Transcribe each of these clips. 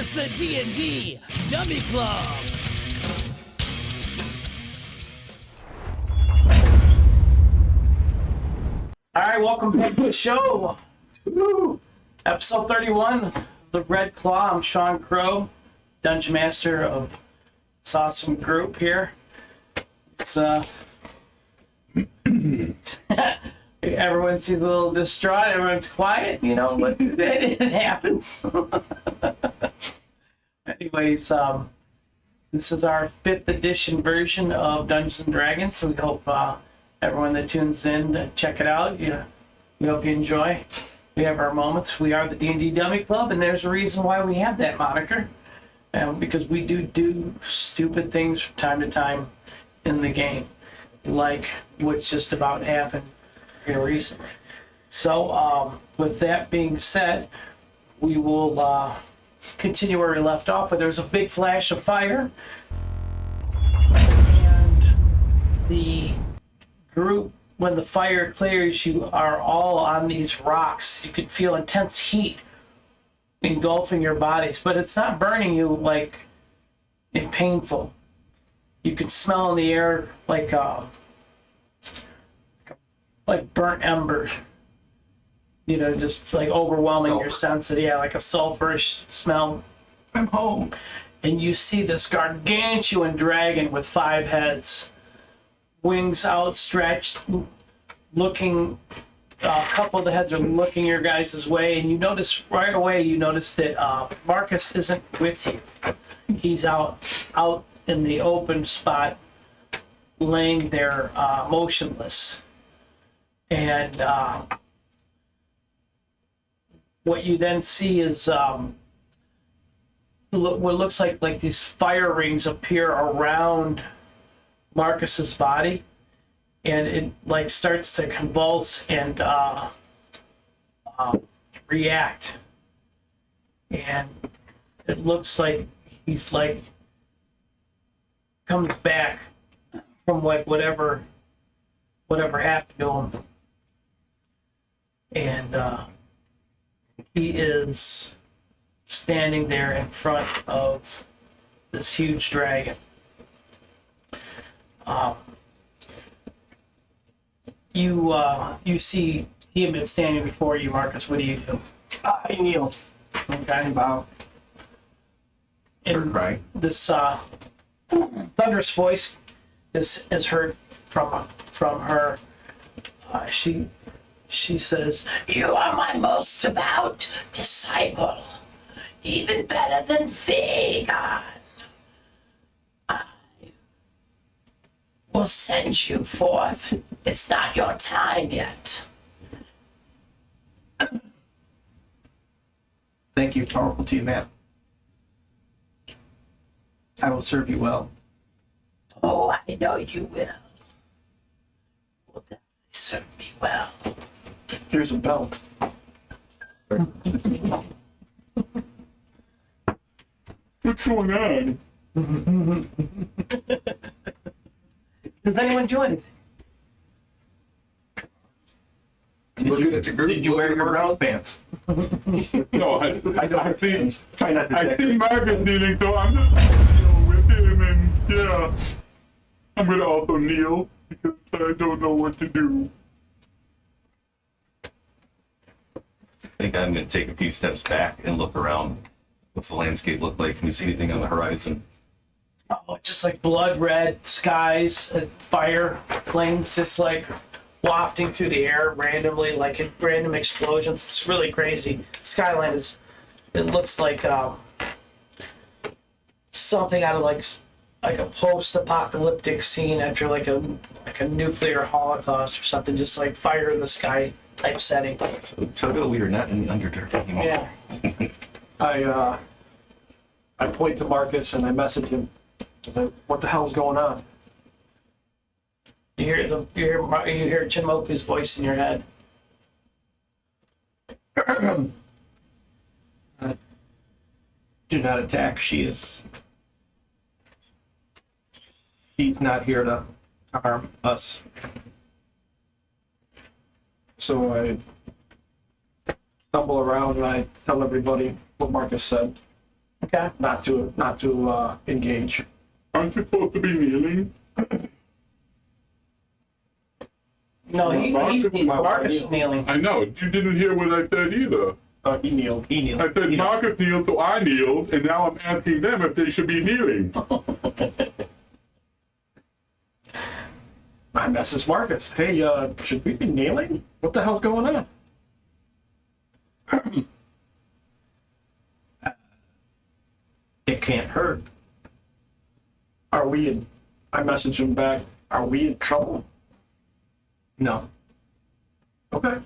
is the D&D Dummy Club. All right, welcome back to the show. Woo! Episode 31, The Red Claw. I'm Sean Crow, Dungeon Master of this awesome group here. It's everyone seems a little distraught. Everyone's quiet, you know, but it happens. Anyways, this is our 5th edition version of Dungeons and Dragons, so we hope everyone that tunes in, check it out. We hope you enjoy. We have our moments. We are the D&D Dummy Club, and there's a reason why we have that moniker. Because we do stupid things from time to time in the game, like what's just about happened here recently. So, with that being said, we will continue where we left off. But there's a big flash of fire, and the group, when the fire clears, you are all on these rocks. You can feel intense heat engulfing your bodies, but it's not burning you like and painful. You can smell in the air like burnt embers. You know, just like overwhelming your senses. Yeah, like a sulfurish smell. I'm home. And you see this gargantuan dragon with 5 heads, wings outstretched, looking. A couple of the heads are looking your guys' way, and you notice right away. You notice that Marcus isn't with you. He's out in the open spot, laying there motionless. And what you then see is what looks like these fire rings appear around Marcus's body. And it like starts to convulse and react, and it looks like he's like comes back from like whatever happened to him, and he is standing there in front of this huge dragon. You see him standing before you, Marcus. What do you do? I kneel. Okay. Bow. And crying. This thunderous voice is heard from her. She says, "You are my most devout disciple, even better than Vagon. Will send you forth. It's not your time yet." Thank you, powerful team man. I will serve you well. Oh, I know you will. Will definitely serve me well. Here's a belt. What's going on? Does anyone do anything? Did you wear your round pants? No, I see. Try not to. I see Marcus kneeling, so I'm just with him, and yeah, I'm gonna also kneel because I don't know what to do. I think I'm going to take a few steps back and look around. What's the landscape look like? Can we see anything on the horizon? Oh, just like blood red skies, fire flames, just like wafting through the air randomly, like in random explosions. It's really crazy. Skyline is, it looks like something out of like a post-apocalyptic scene after like a nuclear holocaust or something. Just like fire in the sky type setting. So, Toto, we are not in the Underdark anymore. Yeah. I point to Marcus and I message him. What the hell's going on? You hear Chimoku's voice in your head. Do not attack. She's not here to harm us. So I stumble around and I tell everybody what Marcus said. Okay. not to engage. Aren't you supposed to be kneeling? No, Marcus Marcus is kneeling. I know. You didn't hear what I said either. He kneeled. I said Marcus kneeled, so I kneeled, and now I'm asking them if they should be kneeling. I messaged Marcus. Hey, should we be kneeling? What the hell's going on? It can't hurt. Are we in? I messaged him back. Are we in trouble? No. Okay.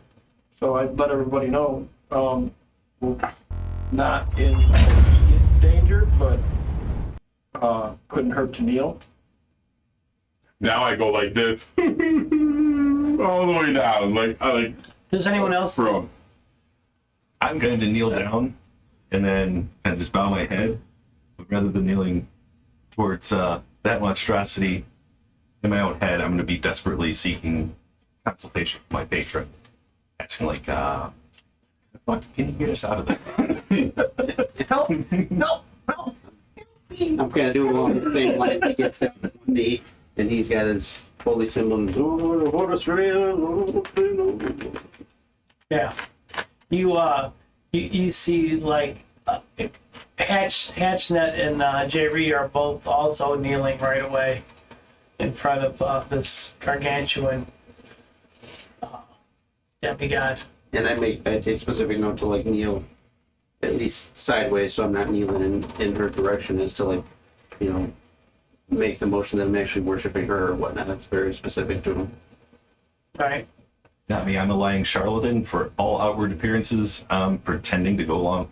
So I let everybody know. We're not in danger, but couldn't hurt to kneel. Now I go like this, all the way down, like Does anyone else? bro. I'm going to kneel down and then kind of just bow my head, but rather than kneeling towards that monstrosity in my own head, I'm going to be desperately seeking consultation from my patron, asking like, "What can you get us out of there?" Help! No! No! I'm kind of doing along the same line. He gets down on one knee, and he's got his holy symbol. And, Yeah. You see like Hatchnet and J.R. are both also kneeling right away in front of this gargantuan demigod. and I take specific note to like kneel at least sideways, so I'm not kneeling in her direction, is to like, you know, make the motion that I'm actually worshiping her or whatnot. That's very specific to him. Right. Not me. I'm a lying charlatan. For all outward appearances, I'm pretending to go along.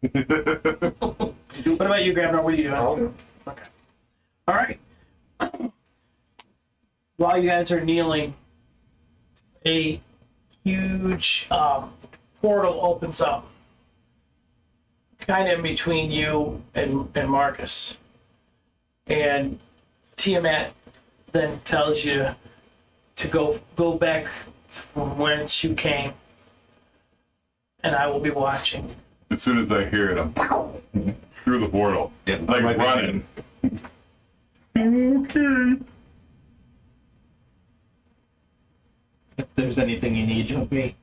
What about you, Grabner? What are you doing? Okay. All right. While you guys are kneeling, a huge portal opens up, kind of in between you and Marcus. And Tiamat then tells you to go back from whence you came, and I will be watching. As soon as I hear it, I'm through the portal, Yeah, like right running. Okay. If there's anything you need of me,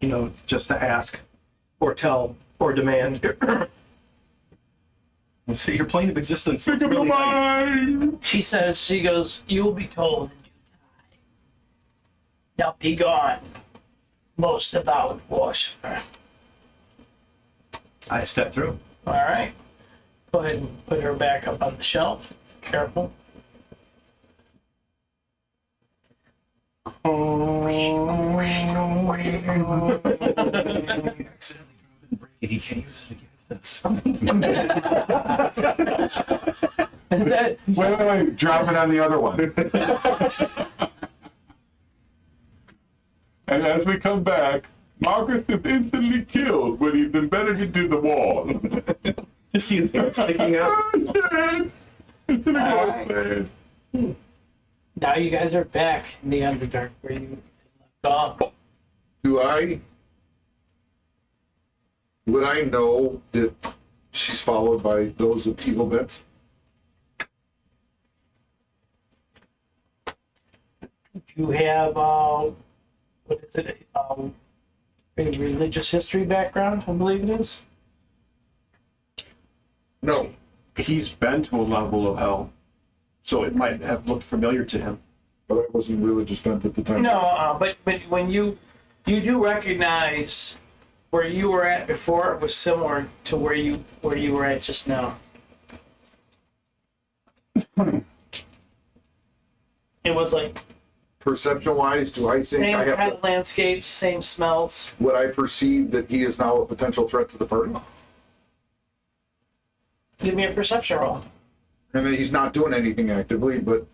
you know, just to ask or tell or demand. So your plane of existence Think looks of the really nice. mind. She goes, you will be told in due time. Now be gone, most devout worshiper. I step through. All right. Go ahead and put her back up on the shelf. Careful. He can't use it against us. Wait, drop it on the other one. And as we come back, Marcus is instantly killed when he's embedded into the wall. Just see the thing sticking out. It's in a Alright. ghost land. Now you guys are back in the Underdark where you left off. Would I know that she's followed by those of evil bent? You have, what is it, a religious history background, I believe it is? No. He's been to a level of hell, so it might have looked familiar to him. But I wasn't religious bent at the time. No, but when you do recognize where you were at before, it was similar to where you were at just now. It was like Perception-wise, do I think same I have kind to, of landscapes, same smells. would I perceive that he is now a potential threat to the party? Give me a perception roll. I mean, he's not doing anything actively, but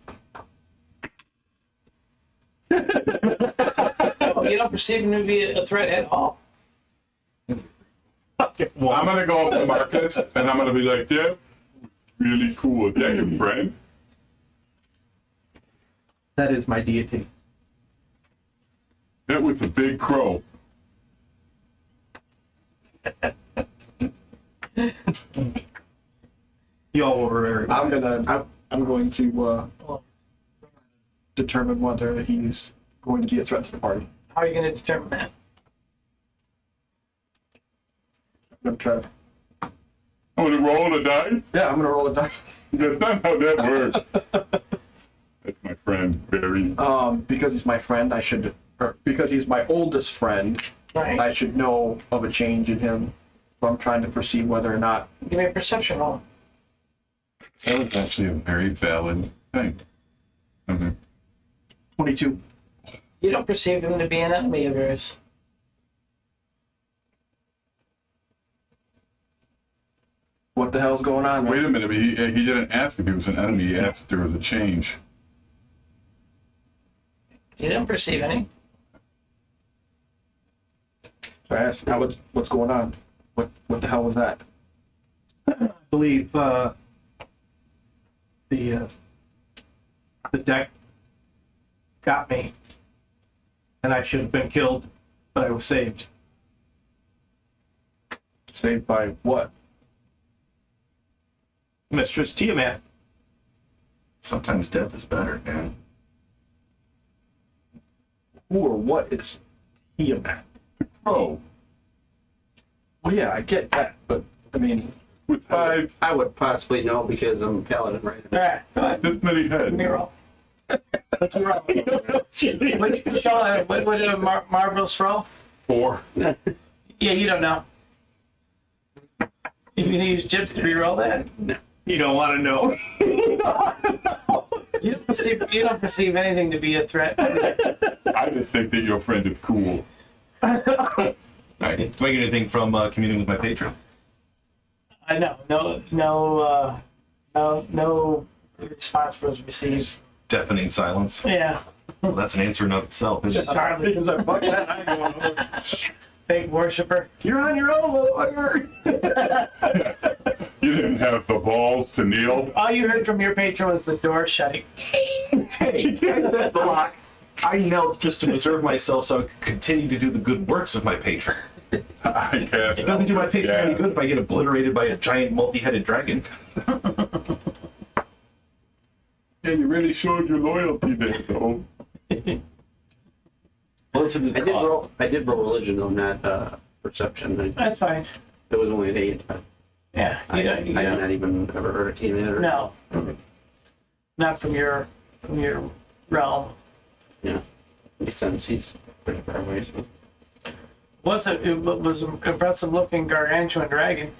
Oh, you don't perceive him to be a threat at all. Well, I'm gonna go up to Marcus and I'm gonna be like, yeah, really cool. Yeah, your friend. That is my deity. That was a big crow. Y'all were very wise. I'm going to determine whether he's going to be a threat to the party. How are you going to determine that? I'm going to try to. I'm gonna roll the dice. Yeah, I'm going to roll a dice. That's not how that works. That's my friend, Barry. Because he's my friend, because he's my oldest friend, Right. I should know of a change in him. So I'm trying to perceive whether or not. Give me a perception roll. That was actually a very valid thing. Okay. 22. You don't perceive him to be an enemy of yours. What the hell's going on? Wait a minute, he didn't ask if he was an enemy, he asked if there was a change. You didn't perceive any. So I asked, what's going on? What the hell was that? I believe the deck got me, and I should have been killed, but I was saved. Saved by what? Mistress Tiamat. Sometimes death is better, man. Who or what is he about? Oh, Well, yeah, I get that, but I mean, with five, I would possibly know because I'm a paladin, right? All right, go ahead. this many Give me a heads. roll. What's your roll? What did Marvel's roll? 4. Yeah, you don't know. You gonna use Jibs to re-roll that? You don't want to know. You don't perceive anything to be a threat. I just think that your friend is cool. All right. Do I get anything from communing with my patron? I know. No response was received. Deafening silence. Yeah. Well, that's an answer in of itself, isn't it? Charlie, fuck that, I ain't going over. fake worshiper. You're on your own, motherfucker. You didn't have the balls to kneel. All you heard from your patron was the door shutting. Hey, I said the lock. I knelt just to preserve myself so I could continue to do the good works of my patron. I guess. It doesn't do my patron any good if I get obliterated by a giant multi-headed dragon. Yeah, you really showed your loyalty there, though. Well, it's in the I did roll religion on that perception. That's fine. It was only an 8. Yeah, I had not even ever heard a team in it. No, not from your realm. Yeah. Makes sense. He's pretty far away. So. It was an impressive looking gargantuan dragon.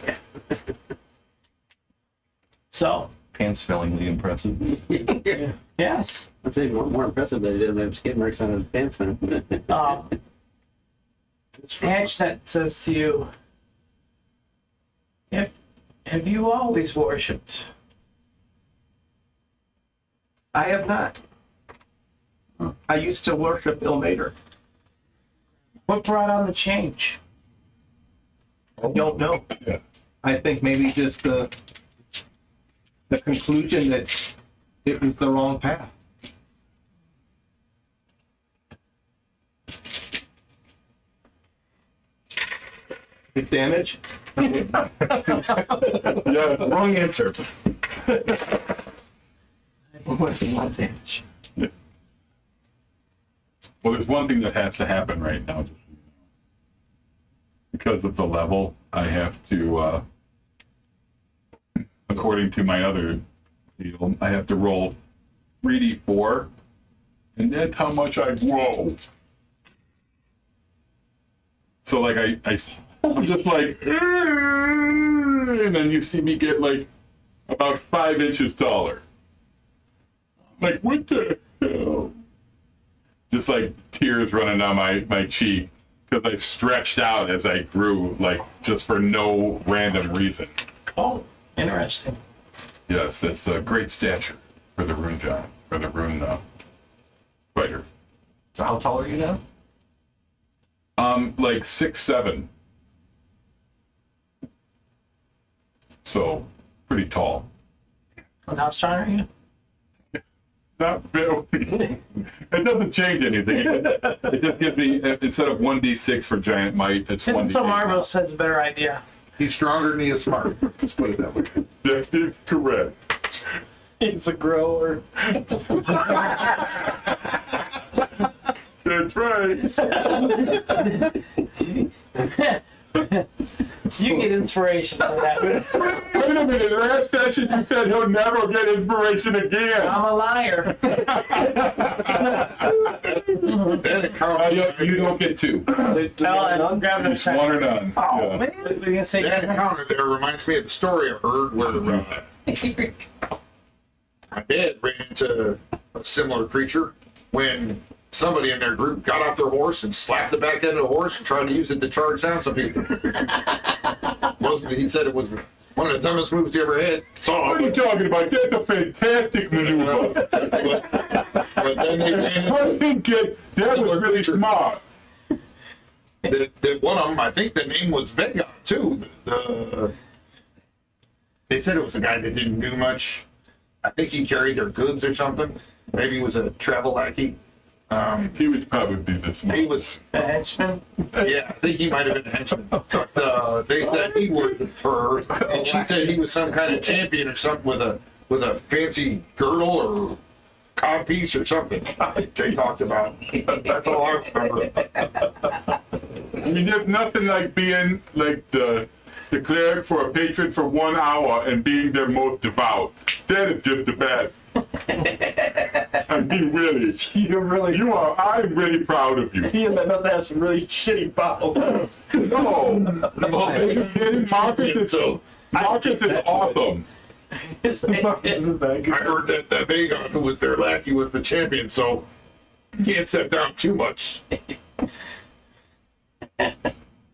Yeah. So, pants-fillingly impressive. yes. I'd say more impressive that he doesn't have skid marks on his pants, man. Hatchnet says to you, have you always worshipped? I have not. I used to worship Ilmater. What brought on the change? I don't know. Yeah. I think maybe just the conclusion that it was the wrong path. It's damage. Yeah, Wrong answer. What's a lot of damage? well, there's one thing that has to happen right now. Just because of the level, I have to, according to my other deal, I have to roll 3d4, and that's how much I roll. So, like, I'm just like, and then you see me get, like, about 5 inches taller. Like, what the hell? Just like tears running down my cheek because I stretched out as I grew, like just for no random reason. Oh, interesting. Yes, that's a great stature for the rune giant, for the rune fighter. So how tall are you now? Like 6'7". So pretty tall. And how strong are you? Not very. It doesn't change anything. It just gives me, instead of 1d6 for giant might, it's 1d8. So Marvel says a better idea. He's stronger than he is smart. Let's put it that way. That is correct. He's a grower. That's right. You get inspiration from that. Wait a minute, last session you said he'll never get inspiration again. I'm a liar. You don't get two. I'm grabbing a It's one or none. Oh, Yeah. man. We're gonna say That encounter there reminds me of the story I heard where my dad ran into a similar creature when somebody in their group got off their horse and slapped the back end of the horse and tried to use it to charge down some people. He said it was one of the dumbest moves he ever had. What are you talking about? That's a fantastic maneuver. But then they ran I think that was really smart. that one of them, I think the name was Vega too. They said it was a guy that didn't do much. I think he carried their goods or something. Maybe he was a travel lackey. He was probably the He smart. was, a henchman. yeah, I think he might have been a henchman. But they said he worked for her, and she said he was some kind of champion or something with a fancy girdle or codpiece or something. They talked about. That's all I remember. I mean, there's nothing like being like declared for a patron for 1 hour and being their most devout. That is just the best. I mean, really. I'm really proud of you. He and that must have some really shitty bottles. No. Marcus is awesome. It's This is that I good. heard that Vagon, who was their lackey, was the champion, so you can't set down too much.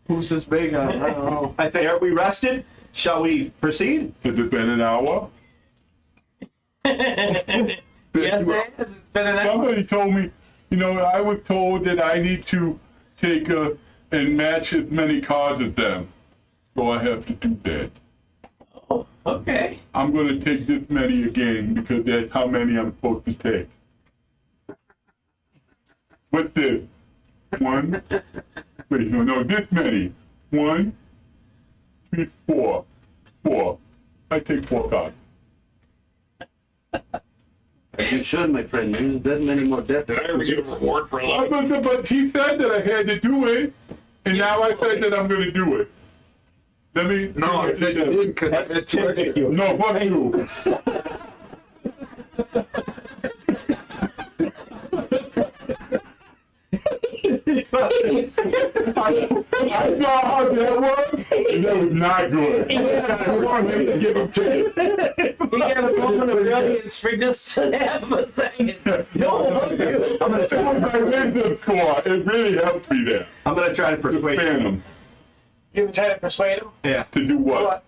Who's this big on? I don't know. I say, are we rested? Shall we proceed? Has it been an hour? Yes, it is. It's been an hour. Somebody told me, I was told that I need to take and match as many cards as them. So I have to do that. Okay. I'm going to take this many again because that's how many I'm supposed to take. What's this? One. Wait, no, this many. 1, 3, 4. 4. I take 4 cards. You should, my friend. There's that many more deaths. Did I ever get a reward for life? But he said that I had to do it, and now I said that I'm going to do it. Let me. No, I said you didn't because I had 2 extra. No, fuck you. I saw how that worked, and that was not good. Come on, let me give him to you. You got a moment of brilliance for just half a second. No, I'm gonna try my wisdom score. It really helped me there. I'm gonna try to persuade him. Phantom. you gonna try to persuade him? Yeah. To do what?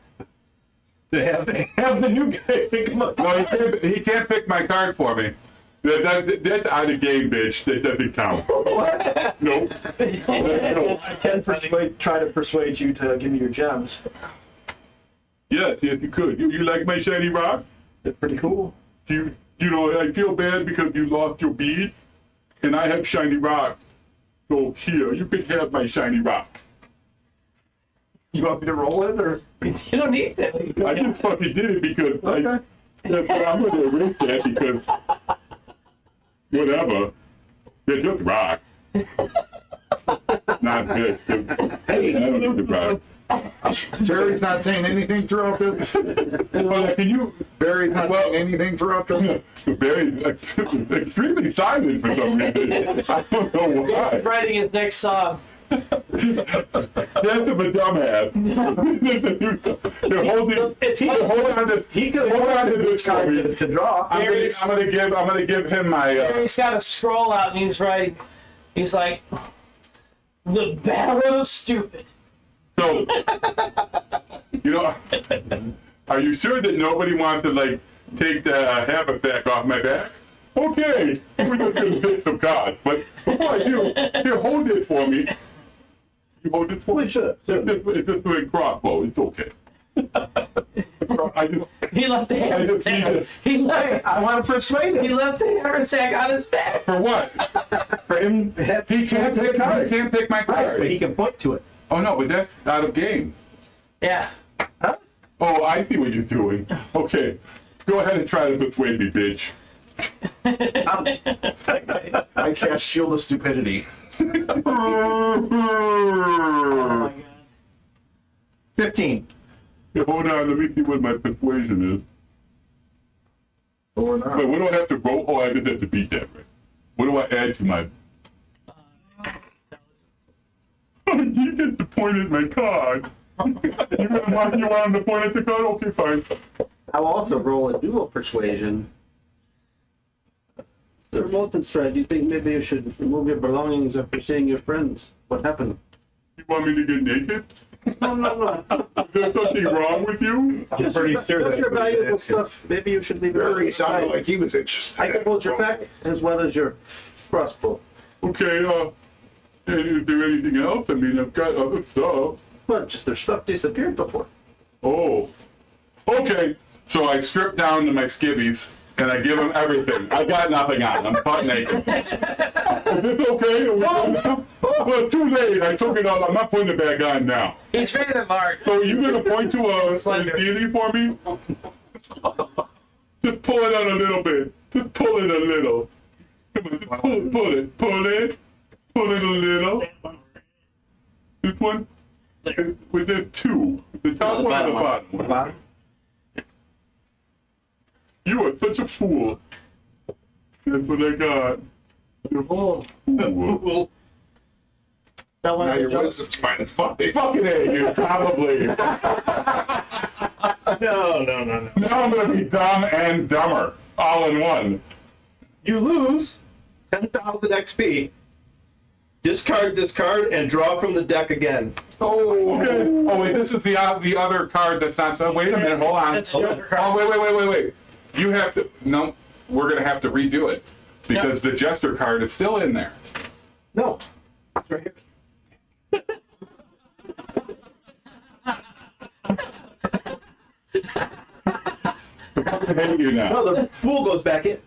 To have the new guy pick him up. Well, he can't pick my card for me. That's out of game, bitch. That doesn't count. What? Nope. No. I can try to persuade you to give me your gems. Yes, you could. You like my shiny rock? They're pretty cool. I feel bad because you lost your beads, and I have shiny rocks. So here, you could have my shiny rocks. You want me to roll it or? You don't need to. I just fucking did it because Okay. I'm gonna erase that because whatever. They're just rocks. Not good. Hey, I don't need the rocks. Barry's not saying anything throughout this. Well, can you? Barry's not saying anything throughout this. Very extremely silent for some reason. I don't know why. Writing his next song. That's of a dumbass. They're holding. Hold on to. He could Hold on to this card copy. to draw. I'm gonna give him my. He's got a scroll out and he's writing. He's like, the Battle of the Stupid. So, are you sure that nobody wants to take the haversack off my back? Okay, we're just gonna pick some cards. But before I do, here, hold it for me. You hold it for me. Sure. It's just a crossbow. It's okay. He left the haversack. I want to persuade He him. left the haversack on his back. For what? For him, He can't pick my Right, card. but he can point to it. Oh no, but that's out of game. Yeah. Oh, I see what you're doing. Okay. Go ahead and try to persuade me, bitch. I cast Shield of Stupidity. Oh my god. 15. Yeah, hold on, let me see what my persuasion is. Or not. Wait, what do I have to roll? Oh, I just have to beat that, right? What do I add to my... You get to point at my card. You want him to point at the card? Okay, fine. I will also roll a dual persuasion. The remote thread, do you think maybe you should remove your belongings after seeing your friends? What happened? You want me to get naked? No. Is there something wrong with you? I'm pretty sure That's that your valuable stuff. Maybe you should leave it Barry on sounded the like he was interested. I can hold your back as well as your crossbow. Okay, is there anything else? I mean, I've got other stuff. But just their stuff disappeared before. Oh. Okay. So I strip down to my skivvies and I give them everything. I got nothing on. I'm butt naked. Is this okay? Are we done now? Well, it's too late. I took it off. I'm not putting it back on now. He's very large. So you gonna point to a deity for me? Just pull it out a little bit. Just pull it a little. Come on, just pull it. Pull it. Pull it a little. This one? With the two. The top one or the bottom one? Bottom? You are such a fool. That's what I got. You're a fool. That one Now your wisdom's minus 5. Fucking A, you probably. No. Now I'm gonna be dumb and dumber. All in one. You lose 10,000 XP. Discard this card and draw from the deck again. Oh, okay. Oh, wait, this is the other card that's not so. Wait a minute, hold on. That's the other card. Oh, wait. You have to. No, we're gonna have to redo it. Because the Jester card is still in there. No. It's right here. I hate you now. No, the fool goes back in.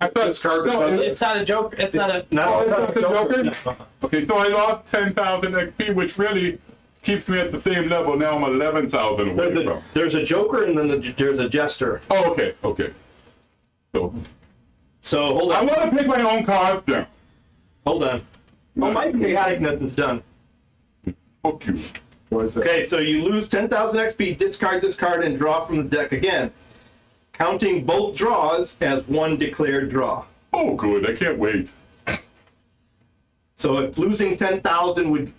I thought This card no, It's not a joke. It's not a. No, it's not the Joker? Okay, so I lost 10,000 XP, which really keeps me at the same level. Now I'm 11,000 away from. there's a Joker and then there's a Jester. Oh, okay. So So hold I on. want to pick my own cards down. Hold on. Oh, my chaoticness is done. Fuck you. What is that? Okay, so you lose 10,000 XP, discard this card, and draw from the deck again. Counting both draws as one declared draw. Oh, good. I can't wait. So if losing 10,000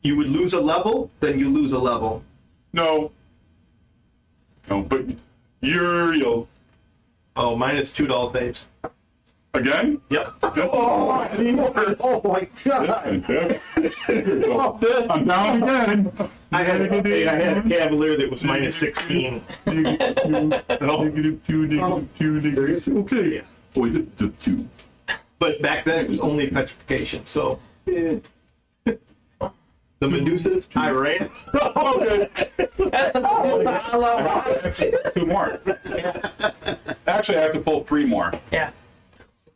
you would lose a level, then you lose a level. No, but you'll Oh, minus $2 saves. again. Yep. Oh, my God. I'm down again. I had a Cavalier that was minus 16. Okay. Boy, the two. But back then it was only petrification, so. The Medusas, I ran. Okay. Two more. Actually, I have to pull 3 more. Yeah.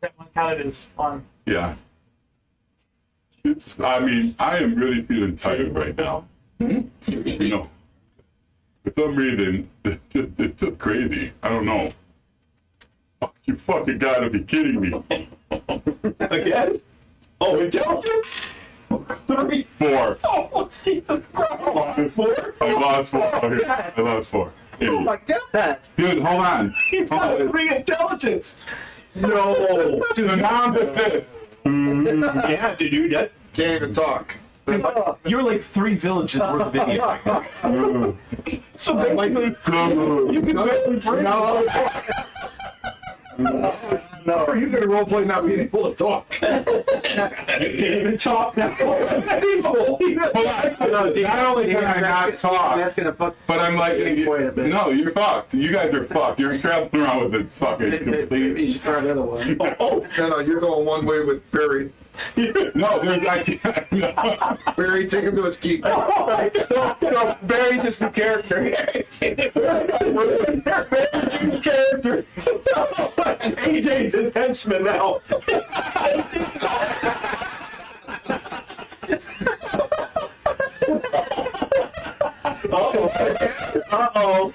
That one counted as one. Yeah. I mean, I am really feeling tired right now. You know, for some reason, it's just crazy. I don't know. You fucking gotta be kidding me. Again? Oh, intelligence? 3. 4. Oh, Jesus Christ. 4? I lost 4. Okay, I lost 4. Oh my God. Dude, hold on. He's got 3 intelligence. No. So now I'm just this. Yeah, dude, that. Can't even talk. You're like 3 villages worth of video. So basically, You can no, are you gonna roleplay not being able to talk? can't even talk now. Not only can I not talk, That's gonna fuck. but I'm like, Wait a minute. no, you're fucked. You guys are fucked. You're traveling around with this fucking You complete. should try the other one. No, you're going one way with Barry. No, there's, I can't. No. Barry, take him to his keep. Barry's just a character. Barry's a character. AJ's his henchman now. Uh-oh.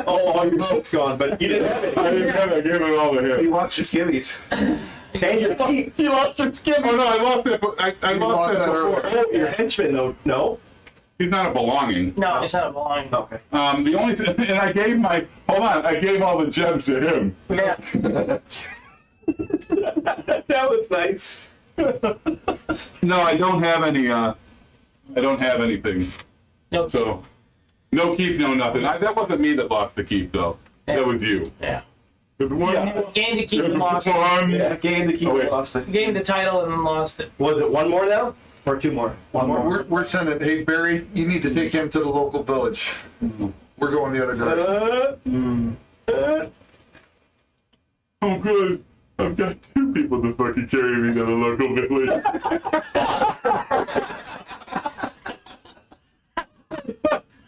Oh, all your shit's gone, but you didn't have it. I didn't have it. I gave it all to He him. wants your skivvies. Change your key. You lost your skin. Oh, no, I lost it. I lost it before. Oh, your henchman, though. No? He's not a belonging. No, it's not a belonging. Okay. The only thing, and I gave I gave all the gems to him. Yeah. That was nice. No, I don't have any, I don't have anything. Nope. So, no keep, no nothing. That wasn't me that lost the keep, though. Yeah. That was you. Yeah. There's one. Gained the keep and lost it. One. Gained the key. Oh, wait. Lost it. Gained the title and then lost it. Was it one more now? Or two more? One more. We're sending, hey Barry, you need to take him to the local village. We're going the other direction. Oh, good. I've got 2 people to fucking carry me to the local village.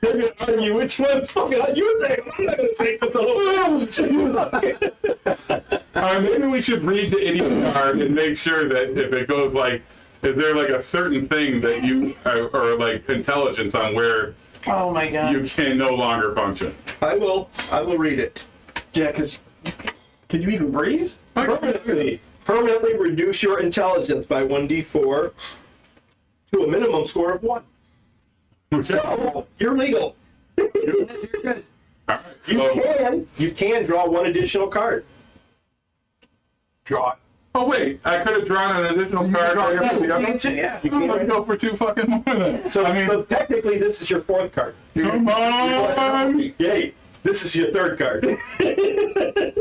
They're gonna argue which one's fucking on you take. I'm not gonna take this alone. Maybe we should read the idiot card and make sure that if it goes like, is there like a certain thing that you, or like intelligence on where Oh my god. you can no longer function? I will read it. Yeah, because can you even breathe? Permanently reduce your intelligence by 1d4 to a minimum score of 1. So, you're legal. Alright, so, You can draw one additional card. Draw it. oh wait, I could have drawn an additional card right after the other. Yeah. Let's go for 2 fucking more then. So, I mean, so technically, this is your 4th card. come on! Yay! This is your 3rd card.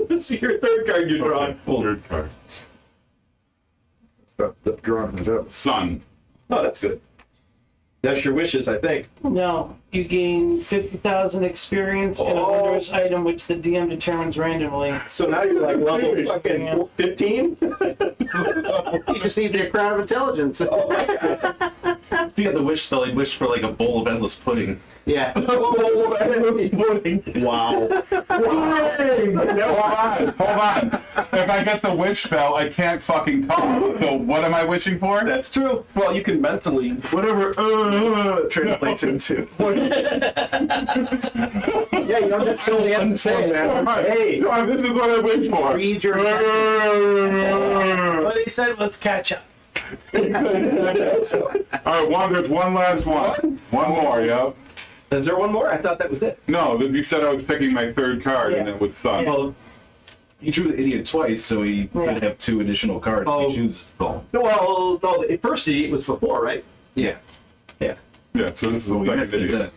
This is your 3rd card you're drawing. Third card. Stop drawing it up. Sun. Oh, that's good. That's your wishes, I think. No, you gain 50,000 experience in a wondrous item which the DM determines randomly. So now you're like level fucking 15? You just need a crown of intelligence. If you had the wish spell, he'd wish for like a bowl of endless pudding. Yeah. Wow. Hold on. If I get the wish spell, I can't fucking talk. So what am I wishing for? That's true. Well, you can mentally. Whatever translates into. Yeah, you don't necessarily have to say it. Hey, this is what I wish for. Read your. What he said was catch up. All right, there's one last one. One more, yeah. Is there one more? I thought that was it. No, you said I was picking my 3rd card, and it was Sun. Well, He drew the idiot twice, so he could have 2 additional cards. Oh. He chooses. Well, no, the first it was before, right? yeah. Yeah. Yeah, so this is the We second missed it idiot.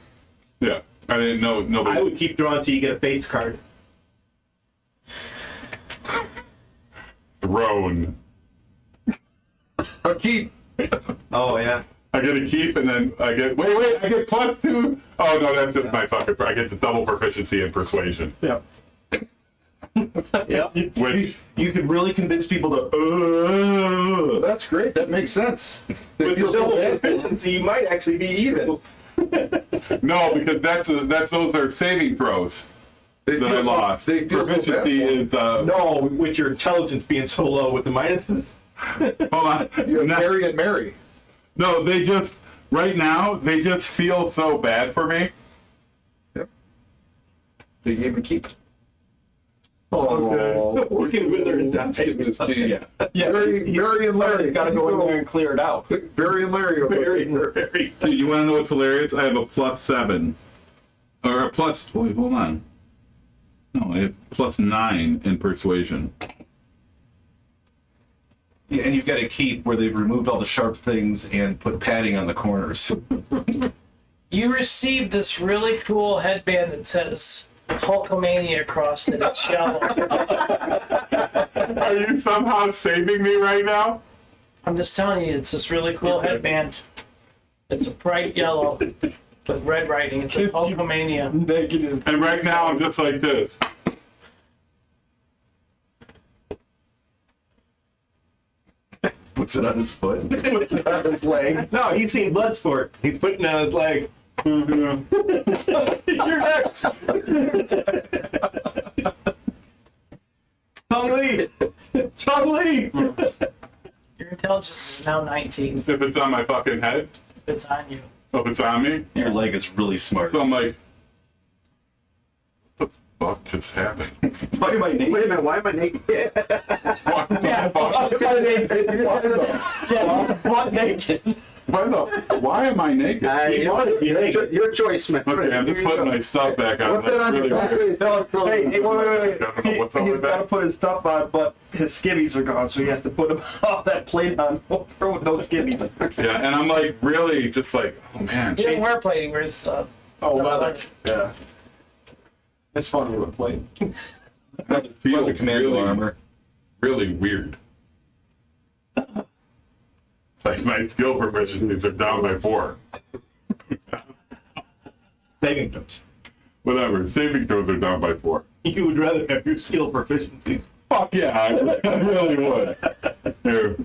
then. Yeah, I didn't know. I Nobody. would keep drawing until you get a Fates card. Throne. A keep. Oh, yeah. I get a keep, and then I get. Wait, I get +2. Oh no, that's just my fucking. I get the double proficiency in persuasion. Yeah. Yeah. Which You could really convince people to. That's great. That makes sense. It With the feels so double bad. efficiency, you might actually be even. no, because those are saving throws They that I feel so- lost. They feel so bad Proficiency for 'em. is. No, with your intelligence being so low with the minuses. Hold on. You have No, Mary and Mary. no, they just right now they just feel so bad for me. They gave a keep. Oh, we can wither and die. Give this to you. Yeah. Yeah, Barry and Larry. you got to go in there and clear it out. Barry and Larry. Very, very. Dude, you want to know what's hilarious? I have a +7, or a plus. Wait, hold on. No, I have +9 in persuasion. Yeah, and you've got to keep where they've removed all the sharp things and put padding on the corners. You received this really cool headband that says Hulkamania across it. It's yellow. Are you somehow saving me right now? I'm just telling you, it's this really cool headband. It's a bright yellow with red writing. It's like Hulkamania. Negative. And right now I'm just like this. Puts it on his foot. Puts it on his leg. No, he's seen Bloodsport. He's putting it on his leg. You're next. Chong Li. Chong Li. Your intelligence is now 19. If it's on my fucking head. It's on you. if it's on me. Your leg is really smart. So I'm like, what the fuck just happened? Why am I naked? Wait a minute, why am I naked? What the fuck? What naked? Why am I naked? Your choice, man. Okay, I'm just putting my stuff back on. What's that on Really your back? weird. Hey, wait. I don't know what's on my He's got to back. put his stuff on, but his skivvies are gone, so he has to put all that plate on over with no skivvies. Yeah, and I'm like, really just like, oh man. He doesn't wear plating, whereas Leather. Yeah. It's funny with plate. Feels Leather commando really, armor. really weird. Like my skill proficiencies are down by 4. Saving throws. Whatever, saving throws are down by 4. You would rather have your skill proficiency. Fuck yeah, I really would. Here.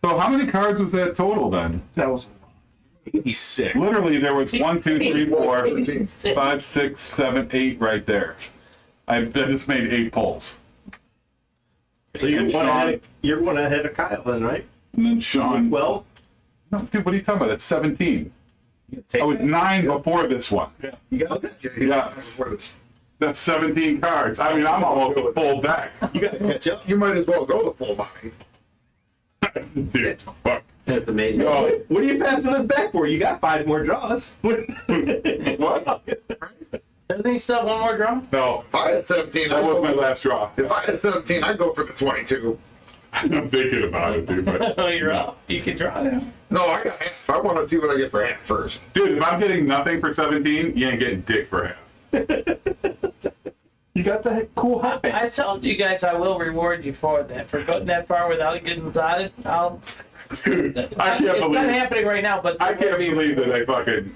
So how many cards was that total then? That was 86. Literally, there was 1, 2, 3, 4, 6. 5, 6, 7, 8 right there. I just made 8 pulls. So you're And one Sean- ahead. You're one ahead of Kyle, then, right? And then Sean. Well, No, dude, what are you talking about? That's 17. I was 9 before this one. you got that. Yeah. That's 17 cards. I mean, I'm almost a full deck. You got to catch up. You might as well go the full body. Dude, fuck. That's amazing. Oh, What are you passing us back for? You got 5 more draws. what? Doesn't he still have one more drum? No, If I had 17, that was my last draw. if I had 17, I'd go for the 22. I'm thinking about it, dude. But, Oh, you're up. You can draw now. No, I got half. I want to see what I get for half first. dude, if I'm getting nothing for 17, you ain't getting dick for half. You got the cool hot band. I told you guys I will reward you for that. For going that far without getting zotted, I'll. Dude, I can't It's not believe happening right now, but I can't believe that I fucking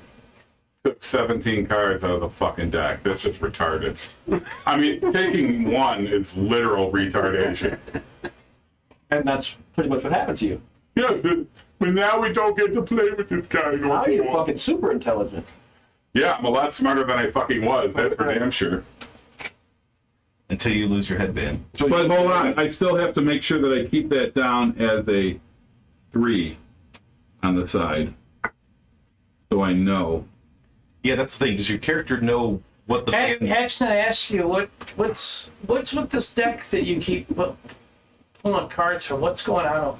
took 17 cards out of the fucking deck. That's just retarded. I mean, taking one is literal retardation. And that's pretty much what happened to you. Yeah, but now we don't get to play with this guy. Now you're fucking super intelligent. Yeah, I'm a lot smarter than I fucking was. That's for damn sure. Until you lose your headband. But hold on, I still have to make sure that I keep that down as a 3 on the side, so I know. Yeah, that's the thing. Does your character know what the Hatchton, I asked you what's with this deck that you keep pulling cards from? What's going on over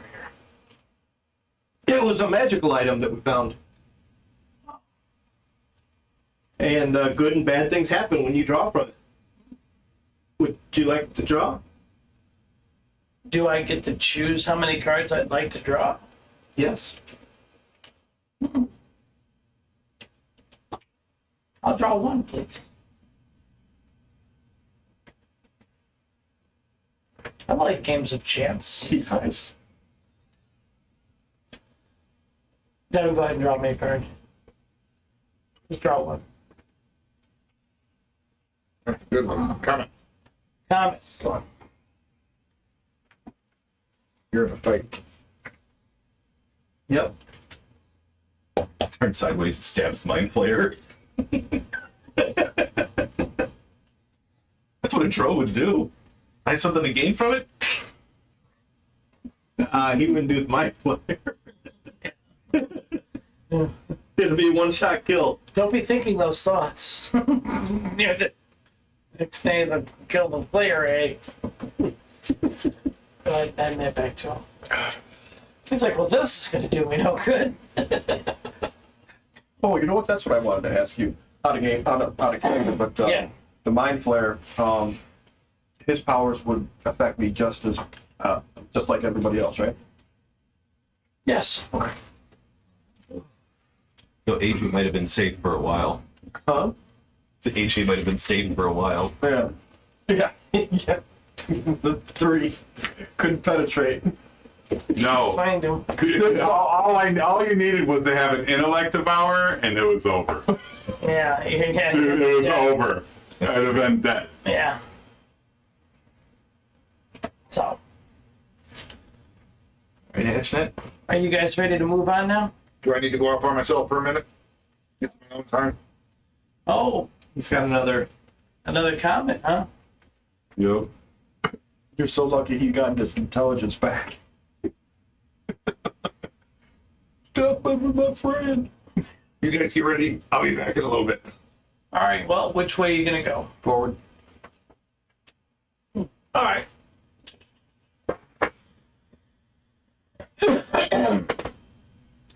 here? It was a magical item that we found. And good and bad things happen when you draw from it. Would you like to draw? Do I get to choose how many cards I'd like to draw? Yes. I'll draw one, please. I like games of chance. He's nice. Devin, go ahead and draw me a card. Just draw one. That's a good one. Comment. Comment. You're in a fight. Yep. turn sideways and stabs the mind flayer? That's what a drow would do. I have something to gain from it? He wouldn't do the mind flayer. It'll be a one-shot kill. Don't be thinking those thoughts. Yeah, the next day, the kill the player, eh? Go ahead, hand that back to him. He's like, well, this is going to do me no good. Oh, you know what? That's what I wanted to ask you. Out of character, but Yeah. the mind flare, his powers would affect me just like everybody else, right? Yes. Okay. So AJ might have been safe for a while. Huh? So AJ might have been safe for a while. Yeah. Yeah. Yeah. The 3 couldn't penetrate. No. Find him. All you needed was to have an intellect devour, and it was over. Yeah. Yeah. Dude, it was yeah. over. I'd have been dead. Yeah. So, Right, Ashnet? are you guys ready to move on now? Do I need to go out by myself for a minute? Get my own time. Oh, He's got another. another comment, huh? Yep. You're so lucky he got his intelligence back. Stop over my friend. You guys get ready. I'll be back in a little bit. All right. Well, which way are you gonna go? Forward. All right.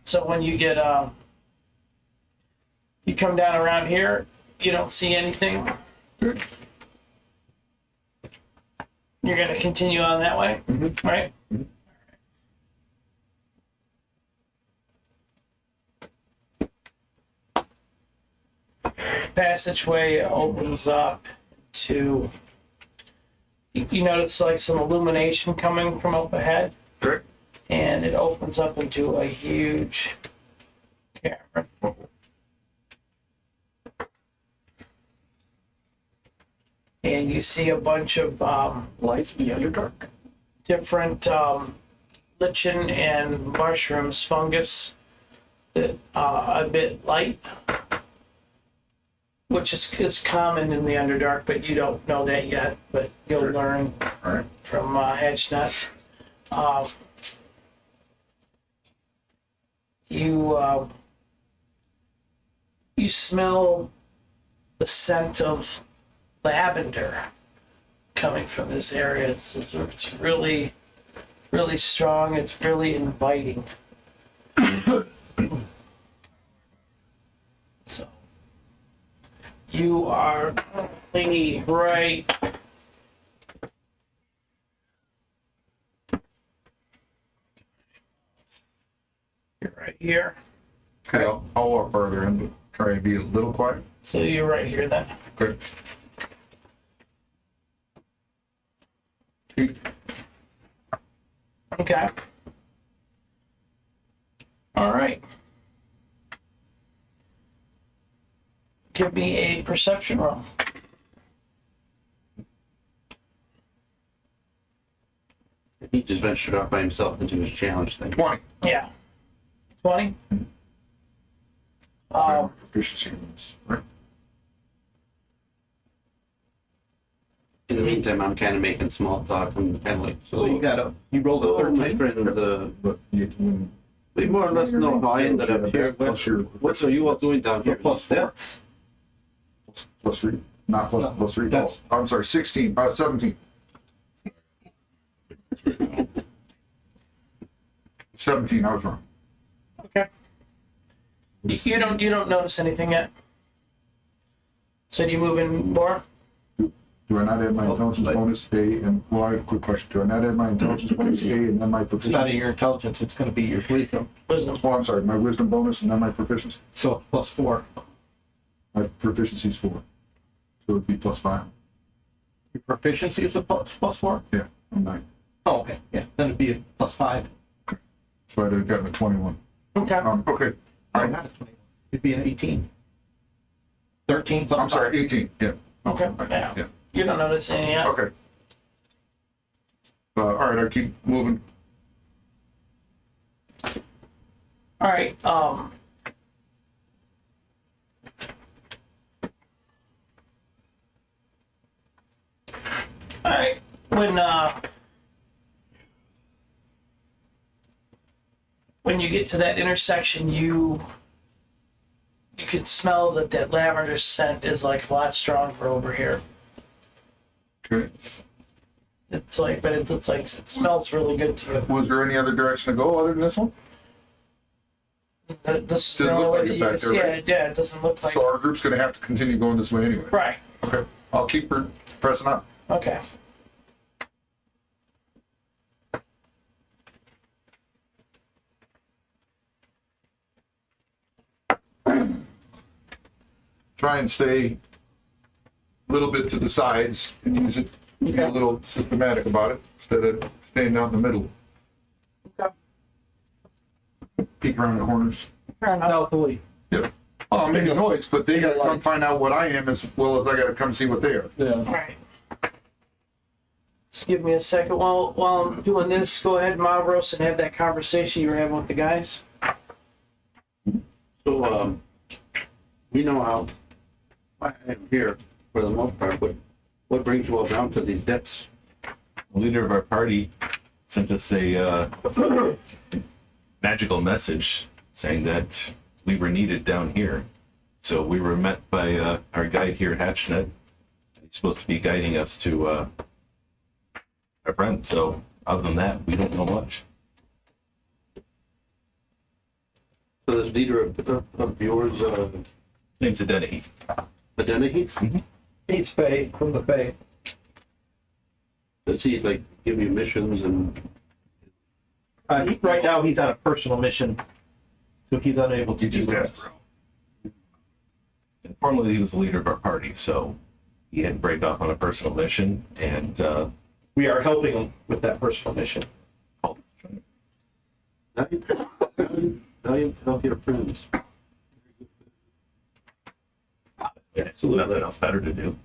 So when you get you come down around here, you don't see anything. Good. You're gonna continue on that way, right? Passageway opens up to. You notice like some illumination coming from up ahead, Correct. and it opens up into a huge cavern. And you see a bunch of Lights in the Underdark. different lichen and mushrooms, fungus that are a bit light, which is common in the Underdark, but you don't know that yet. But you'll learn All right. from Hedgenut. You smell the scent of lavender coming from this area. It's really, really strong. It's really inviting. So you are currently right. You're right here. Okay, I'll walk further and try to be a little quiet. So you're right here then. Good. Okay. All right. Give me a perception roll. He just ventured off by himself into his challenge thing. 20. Yeah. 20? Proficiency rules, right? In the meantime, I'm kind of making small talk. I'm kind of like, So you rolled a so my 13. friend, But you can. we more or less know how I ended up here. Plus your. What are you all doing down here? Plus 4. Plus 3. Not plus 3. That's- I'm sorry, 16. 17. 17, I was wrong. Okay. You don't notice anything yet. So do you move in more? Do I not add my intelligence bonus A and, well, I have a quick question. Do I not add my intelligence bonus A and then my It's not proficiency? in your intelligence, it's gonna be your wisdom. Wisdom. Oh, I'm sorry, my wisdom bonus and then my proficiency. So plus 4. My proficiency is 4. So it'd be plus 5. Your proficiency is a plus 4? Yeah, I'm 9. Oh, okay, yeah, then it'd be a plus 5. So I'd have gotten a 21. Okay. Okay. No, not a 21. It'd be an 18. 13 plus I'm sorry, 18. Yeah. Okay. Yeah. Yeah. You don't notice anything yet. Okay. All right, I keep moving. All right. All right. When you get to that intersection, you can smell that lavender scent is like a lot stronger over here. Okay. It's like, but it's like it smells really good to you. Was there any other direction to go other than this one? This is Doesn't the only look way like that it you back can see there, it. right? Yeah, it doesn't look like. So our group's gonna have to continue going this way anyway. Right. Okay. I'll keep her pressing up. Okay. Try and stay a little bit to the sides and use it, be a little systematic about it instead of staying out in the middle. Okay. Peek around the corners. Stealthily. Yep. Oh, I'm making noise, but they gotta come find out what I am as well as I gotta come see what they are. Yeah. All right. Just give me a second while I'm doing this. Go ahead, Mavros, and have that conversation you were having with the guys. So, we know how I am here for the most part, but what brings you all down to these depths? The leader of our party sent us a magical message saying that we were needed down here. So we were met by our guide here, Hatchnet. He's supposed to be guiding us to our friend. So other than that, we don't know much. So this leader of yours, Name's Adeniki. Adeniki? He's Faye, from the Faye. Does he like give you missions and? Right now, he's on a personal mission, so he's unable to do Yeah. this. And formerly, he was the leader of our party, so he had to break off on a personal mission and We are helping him with that personal mission. Now you help your friends. nothing else better to do.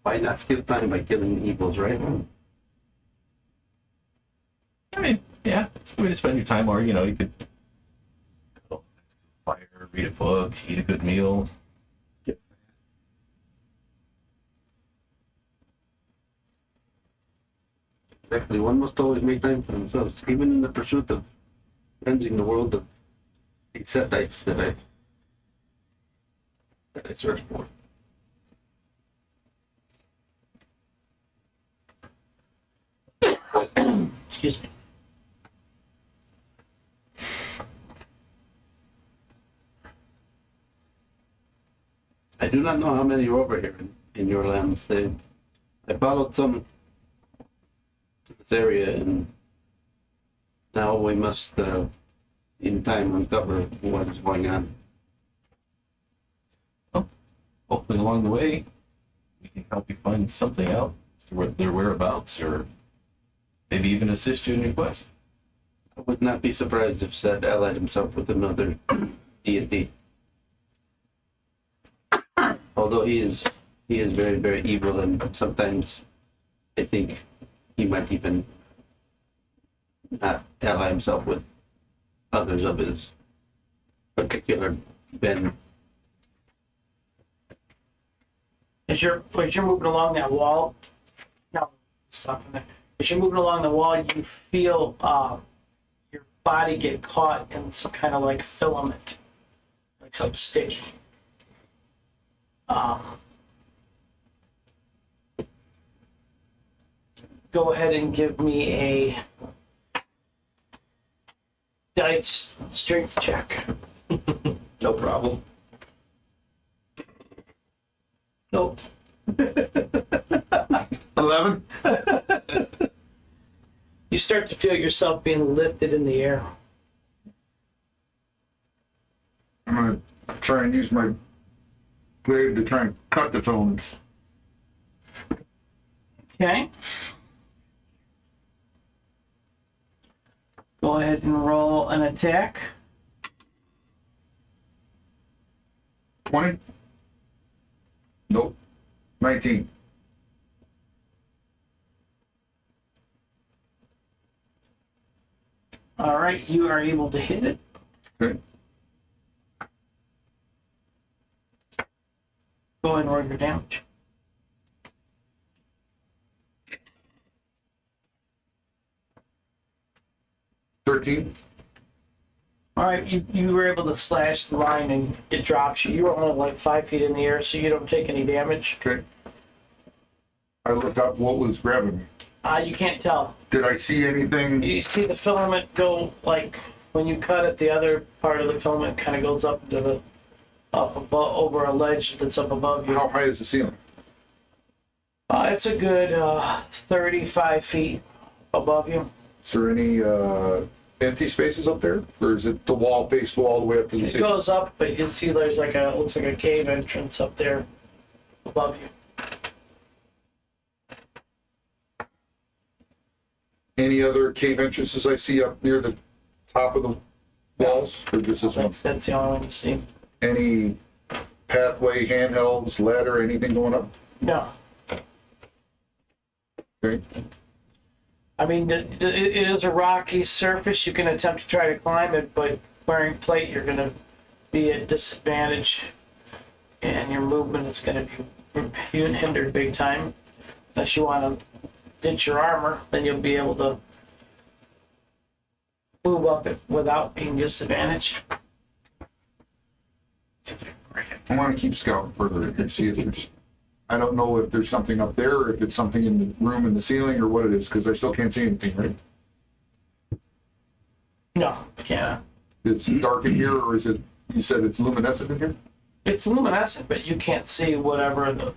Why not kill time by killing evils, right? I mean, yeah, it's a way to spend your time, or you know, you could go next to a fire, read a book, eat a good meal. Exactly. One must always make time for themselves, even in the pursuit of cleansing the world of Setites that I search for. Excuse me. I do not know how many are over here in your lands. I followed some to this area, and now we must, in time, uncover what is going on. Hopefully, along the way, we can help you find something out as to their whereabouts, or maybe even assist you in your quest. I would not be surprised if Seth allied himself with another deity. Although he is very, very evil, and sometimes I think he might even not ally himself with others of his particular bend. As you're moving along that wall, no, stop in there. As you're moving along the wall, you feel your body get caught in some kind of like filament, like something sticky. Go ahead and give me a dice strength check. No problem. Nope. 11? You start to feel yourself being lifted in the air. I'm gonna try and use my blade to try and cut the filaments. Okay. Go ahead and roll an attack. 20? Nope. 19. All right, you are able to hit it. Okay. Go ahead and roll your damage. $13. All right, you were able to slash the line and it drops you. You were only like 5 feet in the air, so you don't take any damage. Okay. I looked up what was grabbing me. You can't tell. Did I see anything? You see the filament go like when you cut it, the other part of the filament kind of goes up into the up above over a ledge that's up above you. How high is the ceiling? It's a good 35 feet above you. Is there any empty spaces up there? Or is it the wall face go all the way up to the It ceiling? goes up, but you can see there's like looks like a cave entrance up there above you. Any other cave entrances I see up near the top of the walls? Or just this one? That's the only one you see. Any pathway, handhelds, ladder, anything going up? No. Okay. I mean, it is a rocky surface. You can attempt to try to climb it, but wearing plate, you're going to be at disadvantage, and your movement is going to be hindered big time. Unless you want to ditch your armor, then you'll be able to move up it without being disadvantaged. I want to keep scouting further and see if there's, I don't know if there's something up there, or if it's something in the room in the ceiling, or what it is, because I still can't see anything, right? No, can't. It's dark in here, or is it, you said it's luminescent in here? It's luminescent, but you can't see whatever the.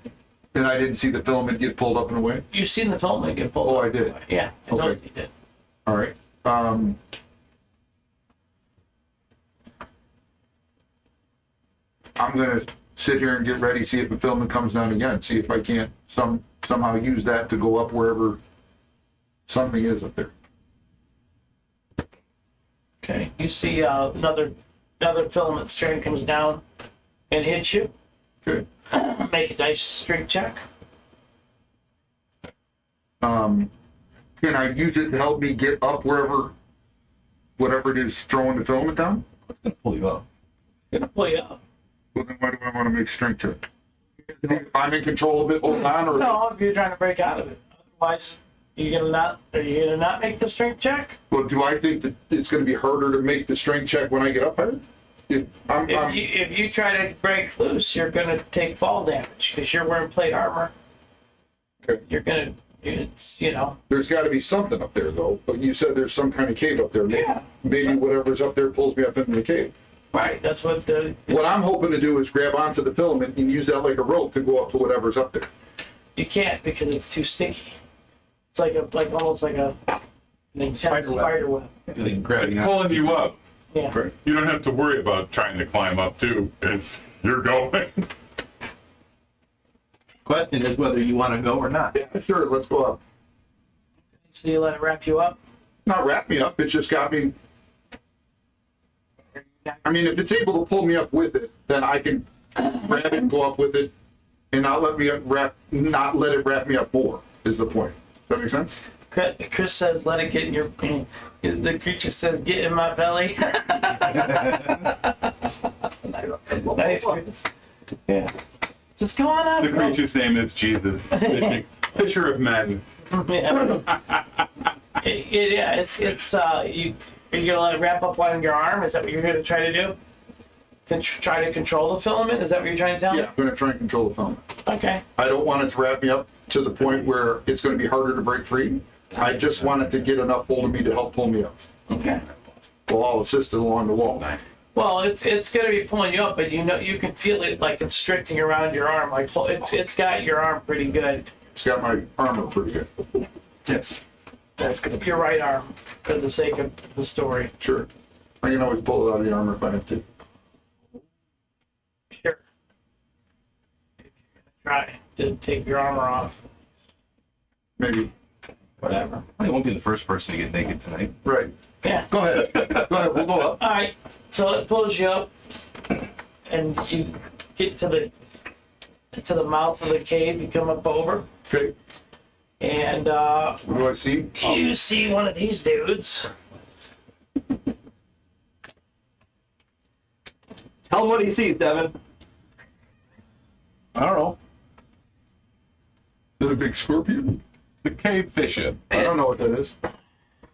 And I didn't see the filament get pulled up and away? You've seen the film and get pulled. Oh, up. I did. Yeah, I know Okay. you did. All right. I'm gonna sit here and get ready, see if the filament comes down again, see if I can't somehow use that to go up wherever something is up there. Okay. You see another filament strand comes down and hits you. Okay. Make a dice strength check. Can I use it to help me get up whatever it is throwing the filament down? It's gonna pull you up. Gonna pull you up. Well, then why do I want to make strength check? If I'm in control of it, hold on, or No, if you're trying to break out of it. Otherwise, are you gonna not make the strength check? well, do I think that it's going to be harder to make the strength check when I get up higher? If If you try to break loose, you're gonna take fall damage because you're wearing plate armor. Okay. It's you know. There's got to be something up there, though. But you said there's some kind of cave up there. Yeah. Maybe whatever's up there pulls me up into the cave. Right. That's what the What I'm hoping to do is grab onto the filament and use that like a rope to go up to whatever's up there. you can't because it's too sticky. It's almost like an intense spider web. Really grabbing out. Pulling you up. Yeah. Right. You don't have to worry about trying to climb up too. You're going. Question is whether you want to go or not. Yeah, sure. Let's go up. So you let it wrap you up. Not wrap me up. It just got me. I mean, if it's able to pull me up with it, then I can grab it and go up with it, and not let it wrap me up more. Is the point? Does that make sense? Chris says, "Let it get in your." The creature says, "Get in my belly." Nice, Chris. Yeah. Just go on up. The creature's name is Jesus, Fisher of Men. Yeah. It's you. Are you gonna let it wrap up on your arm? Is that what you're gonna try to do? Try to control the filament? Is that what you're trying to tell me? Yeah, I'm going to try and control the filament. Okay. I don't want it to wrap me up to the point where it's going to be harder to break free. I just want it to get enough hold of me to help pull me up. Okay. Well, I'll assist it along the wall. Well, it's gonna be pulling you up, but you can feel it like constricting around your arm. Like it's got your arm pretty good. It's got my armor pretty good. Yes. That's gonna be your right arm for the sake of the story. Sure. I can always pull it out of the armor if I have to. Sure. If you're gonna try to take your armor off, Maybe. whatever. I won't be the first person to get naked tonight. Right. Yeah. Go ahead. Go ahead. We'll go up. All right. So it pulls you up, and you get to the mouth of the cave. You come up over, Okay. and What do I see? you see one of these dudes. Tell him what he sees, Devin. I don't know. Is it a big scorpion? The cave fisher. I don't know what that is.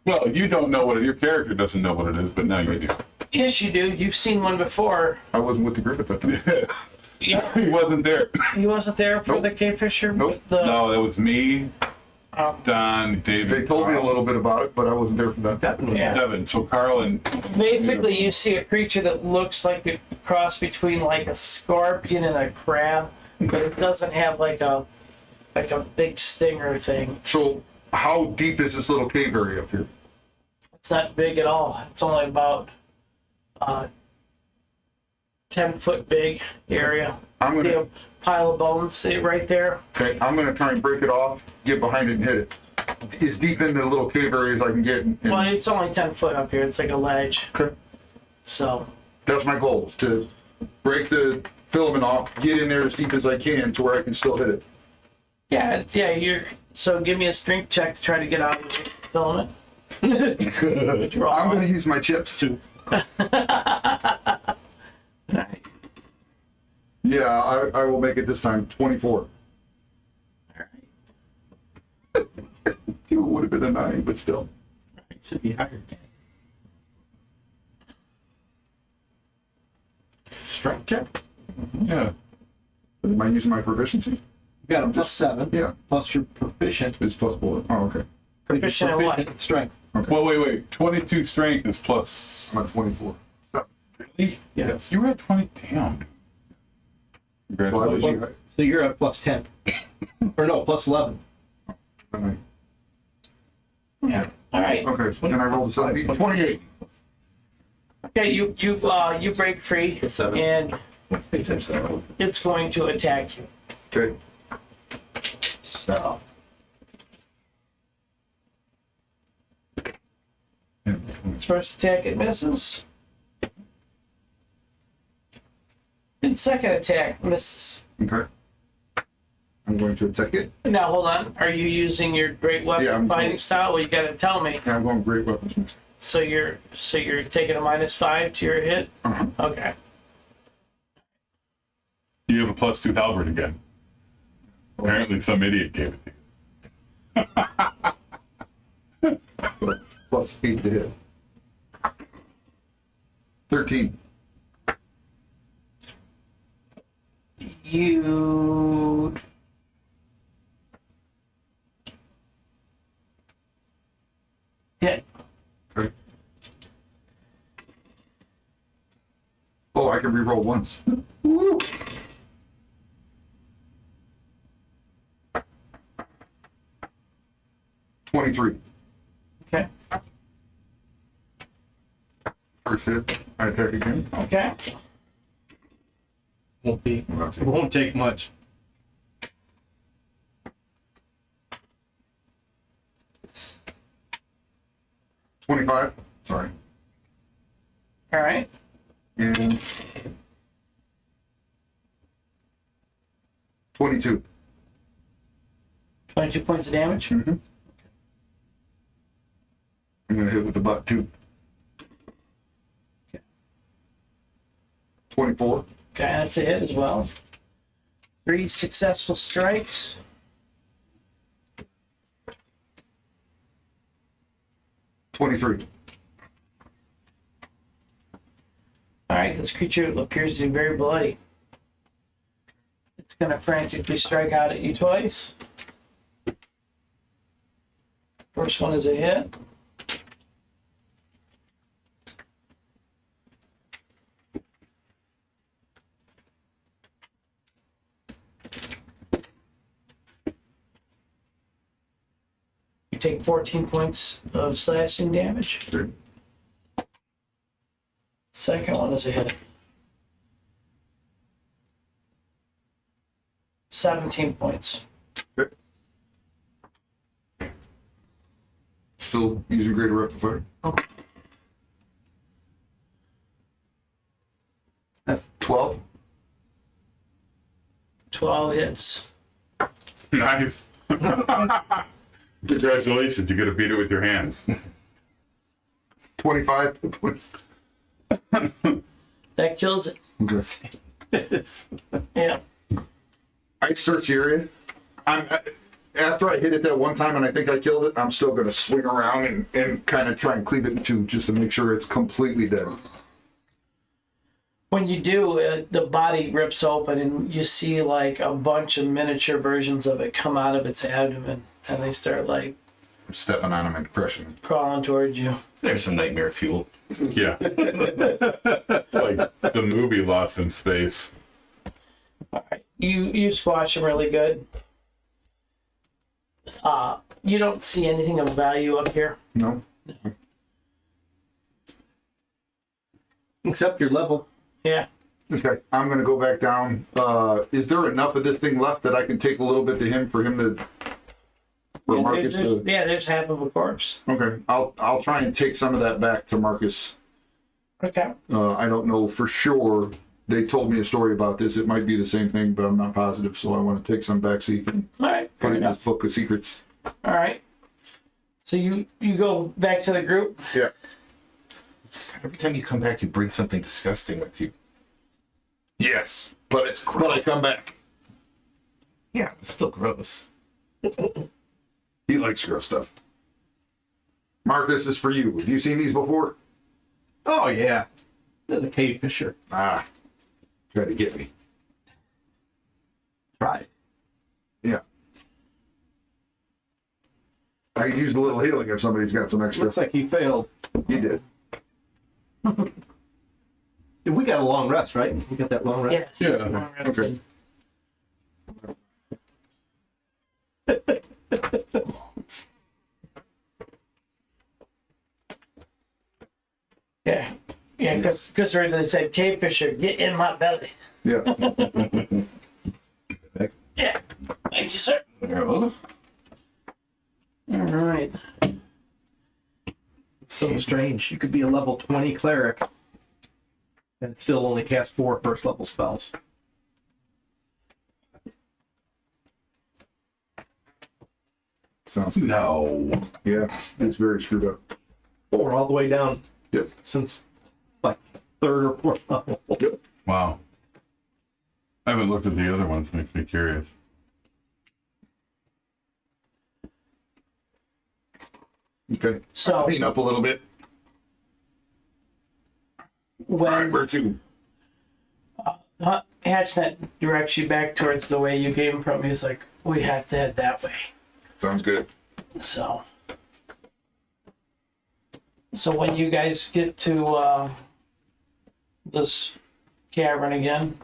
Well, you don't know what your character doesn't know what it is, but now you do. Yes, you do. You've seen one before. I wasn't with the group at that time. Yeah. He wasn't there. He wasn't there for Nope. the cave fisher. Nope. No, that was me, Oh. Don, David. They told me a Carl, little bit about it, but I wasn't there for that. Devin was Yeah. Devin. So Carl and Basically, you see a creature that looks like the cross between like a scorpion and a crab, but it doesn't have like a big stinger thing. So, how deep is this little cave area up here? It's not big at all. It's only about 10-foot big area. I'm See gonna a pile of bones, see it right there? I'm gonna try and break it off, get behind it, and hit it as deep into the little cave area as I can get. And Well, it's only 10 foot up here. It's like a ledge. Okay. So, That's my goal: is to break the filament off, get in there as deep as I can to where I can still hit it. so give me a strength check to try to get out of the filament. Would you roll I'm one? gonna use my chips too. Alright. Yeah, I will make it this time. 24. It would have been a 9, but still. Should be higher. strength check. Yeah. Am I using my proficiency? You got a +7. Yeah. Plus you're proficient. It's +4. Oh, okay. Proficient in what? in strength. Well, wait. 22 strength is plus. I'm at 24. Really? Yes. You were at 20. Damn. Well, I was, Congratulations. So you're at +10. Or no, +11. Yeah. All right. okay, and I rolled a 17. 28. Okay, you break free, and it's going to attack you. Okay. So its first attack, it misses. And second attack misses. Okay. I'm going to attack it. Now hold on. Are you using your great weapon Yeah, I'm fighting going- style? Well, you got to tell me. And I'm going great weapons. So you're taking a -5 to your hit. Uh-huh. Okay. You have a +2 halberd again. Apparently, some idiot gave it to you. +8 to hit. 13. You hit. Okay. Oh, I can reroll once. Woo. $23. Okay. First hit. I attack again. Okay. Won't take much. $25. Sorry. All right. And 22. 22 points of damage. Mm-hmm. I'm gonna hit with the butt too. 24. Okay, that's a hit as well. 3 successful strikes. $23. All right, this creature appears to be very bloody. It's going to frantically strike out at you twice. First one is a hit. You take 14 points of slashing damage. Okay. Second one is a hit. 17 points. Okay. Still using greater weapon fire. Okay. That's 12. 12 hits. Nice. Congratulations, you're gonna beat it with your hands. 25 points. That kills it. Yeah. I search the area. After I hit it that one time and I think I killed it, I'm still going to swing around and kind of try and cleave it in two just to make sure it's completely dead. When you do, the body rips open and you see like a bunch of miniature versions of it come out of its abdomen and they start like I'm stepping on them and crushing them. crawling towards you. There's some nightmare fuel. Yeah. It's like the movie Lost in Space. All right. You squash them really good. You don't see anything of value up here. No? Except your level. Yeah. Okay, I'm going to go back down. Is there enough of this thing left that I can take a little bit to him for him to... For Yeah, Marcus to... there's half of a corpse. Okay, I'll try and take some of that back to Marcus. Okay. I don't know for sure. They told me a story about this. It might be the same thing, but I'm not positive. So I want to take some back so you can All right. put Fair it in enough. his book of secrets. All right. So you go back to the group. Yeah. Every time you come back, you bring something disgusting with you. Yes. But it's gross. But I come back. Yeah, it's still gross. He likes gross stuff. Mark, this is for you. Have you seen these before? Oh, yeah. The cave fisher. Ah. Try to get me. Try. Yeah. I could use a little healing if somebody's got some extra. Looks like he failed. You did. We got a long rest, right? We got that long rest. Yeah. Yeah. Okay. Yeah. Yeah, because they said, cave fisher, get in my belly. Yeah. Yeah. Thank you, sir. You're welcome. All right. It's so strange. You could be a level 20 cleric and still only cast 4 first level spells. Sounds No. Yeah, it's very screwed up. 4 all the way down Yep. since like 3rd or 4th level. Yep. Wow. I haven't looked at the other ones. Makes me curious. Okay. So Clean up a little bit. All right, when where to? Hatchnet directs you back towards the way you came from, he's like, we have to head that way. Sounds good. So when you guys get to this cavern again,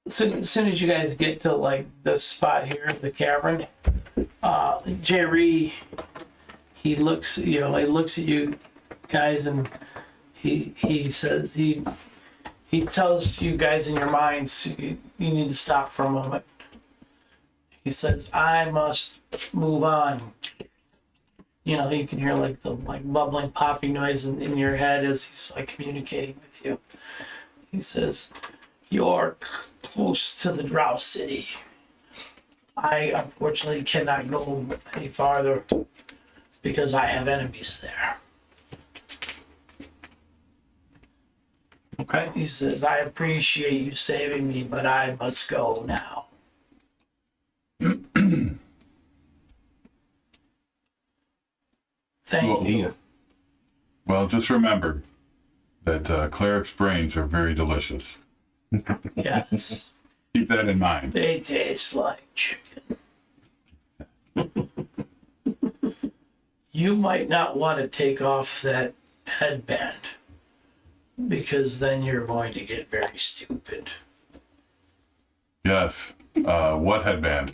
soon as you guys get to like this spot here, the cavern, Jerry, he looks, he looks at you guys and he says he tells you guys in your minds you need to stop for a moment. He says, I must move on. You can hear like the bubbling, popping noise in your head as he's like communicating with you. He says, you're close to the Drow City. I unfortunately cannot go any farther because I have enemies there. Okay. He says, I appreciate you saving me, but I must go now. Thank you. Well, just remember that cleric's brains are very delicious. Yes, Keep that in mind. they taste like chicken. You might not want to take off that headband because then you're going to get very stupid. Yes. What headband?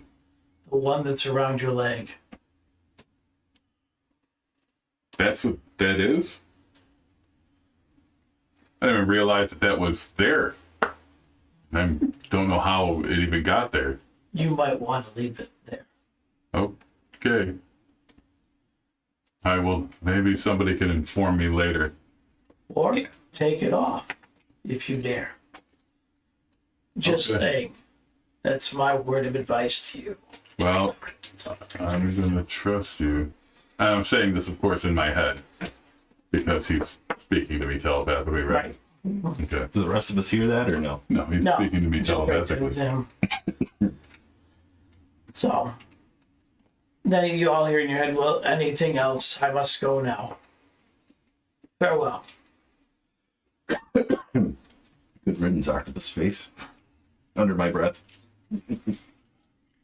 The one that's around your leg. That's what that is? I didn't even realize that was there. I don't know how it even got there. You might want to leave it there. Okay. I will. Maybe somebody can inform me later. Or take it off if you dare. Just Okay. saying. That's my word of advice to you. Well, I'm going to trust you. And I'm saying this, of course, in my head. Because he's speaking to me telepathically, right? Okay. Do the rest of us hear that or no? No, he's No, speaking to me just right to telepathically. him. So, then you all hear in your head, well, anything else? I must go now. Farewell. Good riddance, octopus face. Under my breath.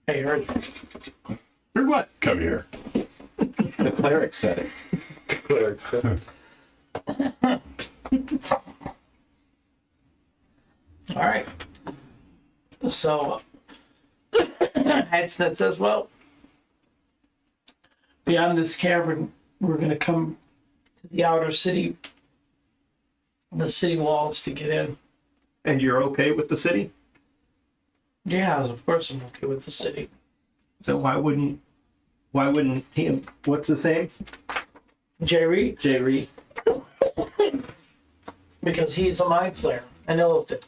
Hey, heard. Or what? Come here. The cleric said it. All right. So, Hatchnet says, well, beyond this cavern, we're going to come to the outer city, the city walls to get in. And you're okay with the city? Yeah, of course I'm okay with the city. So why wouldn't he, what's his name? Jerry, Jerry. because he's a mind flayer, an elephant.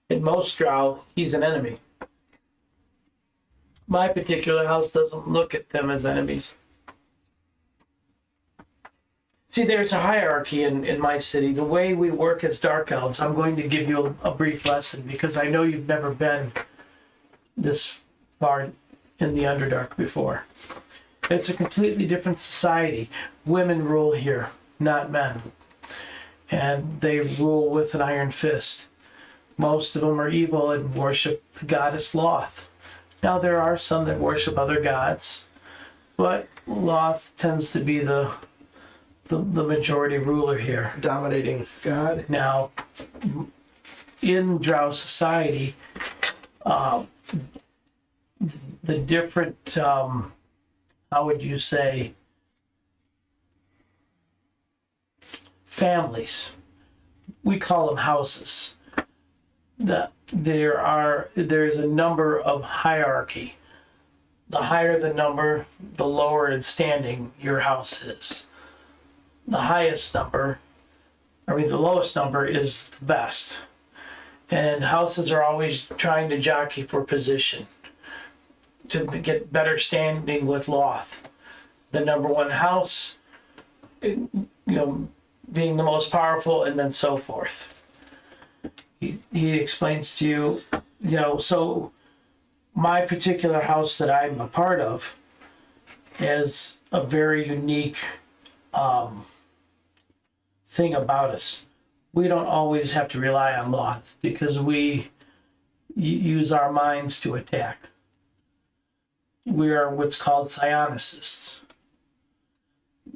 In most drow, he's an enemy. My particular house doesn't look at them as enemies. See, there's a hierarchy in my city. The way we work as Dark Elves, I'm going to give you a brief lesson because I know you've never been this far in the Underdark before. It's a completely different society. Women rule here, not men. And they rule with an iron fist. Most of them are evil and worship the goddess Loth. Now, there are some that worship other gods, but Loth tends to be the majority ruler here. Dominating God. Now, in Drow society, the different, how would you say, families, we call them houses. There's a number of hierarchy. The higher the number, the lower in standing your house is. The lowest number is the best. And houses are always trying to jockey for position to get better standing with Loth. The number one house, being the most powerful, and then so forth. He explains to you, so my particular house that I'm a part of is a very unique thing about us. We don't always have to rely on Loth because we use our minds to attack. We are what's called psionicists.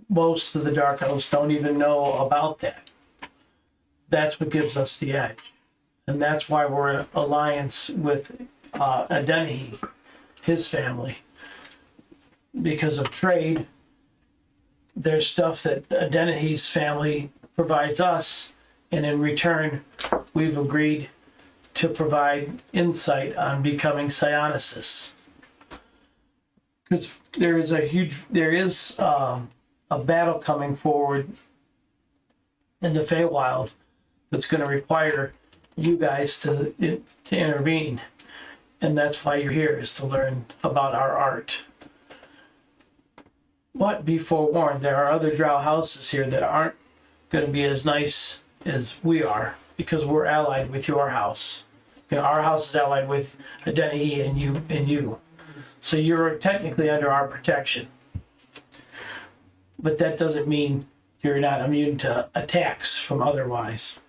Most of the Dark Elves don't even know about that. That's what gives us the edge. And that's why we're in alliance with Adenehi, his family. Because of trade, there's stuff that Adenehi's family provides us, and in return, we've agreed to provide insight on becoming psionicists. Because there is a battle coming forward in the Feywild that's going to require you guys to intervene, and that's why you're here, is to learn about our art. But be forewarned, there are other Drow houses here that aren't going to be as nice as we are, because we're allied with your house. Our house is allied with Adenehi and you. So you're technically under our protection. But that doesn't mean you're not immune to attacks from otherwise.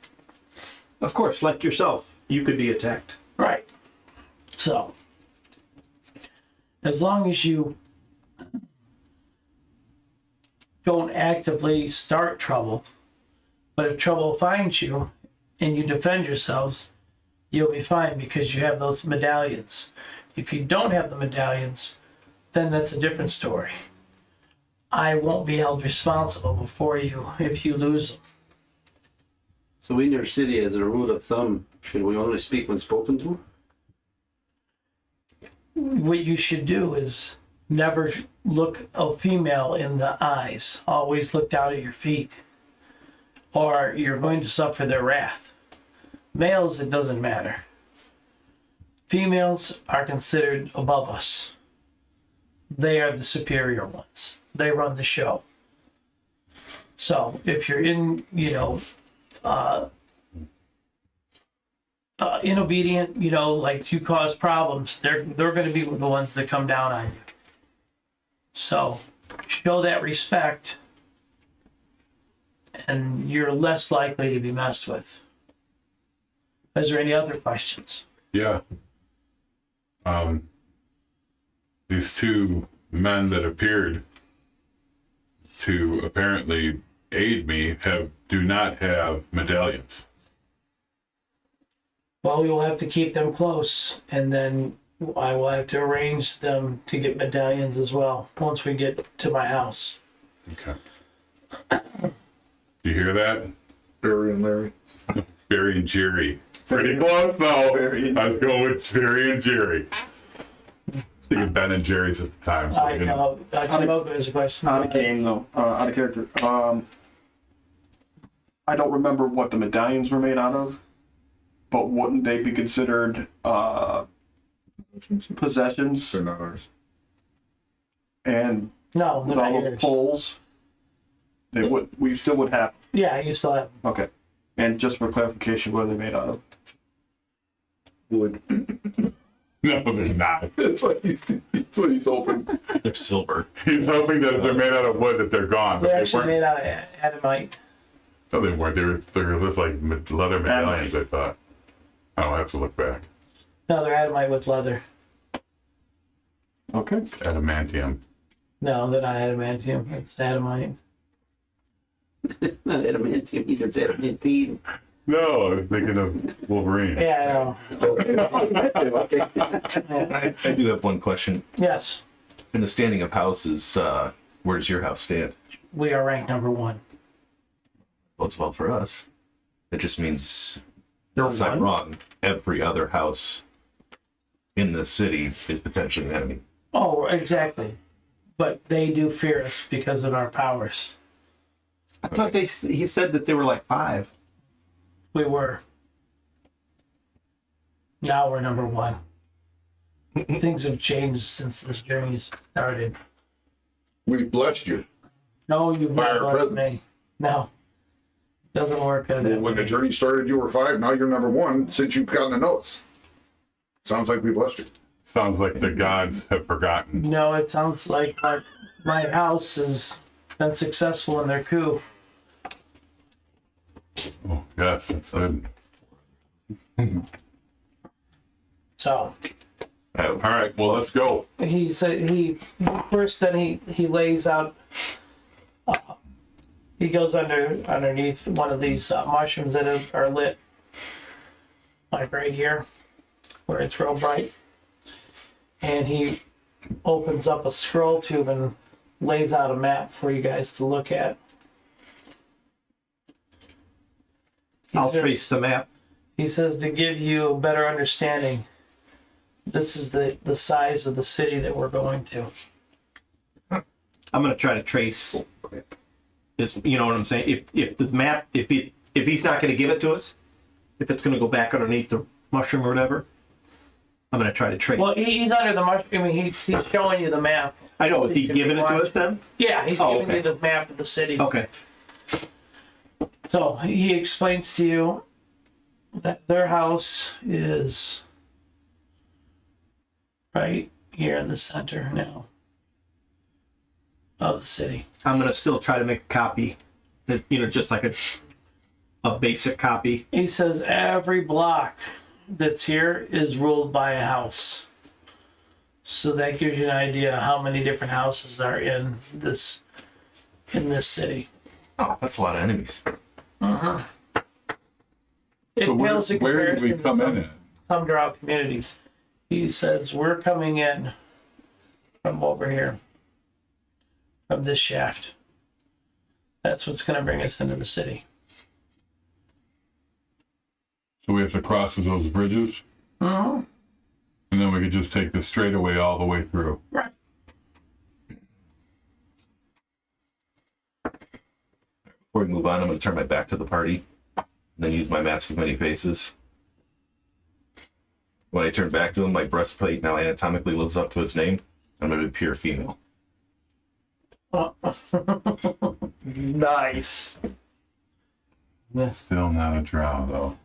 Of course, like yourself, you could be attacked. Right. So, as long as you don't actively start trouble, but if trouble finds you and you defend yourselves, you'll be fine because you have those medallions. If you don't have the medallions, then that's a different story. I won't be held responsible for you if you lose them. So in your city, as a rule of thumb, should we only speak when spoken to? What you should do is never look a female in the eyes. Always look down at your feet, or you're going to suffer their wrath. Males, it doesn't matter. Females are considered above us. They are the superior ones. They run the show. So if you're inobedient, like you cause problems, they're going to be the ones that come down on you. So show that respect, and you're less likely to be messed with. Is there any other questions? Yeah. These two men that appeared to apparently aid me do not have medallions. Well, we will have to keep them close, and then I will have to arrange them to get medallions as well once we get to my house. Okay. You hear that? Barry and Larry. Barry and Jerry. Pretty close though. I was going with Barry and Jerry. Thinking Ben and Jerry's at the time. So I know. Moku has a question. Out of game though. Out of character. I don't remember what the medallions were made out of, but wouldn't they be considered possessions? They're not ours. And No, with they're all not those yours. poles, they would. We still would have. Yeah, you still have. Okay. And just for clarification, what are they made out of? Wood. No, they're not. That's what he's hoping. They're silver. He's hoping that if they're made out of wood, that they're gone. But They're they actually weren't. made out of adamite. No, they weren't. They're just like leather medallions, I thought. I'll have to look back. No, they're adamite with leather. Okay. Adamantium. No, they're not adamantium. It's adamite. Not adamantium either, it's adamantine. No, I was thinking of Wolverine. Yeah, I do have one question. yes, In the standing of houses, where does your house stand? we are ranked number 1. Bodes well for us. That just means, unless I'm wrong, every other house in this city is potentially an enemy. Oh, exactly. But they do fear us because of our powers. I thought he said that there were like 5. We were. Now we're number 1. Things have changed since this journey started. We've blessed you. No, you've By not our blessed presence. me. No. Doesn't work that When the way. journey started, you were 5. Now you're number 1 since you've gotten the notes. Sounds like we blessed you. Sounds like the gods have forgotten. No, it sounds like my house has been successful in their coup. Oh, yes, that's good. So All right, well, let's go. he said he lays out. He goes underneath one of these mushrooms that are lit, like right here, where it's real bright, and he opens up a scroll tube and lays out a map for you guys to look at. I'll trace the map. He says to give you a better understanding. This is the size of the city that we're going to. I'm gonna try to trace this. You know what I'm saying? If the map, if he's not gonna give it to us, if it's gonna go back underneath the mushroom or whatever, I'm gonna try to trace. Well, he's under the mushroom. I mean, he's showing you the map. I know. Is he giving it to us then? Yeah, he's Oh, giving okay. you the map of the city. Okay. So he explains to you that their house is right here in the center now of the city. I'm gonna still try to make a copy. Just like a basic copy. He says every block that's here is ruled by a house. So that gives you an idea how many different houses are in this city. Oh, that's a lot of enemies. It So pales in where did we comparison to come in some- at? some drought communities. He says we're coming in from over here, from this shaft. That's what's going to bring us into the city. So we have to cross those bridges? Mm-hmm. And then we could just take the straightaway all the way through. Right. Before we move on, I'm going to turn my back to the party, and then use my mask of many faces. When I turn back to him, my breastplate now anatomically lives up to its name. I'm going to be pure female. Nice. Still not a drow, though.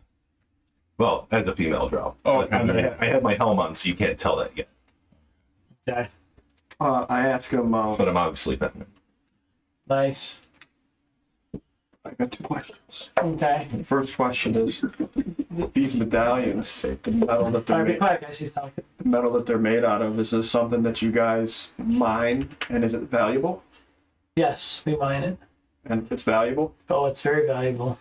Well, as a female drow. Oh, But I have my helm on, so you can't tell that yet. Okay. I ask him, But I'm obviously feminine. Nice. I got 2 questions. Okay. The first question is, these medallions, the metal that All they're right, be made, quiet, guys. He's talking. the metal that they're made out of, is this something that you guys mine, and is it valuable? Yes, we mine it. And it's valuable? Oh, it's very valuable.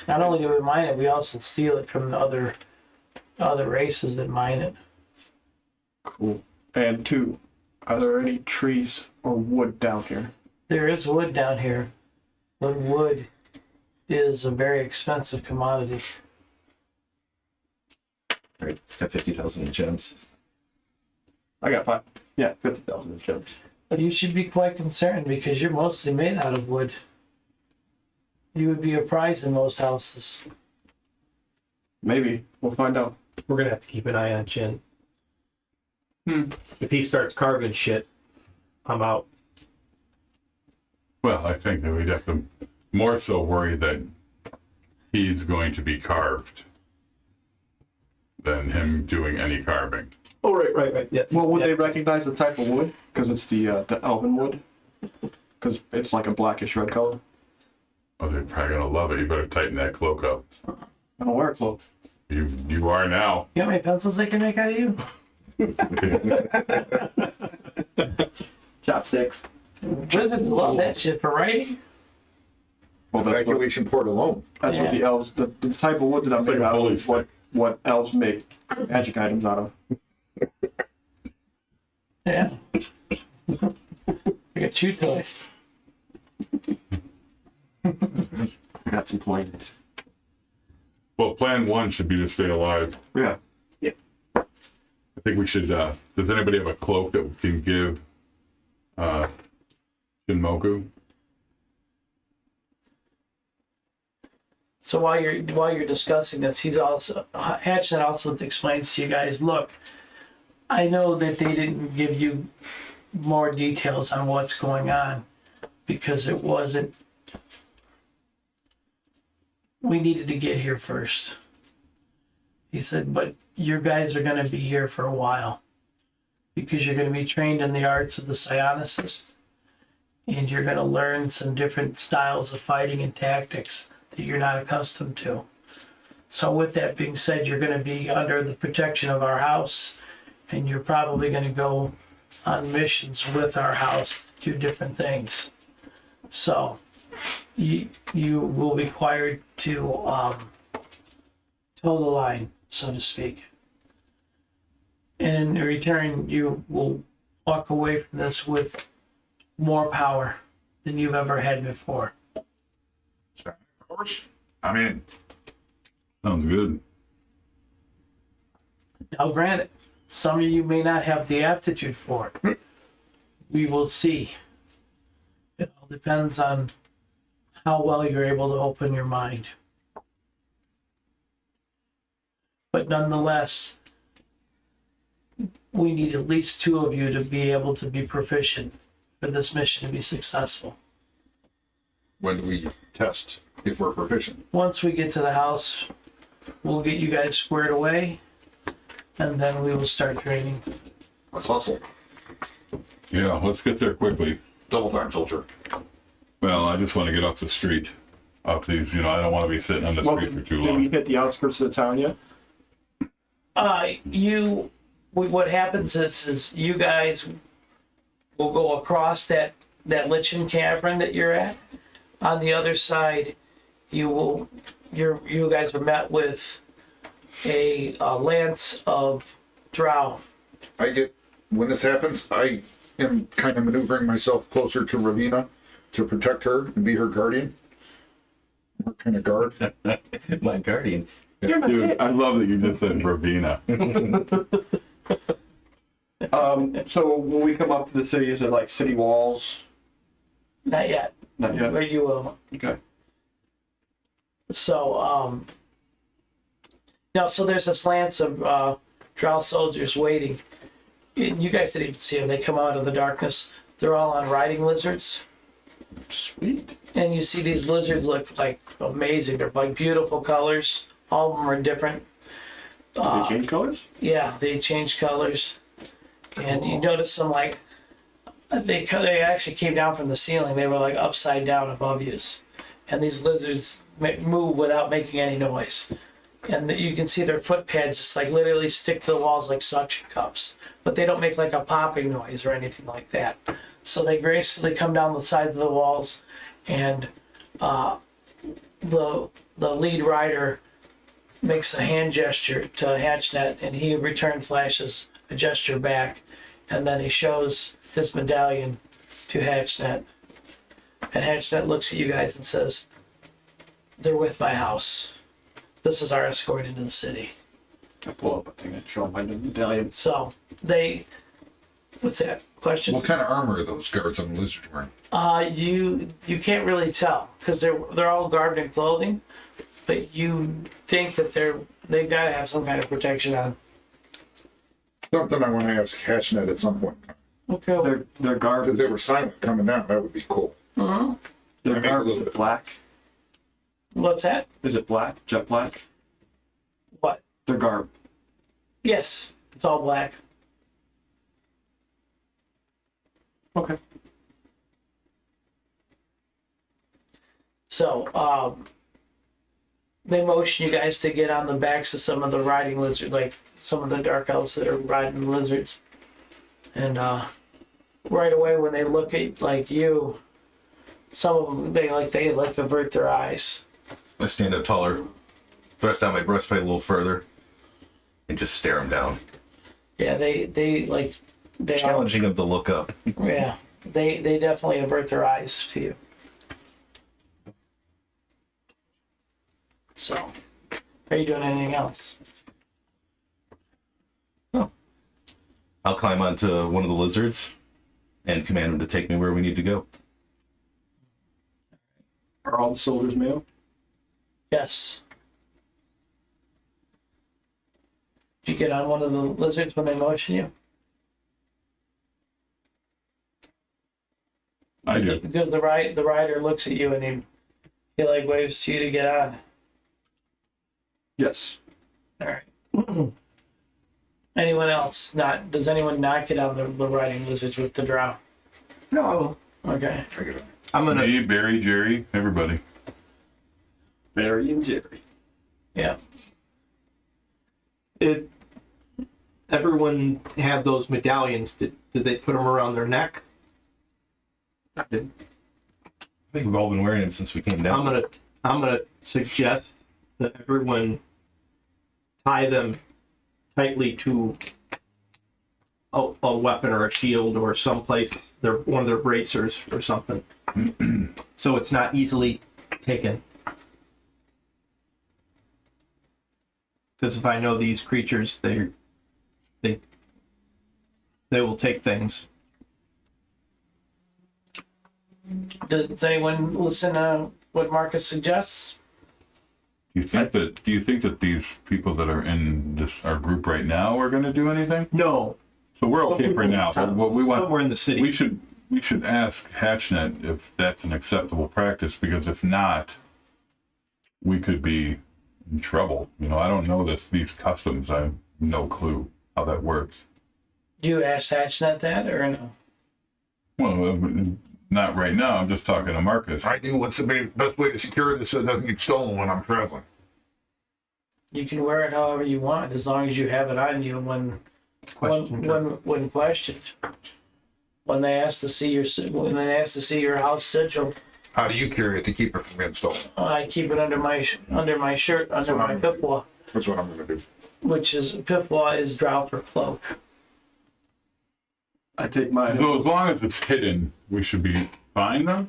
Not only do we mine it, we also steal it from the other races that mine it. Cool. And 2, are there any trees or wood down here? There is wood down here, but wood is a very expensive commodity. All right, it's got 50,000 in gems. I got 5. Yeah, 50,000 gems. But you should be quite concerned because you're mostly made out of wood. You would be a prize in most houses. Maybe. We'll find out. We're gonna have to keep an eye on Chin. Hmm. If he starts carving shit, I'm out. Well, I think that we'd have to more so worry that he's going to be carved than him doing any carving. Oh, right. Yeah. Well, would they recognize the type of wood? Because it's the elven wood? Because it's like a blackish red color. Oh, they're probably gonna love it. You better tighten that cloak up. I don't wear a cloak. You are now. You know how many pencils they can make out of you? Chopsticks. Wizards love that shit for writing. Well, that's what, Evacuation port alone. that's what Yeah. the elves, the type of wood that I'm It's like thinking a of holy is what elves make magic items out of. Yeah. Like a chew toy. I got some coins. Well, plan one should be to stay alive. Yeah. I think we should. Does anybody have a cloak that we can give Moku? So while you're discussing this, Hatchet also explains to you guys, look, I know that they didn't give you more details on what's going on because it wasn't. We needed to get here first. He said, but you guys are going to be here for a while because you're going to be trained in the arts of the psionicist and you're going to learn some different styles of fighting and tactics that you're not accustomed to. So with that being said, you're going to be under the protection of our house and you're probably going to go on missions with our house to do different things. So you will be required to toe the line, so to speak. And in return, you will walk away from this with more power than you've ever had before. Of course. I mean, Sounds good. Now, granted, some of you may not have the aptitude for it. We will see. It all depends on how well you're able to open your mind. But nonetheless, we need at least two of you to be able to be proficient for this mission to be successful. when do we test if we're proficient? Once we get to the house, we'll get you guys squared away, and then we will start training. Let's hustle. Yeah, let's get there quickly. Double time, soldier. Well, I just want to get off the street. Off these, I don't want to be sitting on the Well, street for too did we long. hit the outskirts of the town yet? What happens is you guys will go across that lichen cavern that you're at. On the other side, you guys are met with a lance of drow. When this happens, I am kind of maneuvering myself closer to Ravina to protect her and be her guardian. What kind of guard? My guardian. Dude, I love that you just said Ravina. So when we come up to the city, is it like city walls? Not yet. Not yet. Where you will. Okay. So now, so there's this lance of drow soldiers waiting. And you guys didn't even see them. They come out of the darkness. They're all on riding lizards. Sweet. And you see these lizards look like amazing. They're like beautiful colors. All of them are different. Did they change colors? Yeah, they change colors. And you notice them like they actually came down from the ceiling. They were like upside down above you. And these lizards move without making any noise. And you can see their foot pads just like literally stick to the walls like suction cups. But they don't make like a popping noise or anything like that. So they gracefully come down the sides of the walls, and the lead rider makes a hand gesture to Hatchnet, and he in return flashes a gesture back, and then he shows his medallion to Hatchnet. And Hatchnet looks at you guys and says, "They're with my house. This is our escort into the city." I pull up a thing and show my medallion. So what's that question? What kind of armor are those guards on the lizard wearing? You can't really tell because they're all garbed in clothing, but you think that they've got to have some kind of protection on. Something I want to ask Hatchnet at some point. Okay. Their garb. If they were silent coming down, that would be cool. Their garb is it black? What's that? Is it black? Jet black? What? Their garb. Yes, it's all black. Okay. So, they motion you guys to get on the backs of some of the riding lizards, like some of the dark elves that are riding lizards. And right away when they look at like you, some of them they avert their eyes. I stand up taller, thrust out my breastplate a little further, and just stare him down. Yeah, they Challenging of the look up. Yeah, they definitely avert their eyes to you. So, are you doing anything else? I'll climb onto one of the lizards and command him to take me where we need to go. Are all the soldiers male? Yes. Did you get on one of the lizards when they motion you? I do. Because the rider looks at you and he like waves to you to get on. Yes. All right. Anyone else? Does anyone not get on the riding lizards with the drow? No, Okay. I'm gonna. Me, Barry, Jerry, everybody. Barry and Jerry. Yeah. Did everyone have those medallions? Did they put them around their neck? I did. I think we've all been wearing them since we came down. I'm gonna suggest that everyone tie them tightly to a weapon or a shield or someplace. They're one of their bracers or something, so it's not easily taken. Because if I know these creatures, they will take things. Does anyone listen to what Marcus suggests? Do you think that these people that are in our group right now are going to do anything? No, So we're okay for now. But what we want, somewhere in the city. we should ask Hatchnet if that's an acceptable practice, because if not, we could be in trouble. You know, I don't know these customs. I have no clue how that works. You asked Hatchnet that or no? Well, not right now. I'm just talking to Marcus. I think what's the best way to secure this so it doesn't get stolen when I'm traveling. You can wear it however you want as long as you have it on you when questioned. When they ask to see your house sigil, How do you carry it to keep it from getting stolen? I keep it under my shirt, under my pipwa, That's what I'm going to do. which is pipwa is drow for cloak. I take mine. So as long as it's hidden, we should be fine, though?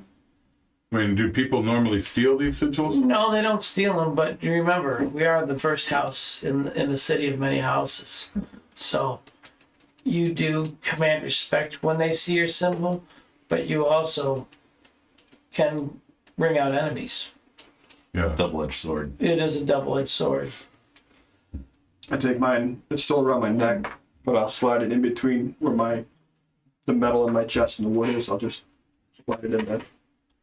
I mean, do people normally steal these sigils? No, they don't steal them, but you remember, we are the first house in the city of many houses. So you do command respect when they see your symbol, but you also can bring out enemies. Yeah. Double-edged sword. It is a double-edged sword. I take mine. It's still around my neck, but I'll slide it in between where the metal in my chest and the wood is. I'll just slide it in there.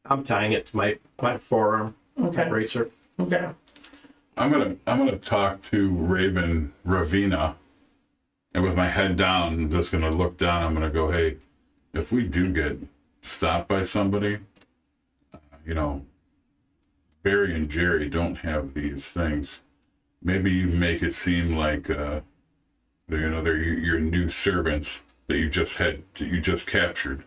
I'm tying it to my forearm, Okay. my bracer. Okay. I'm gonna talk to Raven Ravina, and with my head down, I'm just gonna look down. I'm gonna go, hey, if we do get stopped by somebody, you know, Barry and Jerry don't have these things. Maybe you make it seem like, you know, they're your new servants that you just captured.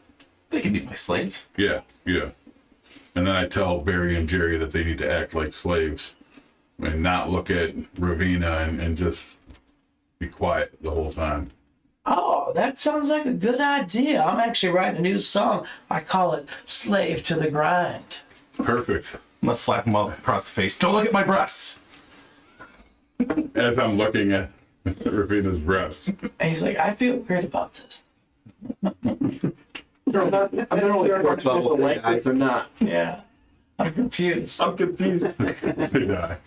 They can be my slaves. Yeah. And then I tell Barry and Jerry that they need to act like slaves and not look at Ravina and just be quiet the whole time. Oh, that sounds like a good idea. I'm actually writing a new song. I call it Slave to the Grind. Perfect. I'm gonna slap him across the face. Don't look at my breasts. As I'm looking at Ravina's breasts. And he's like, I feel weird about this. I'm not only sure if it's a language or not. Yeah. I'm confused. I'm confused. They die.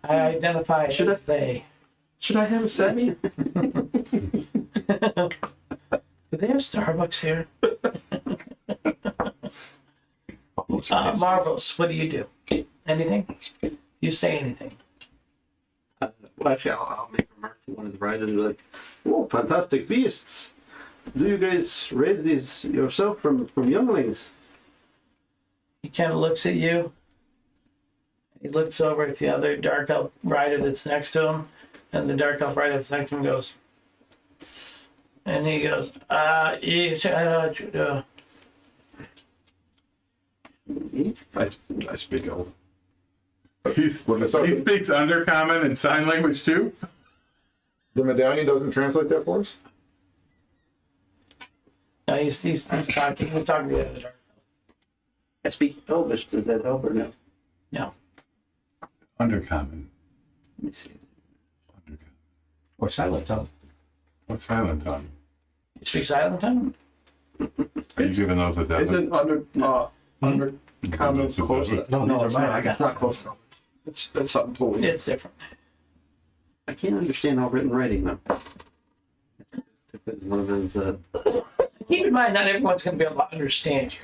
I identify as they. Should I have a semi? Do they have Starbucks here? Marvelous, what do you do? Anything? You say anything? Well, actually, I'll make a remark to one of the riders and be like, "Whoa, fantastic beasts! do you guys raise these yourself from younglings? He kind of looks at you. He looks over at the other dark elf rider that's next to him, and the dark elf rider that's next to him goes, and he goes, I speak elf. He speaks Undercommon and sign language too? The medallion doesn't translate that for us? No, he's talking. He's talking to the other dark. I speak Elvish. Does that help or no? No. Undercommon. Let me see. Or silent tongue. What's silent tongue? You speak silent tongue? Are you giving those a debit? Isn't under common close? No, these are mine. I got It's not close enough. It's something totally. It's different. I can't understand all written writing though. One of those. Keep in mind, not everyone's going to be able to understand you.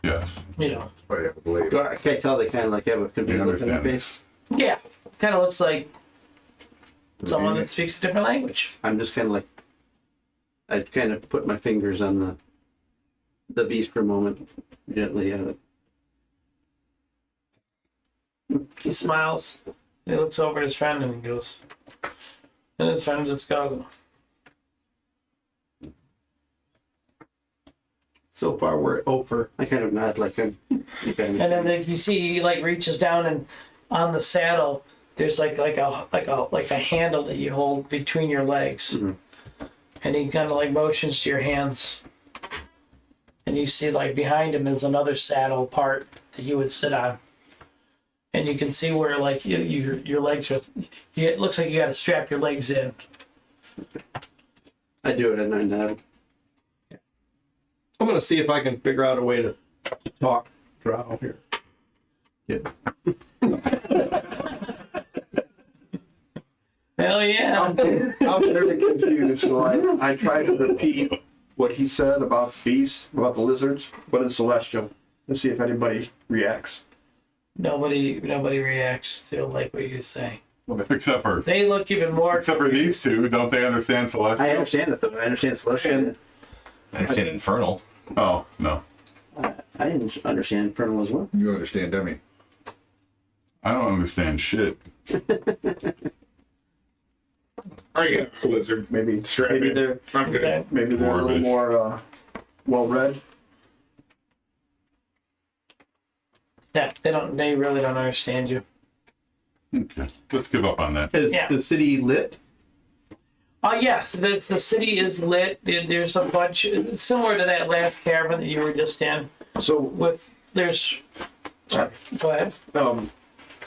Yes. You know. Oh, yeah, believe. I can't tell. They kind of like have a confused look on their understand. face. Yeah. Kind of looks like someone that speaks a different language. I'm just kind of like. I kind of put my fingers on the beast for a moment, gently. He smiles. He looks over at his friend and he goes, and his friend just goes, So far, we're over. I kind of nod like I'm. and then like, you see he like reaches down and on the saddle there's like a handle that you hold between your legs, and he kind of like motions to your hands, and you see like behind him is another saddle part that you would sit on. And you can see where, like, your legs are. It looks like you got to strap your legs in. I do it and I nod. I'm gonna see if I can figure out a way to talk drow here. Yeah. Hell yeah! I'm very confused, so I try to repeat what he said about beasts, about the lizards, but in celestial, and see if anybody reacts. Nobody reacts to like what you say. Except for They look even more. these two, don't they understand Celestial? I understand it though. I understand celestial. I understand infernal. Oh, no. I didn't understand infernal as well. You understand, Demi. I don't understand shit. I get the lizard. Maybe Strap in. they're I'm good. maybe they're a little Dwarvish. more well read. Yeah, they really don't understand you. Okay. Let's give up on that. Is Yeah. the city lit? Yes, the city is lit. There's a bunch similar to that last cavern that you were just in. So, There's. Sorry, go ahead.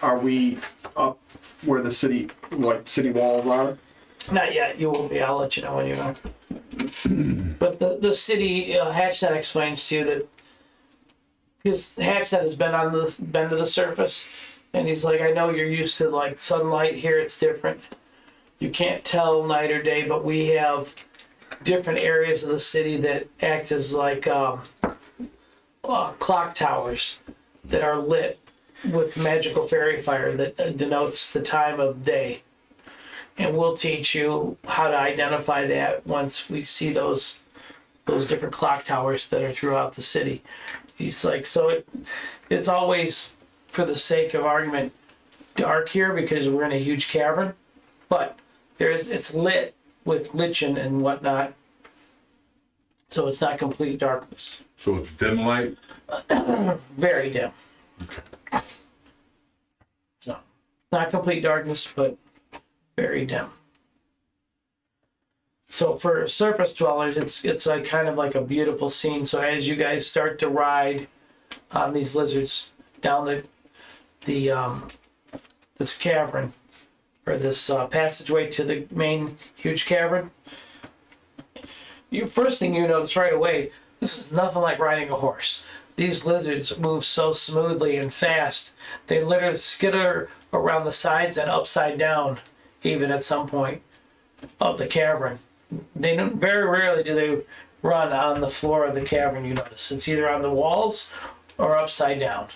are we up where the city walls are? Not yet. You will be. I'll let you know when you are. But the city, Hatchnet explains to you that because Hatchnet has been to the surface, and he's like, I know you're used to like sunlight. Here it's different. You can't tell night or day, but we have different areas of the city that act as like clock towers that are lit with magical fairy fire that denotes the time of day. And we'll teach you how to identify that once we see those different clock towers that are throughout the city. He's like, so it's always, for the sake of argument, dark here because we're in a huge cavern, but it's lit with lichen and whatnot, so it's not complete darkness. So it's dim light? Very dim. Okay. So, not complete darkness, but very dim. So for surface dwellers, it's like kind of like a beautiful scene. So as you guys start to ride on these lizards down this cavern, or this passageway to the main huge cavern, first thing you notice right away, this is nothing like riding a horse. These lizards move so smoothly and fast. They literally skitter around the sides and upside down, even at some point of the cavern. Very rarely do they run on the floor of the cavern, you notice. It's either on the walls or upside down.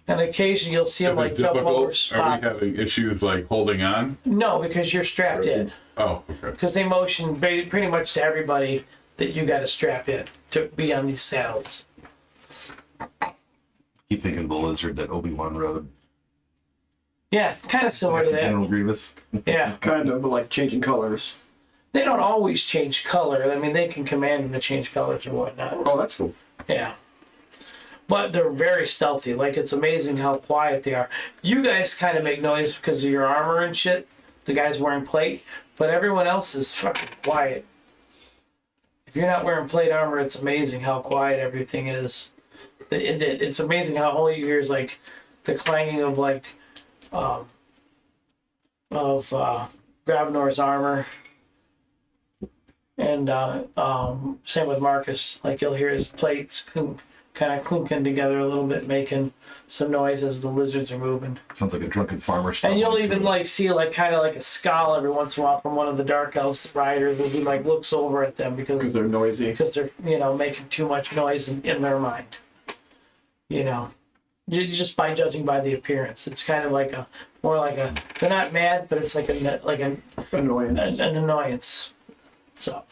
And occasionally you'll see them like jump over Are spots. we having issues like holding on? No, because you're strapped in. Oh, okay. because they motion pretty much to everybody that you got to strap in to be on these saddles. Keep thinking of the lizard that Obi-Wan rode. Yeah, it's kind of similar to After General that. Grievous. Yeah, Kind of like changing colors. they don't always change color. I mean, they can command them to change colors or whatnot. Oh, that's cool. Yeah. But they're very stealthy. Like, it's amazing how quiet they are. You guys kind of make noise because of your armor and shit. The guys wearing plate. But everyone else is fucking quiet. If you're not wearing plate armor, it's amazing how quiet everything is. It's amazing how all you hear is, like, the clanging of, like, Gravenor's armor. And same with Marcus. Like, you'll hear his plates kind of clinking together a little bit, making some noise as the lizards are moving. Sounds like a drunken farmer. And you'll even like see like kind of like a scowl every once in a while from one of the Dark Elves riders as he like looks over at them because They're noisy. they're making too much noise in their mind. Just by judging by the appearance, it's kind of like they're not mad, but it's like an Annoyance. an annoyance. So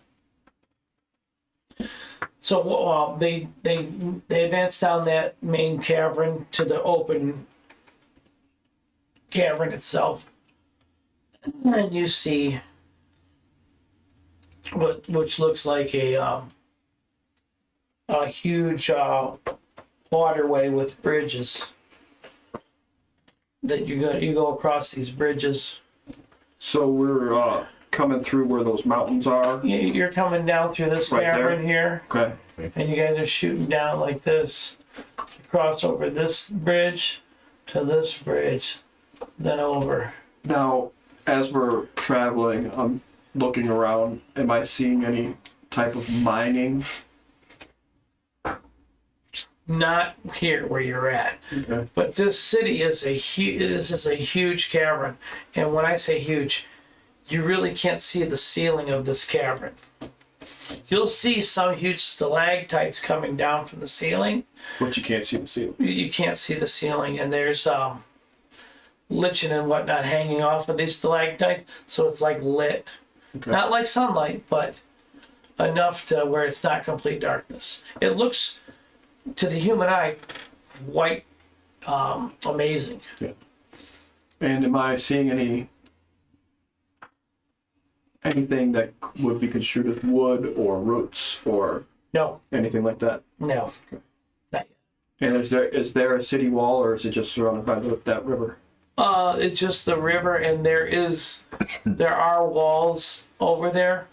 they advance down that main cavern to the open cavern itself, and you see which looks like a huge waterway with bridges. That you go across these bridges. So we're coming through where those mountains are. You're coming down through this Right cavern there. here. Okay. And you guys are shooting down like this. You cross over this bridge to this bridge, then over. Now, as we're traveling, I'm looking around. Am I seeing any type of mining? Not here where you're at. Okay. But this city is a huge cavern. And when I say huge, you really can't see the ceiling of this cavern. You'll see some huge stalactites coming down from the ceiling. But you can't see the ceiling. You can't see the ceiling, and there's lichen and whatnot hanging off of these stalactites, so it's like lit. Okay. Not like sunlight, but enough to where it's not complete darkness. It looks, to the human eye, quite amazing. Yeah. And am I seeing anything that would be construed as wood or roots or No, anything like that? no, not yet. And is there a city wall, or is it just surrounded by that river? It's just the river, and there are walls over there,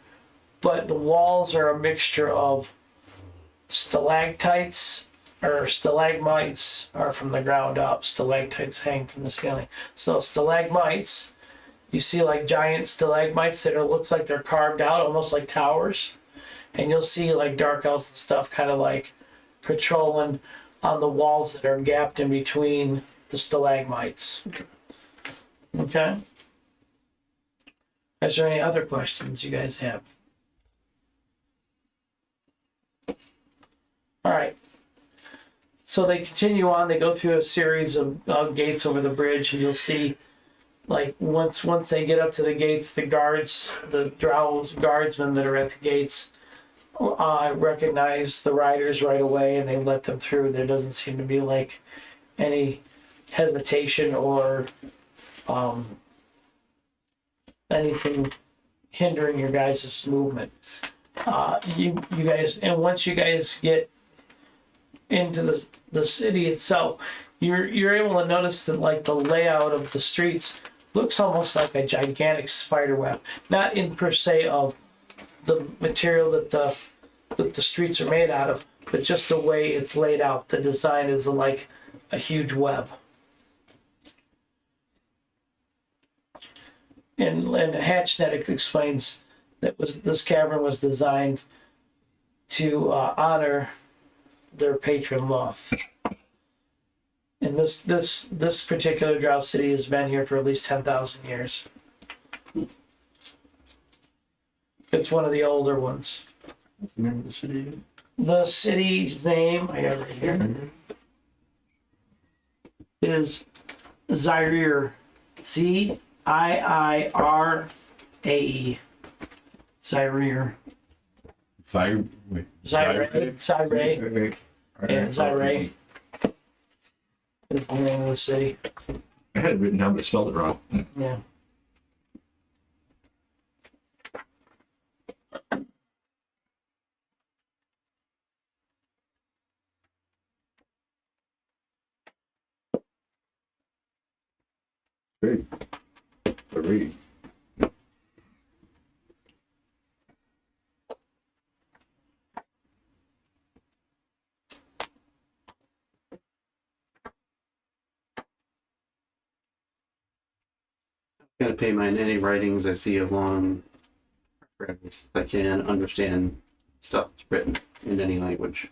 but the walls are a mixture of stalactites or stalagmites are from the ground up. Stalactites hang from the ceiling. So stalagmites, you see like giant stalagmites that looks like they're carved out, almost like towers. And you'll see like dark elves and stuff kind of like patrolling on the walls that are gapped in between the stalagmites. Okay. Is there any other questions you guys have? All right. So they continue on. They go through a series of gates over the bridge, and you'll see, like once they get up to the gates, the guards, the drow guardsmen that are at the gates, recognize the riders right away, and they let them through. There doesn't seem to be like any hesitation or anything hindering your guys' movement. You guys, and once you guys get into the city itself, you're able to notice that like the layout of the streets looks almost like a gigantic spider web. Not in per se of the material that the streets are made out of, but just the way it's laid out. The design is like a huge web. And Hatchnet explains that this cavern was designed to honor their patron Moth. And this particular drow city has been here for at least 10,000 years. It's one of the older ones. Remember the city again? The city's name, I got it right here, is Zaire. Ziir. A-E. Zyre. Zyre. Zyre. Yeah, Zyre is the name of the city. I had it written down, but I spelled it wrong. Yeah. Great. Great. Gonna pay mine any writings I see along if I can understand stuff that's written in any language.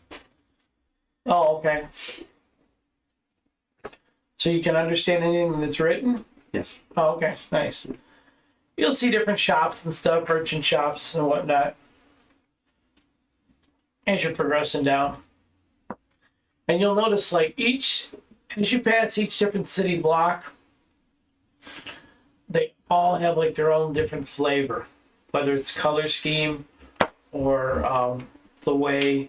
Oh, okay. So you can understand anything that's written? Yes. Oh, okay, nice. You'll see different shops and stuff, merchant shops and whatnot, as you're progressing down. And you'll notice, like, as you pass each different city block, they all have, like, their own different flavor, whether it's color scheme or the way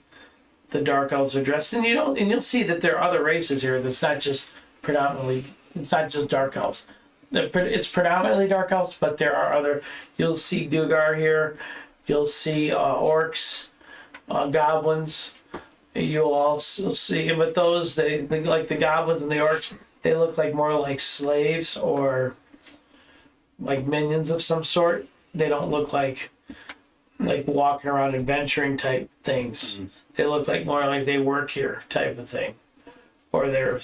the dark elves are dressed. And you'll see that there are other races here. That's not just it's not just dark elves. It's predominantly dark elves, but there are other. You'll see Dugar here. You'll see orcs, goblins. You'll also see, but those they like the goblins and the orcs. They look like more like slaves or like minions of some sort. They don't look like walking around adventuring type things. Mm-hmm. They look like more like they work here type of thing, or they're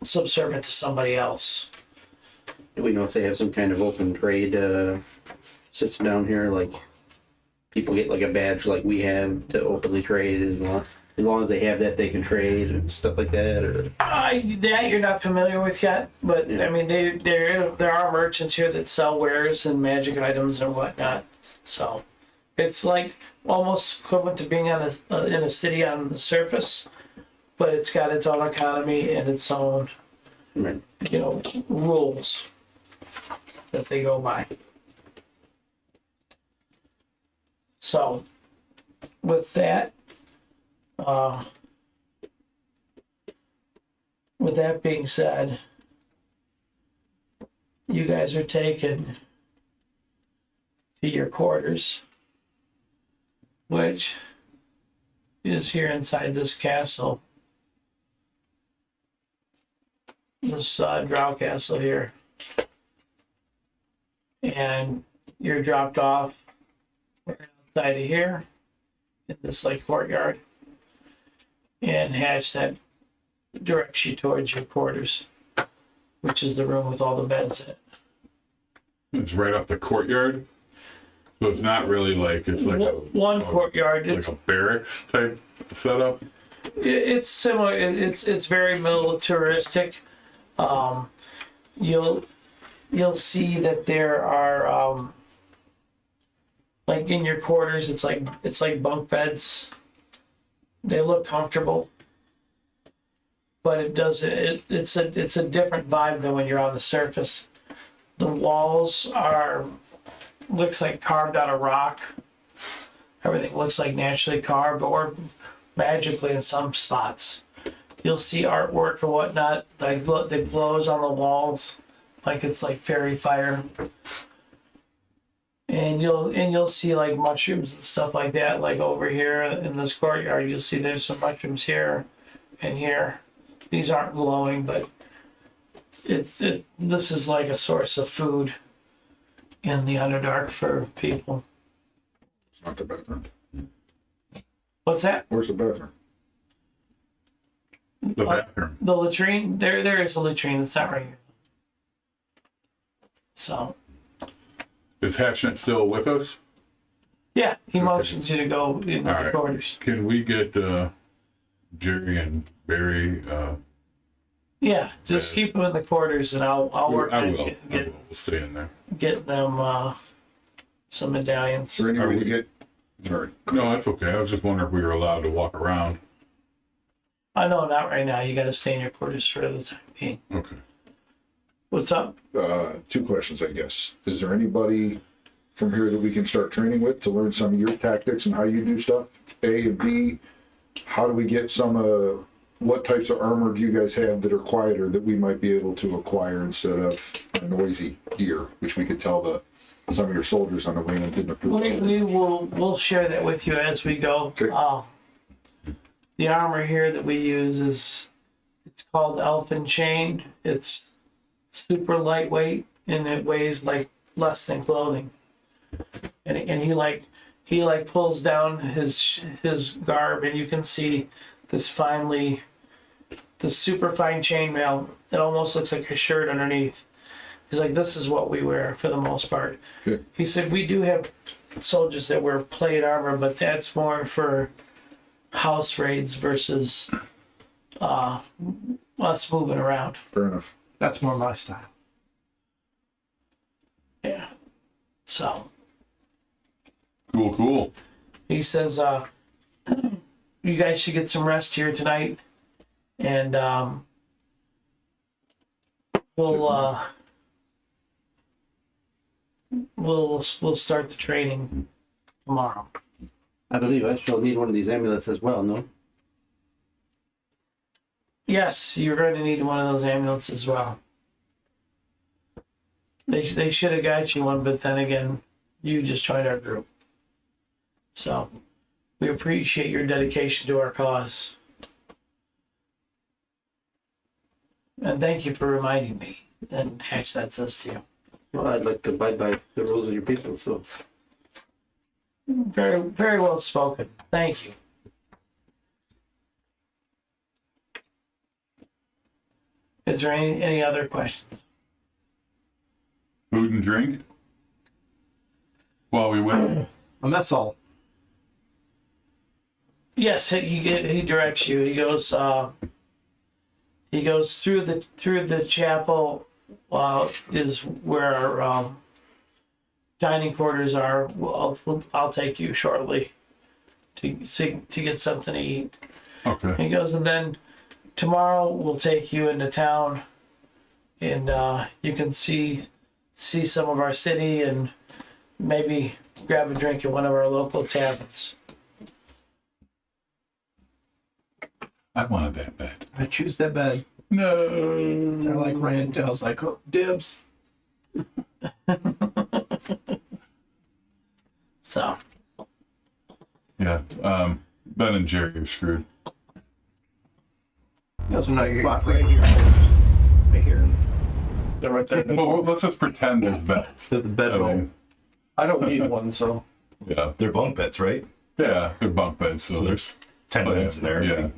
subservient to somebody else. Do we know if they have some kind of open trade system down here? Like people get like a badge like we have to openly trade as long as they have that, they can trade and stuff like that. Or that you're not familiar with yet, but yeah. I mean, there are merchants here that sell wares and magic items and whatnot. So it's like almost equivalent to being in a city on the surface, but it's got its own economy and its own, rules that they go by. So with that being said, you guys are taken to your quarters, which is here inside this castle, this drow castle here, and you're dropped off outside of here in this like courtyard, and Hatch that directs you towards your quarters, which is the room with all the beds in it. It's right off the courtyard, so it's not really like it's like one courtyard. Like it's a barracks type setup. It's similar. It's very militaristic. You'll see that there are like in your quarters. It's like bunk beds. They look comfortable, but it's a different vibe than when you're on the surface. The walls looks like carved out of rock. Everything looks like naturally carved or magically in some spots. You'll see artwork and whatnot that glows on the walls like it's like fairy fire. And you'll see like mushrooms and stuff like that, like over here in this courtyard. You'll see there's some mushrooms here and here. These aren't glowing, but this is like a source of food in the Underdark for people. It's not the bathroom. What's that? Where's the bathroom? The bathroom. The latrine? There is a latrine. It's not right here. So. Is Hatchnet still with us? Yeah, he motions you to go in the quarters. Can we get Jerry and Barry? Yeah, just keep them in the quarters, and I'll work. I will. We'll stay in there. Get them some medallions. Is there any way to get? Sorry. No, that's okay. I was just wondering if we were allowed to walk around. I know, not right now. You got to stay in your quarters for the time being. Okay. What's up? 2 questions, I guess. Is there anybody from here that we can start training with to learn some of your tactics and how you do stuff? A, and B, how do we get some, what types of armor do you guys have that are quieter that we might be able to acquire instead of noisy gear, which we could tell some of your soldiers on the ring didn't approve of? We'll share that with you as we go. Okay. The armor here that we use it's called Elfin Chain. It's super lightweight and it weighs like less than clothing. And he pulls down his garb and you can see this super fine chainmail. It almost looks like a shirt underneath. He's like, this is what we wear for the most part. Good. He said, we do have soldiers that wear plate armor, but that's more for house raids versus us moving around. Fair enough. That's more my style. Yeah. So Cool. he says, you guys should get some rest here tonight, and we'll start the training tomorrow. I believe I shall need one of these amulets as well, no? Yes, you're going to need one of those amulets as well. They should have got you one, but then again, you just joined our group. So we appreciate your dedication to our cause. And thank you for reminding me. And Hatch, that says to you. Well, I'd like to abide by the rules of your people, so. Very, very well spoken. Thank you. Is there any other questions? Food and drink? While we wait. And that's all. Yes, he directs you. He goes through the chapel. Is where our dining quarters are. I'll take you shortly to get something to eat. Okay. He goes, and then tomorrow we'll take you into town, and you can see some of our city and maybe grab a drink at one of our local taverns. I wanted that bad. I choose that bed. No. I like Randall's like, oh, dibs. So Yeah. Ben and Jerry are screwed. That's a nice box right here. Right here. They're right there. Well, let's just pretend there's beds. To the bedroom. I don't need one, so. Yeah. They're bunk beds, right? Yeah, they're bunk beds, so there's 10 beds in there. Yeah.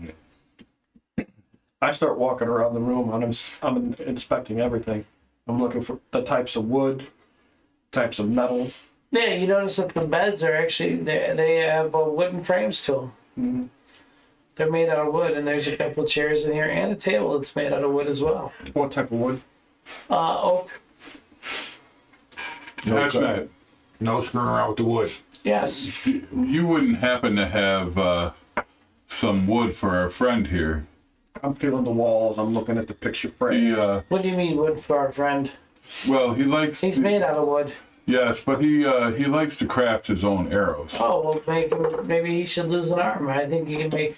I start walking around the room. I'm inspecting everything. I'm looking for the types of wood, types of metal. yeah, you notice that the beds are actually they have wooden frames to them. Mm-hmm. They're made out of wood, and there's a couple chairs in here and a table that's made out of wood as well. What type of wood? Oak. That's not. No screwing around with the wood. Yes. You wouldn't happen to have some wood for our friend here. I'm feeling the walls. I'm looking at the picture frame. He, What do you mean wood for our friend? well, he likes. He's made out of wood. Yes, but he likes to craft his own arrows. Oh, well, maybe he should lose an arm. I think he can make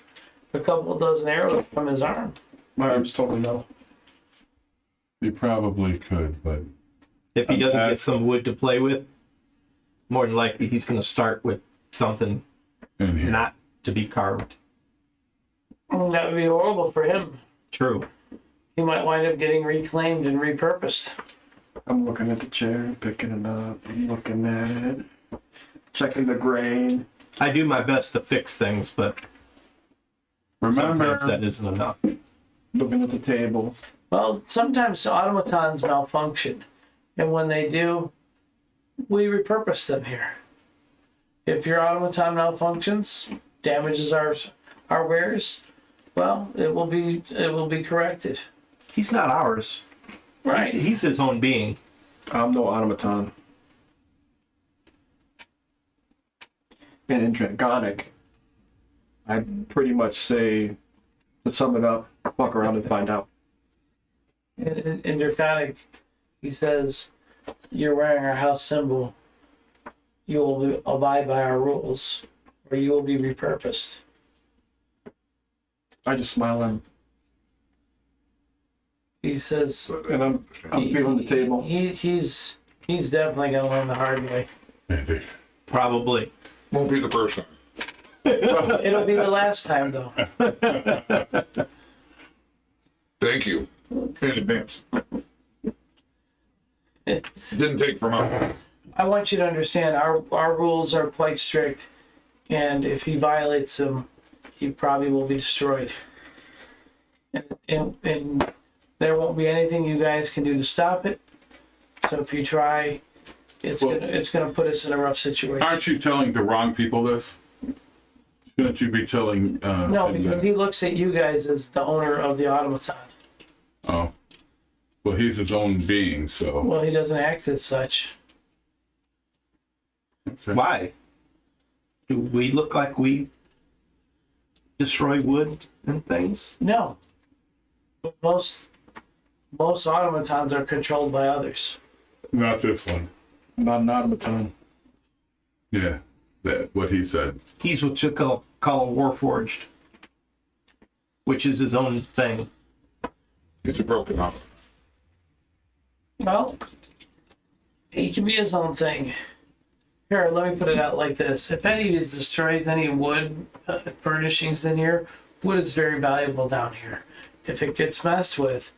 a couple dozen arrows from his arm. My arm's totally metal. He probably could, but If he doesn't get some wood to play with, more than likely he's going to start with something in here. not to be carved. That would be horrible for him. True. He might wind up getting reclaimed and repurposed. I'm looking at the chair, picking it up, I'm looking at it, checking the grain. I do my best to fix things, but Remember, sometimes that isn't enough. Looking at the table. Well, sometimes automatons malfunction, and when they do, we repurpose them here. If your automaton malfunctions, damages our wares, well, it will be corrected. He's not ours. Right. He's his own being. I'm no automaton. And in Dragonic, I pretty much say, to sum it up, fuck around and find out. In Draconic, He says, "You're wearing our house symbol. You will abide by our rules, or you will be repurposed." I just smile and He says, I'm feeling the table. He's definitely gonna learn the hard way. Maybe. Probably. Won't be the first time. It'll be the last time, though. Thank you in advance. Didn't take from us. I want you to understand our rules are quite strict, and if he violates them, he probably will be destroyed. And there won't be anything you guys can do to stop it. So if you try, it's gonna put us in a rough situation. Aren't you telling the wrong people this? Shouldn't you be telling? No, because he looks at you guys as the owner of the automaton. Oh, well, he's his own being, so. Well, he doesn't act as such. Why? Do we look like we destroy wood and things? No. But most automatons are controlled by others. Not this one. Not an automaton. Yeah, what he said. He's what you call a warforged, which is his own thing. It's a broken up. Well, he can be his own thing. Here, let me put it out like this. If any of you destroys any wood furnishings in here, wood is very valuable down here. If it gets messed with,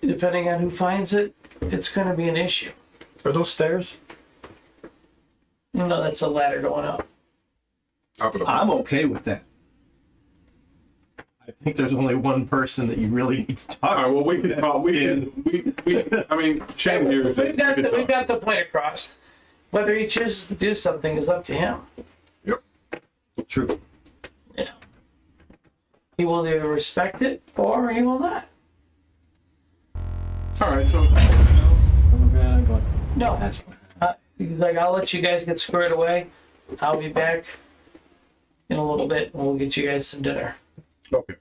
depending on who finds it, it's going to be an issue. Are those stairs? No, that's a ladder going up. Up and up. I'm okay with that. I think there's only one person that you really need to talk All right, well, we can talk. I mean, Shane here is. We've got the point across. Whether he chooses to do something is up to him. Yep. True. You know, he will either respect it or he will not. All right, so. No, he's like, I'll let you guys get squared away. I'll be back in a little bit, and we'll get you guys some dinner. Okay.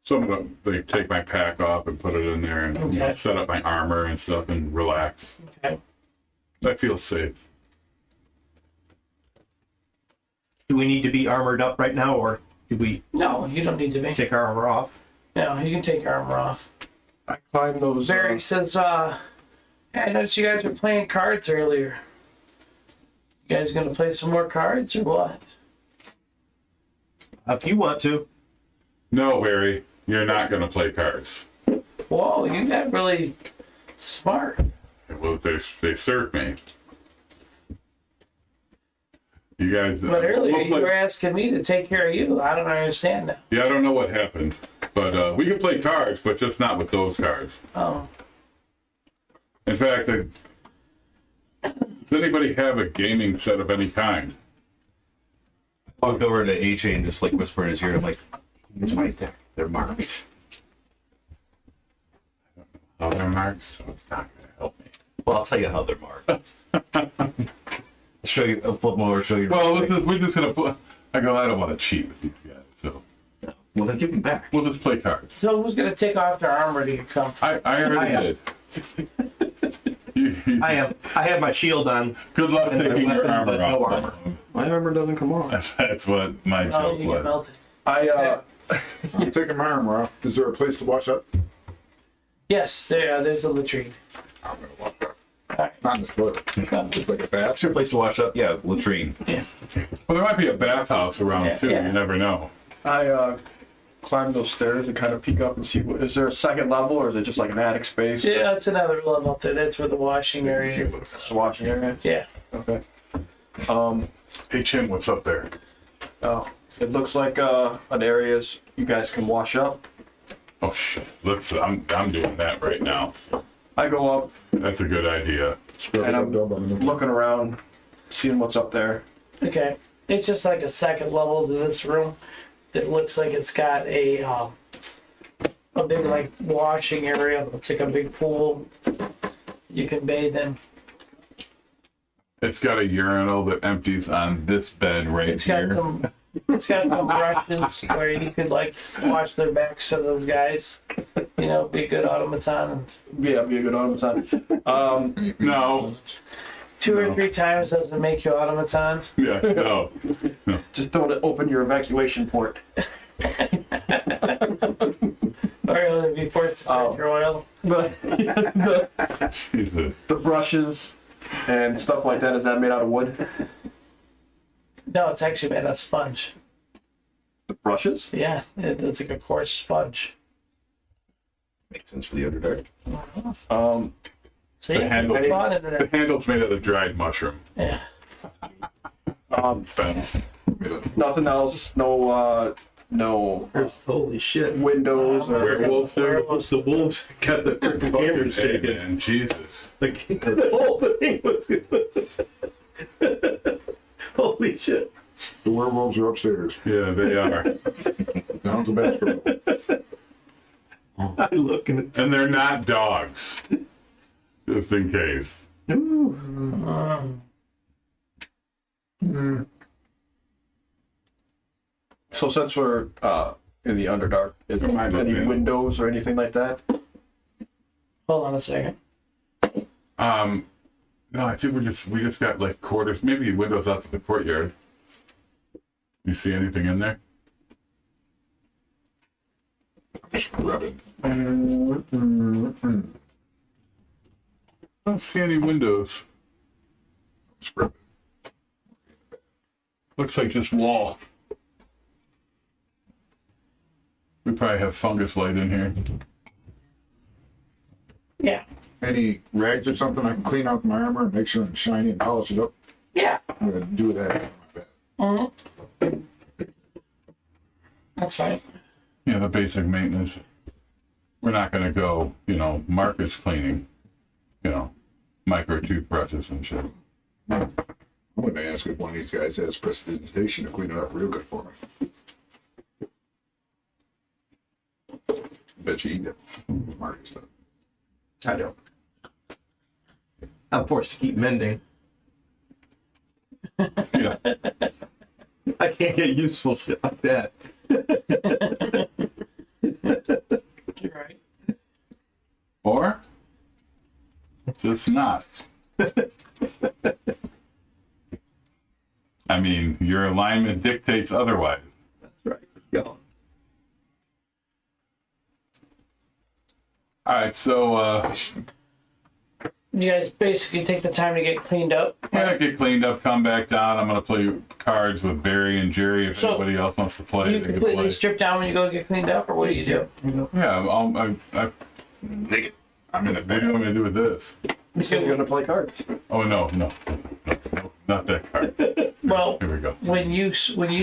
So I'm gonna like, take my pack off and put it in there and you know, Okay. set up my armor and stuff and relax. Okay. I feel safe. Do we need to be armored up right now, or do we No, you don't need to be. take our armor off? No, you can take your armor off. I climb those. Barry says, hey, I noticed you guys were playing cards earlier. You guys gonna play some more cards or what? If you want to. No, Barry, you're not gonna play cards. Whoa, you got really smart. Well, they serve me. You guys. But earlier we'll you play- were asking me to take care of you. I don't understand that. Yeah, I don't know what happened, but we can play cards, but just not with those cards. Oh, In fact, does anybody have a gaming set of any kind? Walked over to AJ and just like whisper in his ear. I'm like, "Here's my deck. They're marked." Oh, they're marked, so it's not gonna help me. Well, I'll tell you how they're marked. Show you. I'll flip them over. Show you. Well, we're just gonna play. I don't want to cheat with these guys, so Well, then give them back. we'll just play cards. so who's gonna take off their armor to get comfortable? I already did. I have my shield on. Good luck And my taking your weapon, but armor no off. armor. My armor doesn't come off. That's what my Oh, joke you get was. melted. I'm taking my armor off. Is there a place to wash up? Yes, there's a latrine. I'm gonna wash up. Alright. Not in the toilet. Just like a bath. That's your place to wash up. Yeah, latrine. Yeah. Well, there might be a bathhouse around Yeah, too. yeah. You never know. I climb those stairs and kind of peek up and see is there a second level or is it just like an attic space? Yeah, it's another level up there. That's where the washing area is. It's a washing area. Yeah. Okay. Hey, Chin, what's up there? Oh, it looks like an area you guys can wash up. Oh shit! I'm doing that right now. I go up That's a good idea. and I'm looking around, seeing what's up there. Okay. It's just like a second level to this room that looks like it's got a big like washing area. It's like a big pool you can bathe in. It's got a urinal that empties on this bed right It's got here. some brushes where you could like wash their backs of those guys. You know, be a good automaton. Yeah, be a good automaton. No. 2 or 3 times doesn't make you automaton. Yeah, no. Just don't open your evacuation port. Or you'll be forced to check your oil. But Jesus. the brushes and stuff like that, is that made out of wood? No, it's actually made out of sponge. The brushes? Yeah, it's like a coarse sponge. Makes sense for the Underdark. See, The handle- I bought into The that. handle's made out of dried mushroom. Yeah. Stands. Nothing else. No. No Holy shit. windows or Werewolves there. The wolves got the freaking cameras Hey, shaking. man, Jesus. The whole thing was. Holy shit. The werewolves are upstairs. Yeah, they are. Down to bathroom. I'm looking at. And they're not dogs. Just in case. So since we're in the Underdark, is there any windows or anything like that? Hold on a second. No, I think we just got like quarters, maybe windows out to the courtyard. You see anything in there? Just rubbing. I don't see any windows. Scrub. Looks like just wall. We probably have fungus light in here. Yeah. Any rags or something I can clean out my armor and make sure it's shiny and polish it up? Yeah. I'm gonna do that on my bed. That's fine. Yeah, the basic maintenance. We're not gonna go, Marcus cleaning, micro toothbrushes and shit. I'm gonna ask if one of these guys has prestidigitation to clean it up real good for me. Bet you he does. Marcus does. I don't. I'm forced to keep mending. Yeah. I can't get useful shit like that. You're right. Or just not. I mean, your alignment dictates otherwise. That's right. Go. All right, so You guys basically take the time to get cleaned up. yeah, get cleaned up, come back down. I'm gonna play cards with Barry and Jerry if So, anybody else wants to play. You they can completely play. strip down when you go get cleaned up, or what do you do? Yeah, what Naked. I'm in a do you want me to do with this? You said you're gonna play cards. Oh no, not that card. Well, Here we go. when you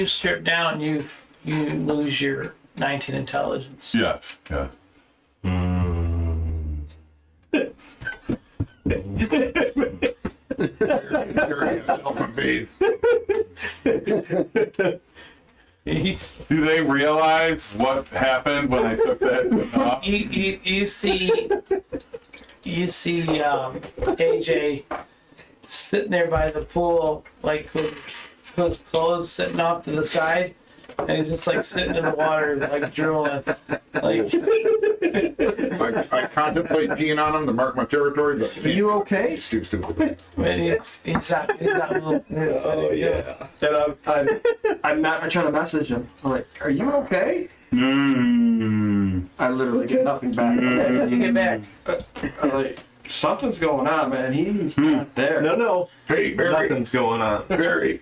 strip down, you lose your 19 intelligence. Yes, yeah. Help him bathe. Do they realize what happened when I took that off? You see AJ sitting there by the pool, like with his clothes sitting off to the side, and he's just like sitting in the water, like drooling. Like, I contemplate peeing on him to mark my territory, but Are you okay? it's too stupid. but he's not moving. Oh yeah. And I'm trying to message him. I'm like, are you okay? I literally get nothing back. When you get back, I'm like, something's going on, man. He's not there. No. Hey, Barry. Nothing's going on. Barry.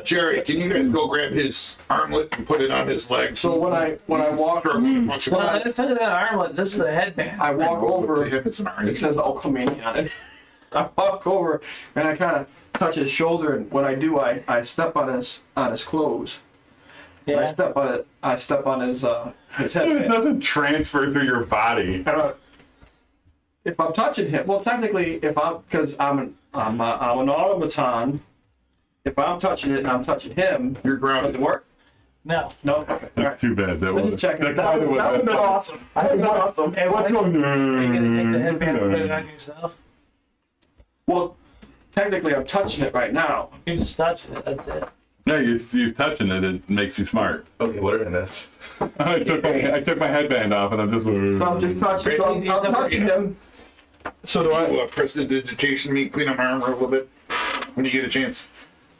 Jerry, can you guys go grab his armlet and put it on his leg? So when I walk, well, it's not that armlet. This is a headband. I walk over. It's an It armlet. says Alchemy on it. I walk over and I kind of touch his shoulder, and when I do, I step on his clothes. Yeah. I step on his It headband. doesn't transfer through your body. If I'm touching him, well, technically, because I'm an automaton. If I'm touching it and I'm touching him, You're does grounded. it work? No. No. Okay. All right. Too bad. That Let me was check it. that kinda That would be awesome. That would be awesome. Hey, What's going Are you gonna take the headband and put it on? on yourself? Well, technically, I'm touching it right now. You just touch it. That's it. Yeah, you touching it, it makes you smart. Okay, what did I miss? I took my headband off, and I'm just. I'm just touching. I'm touching him. So do I. Prestidigitation me, clean up my armor a little bit when you get a chance.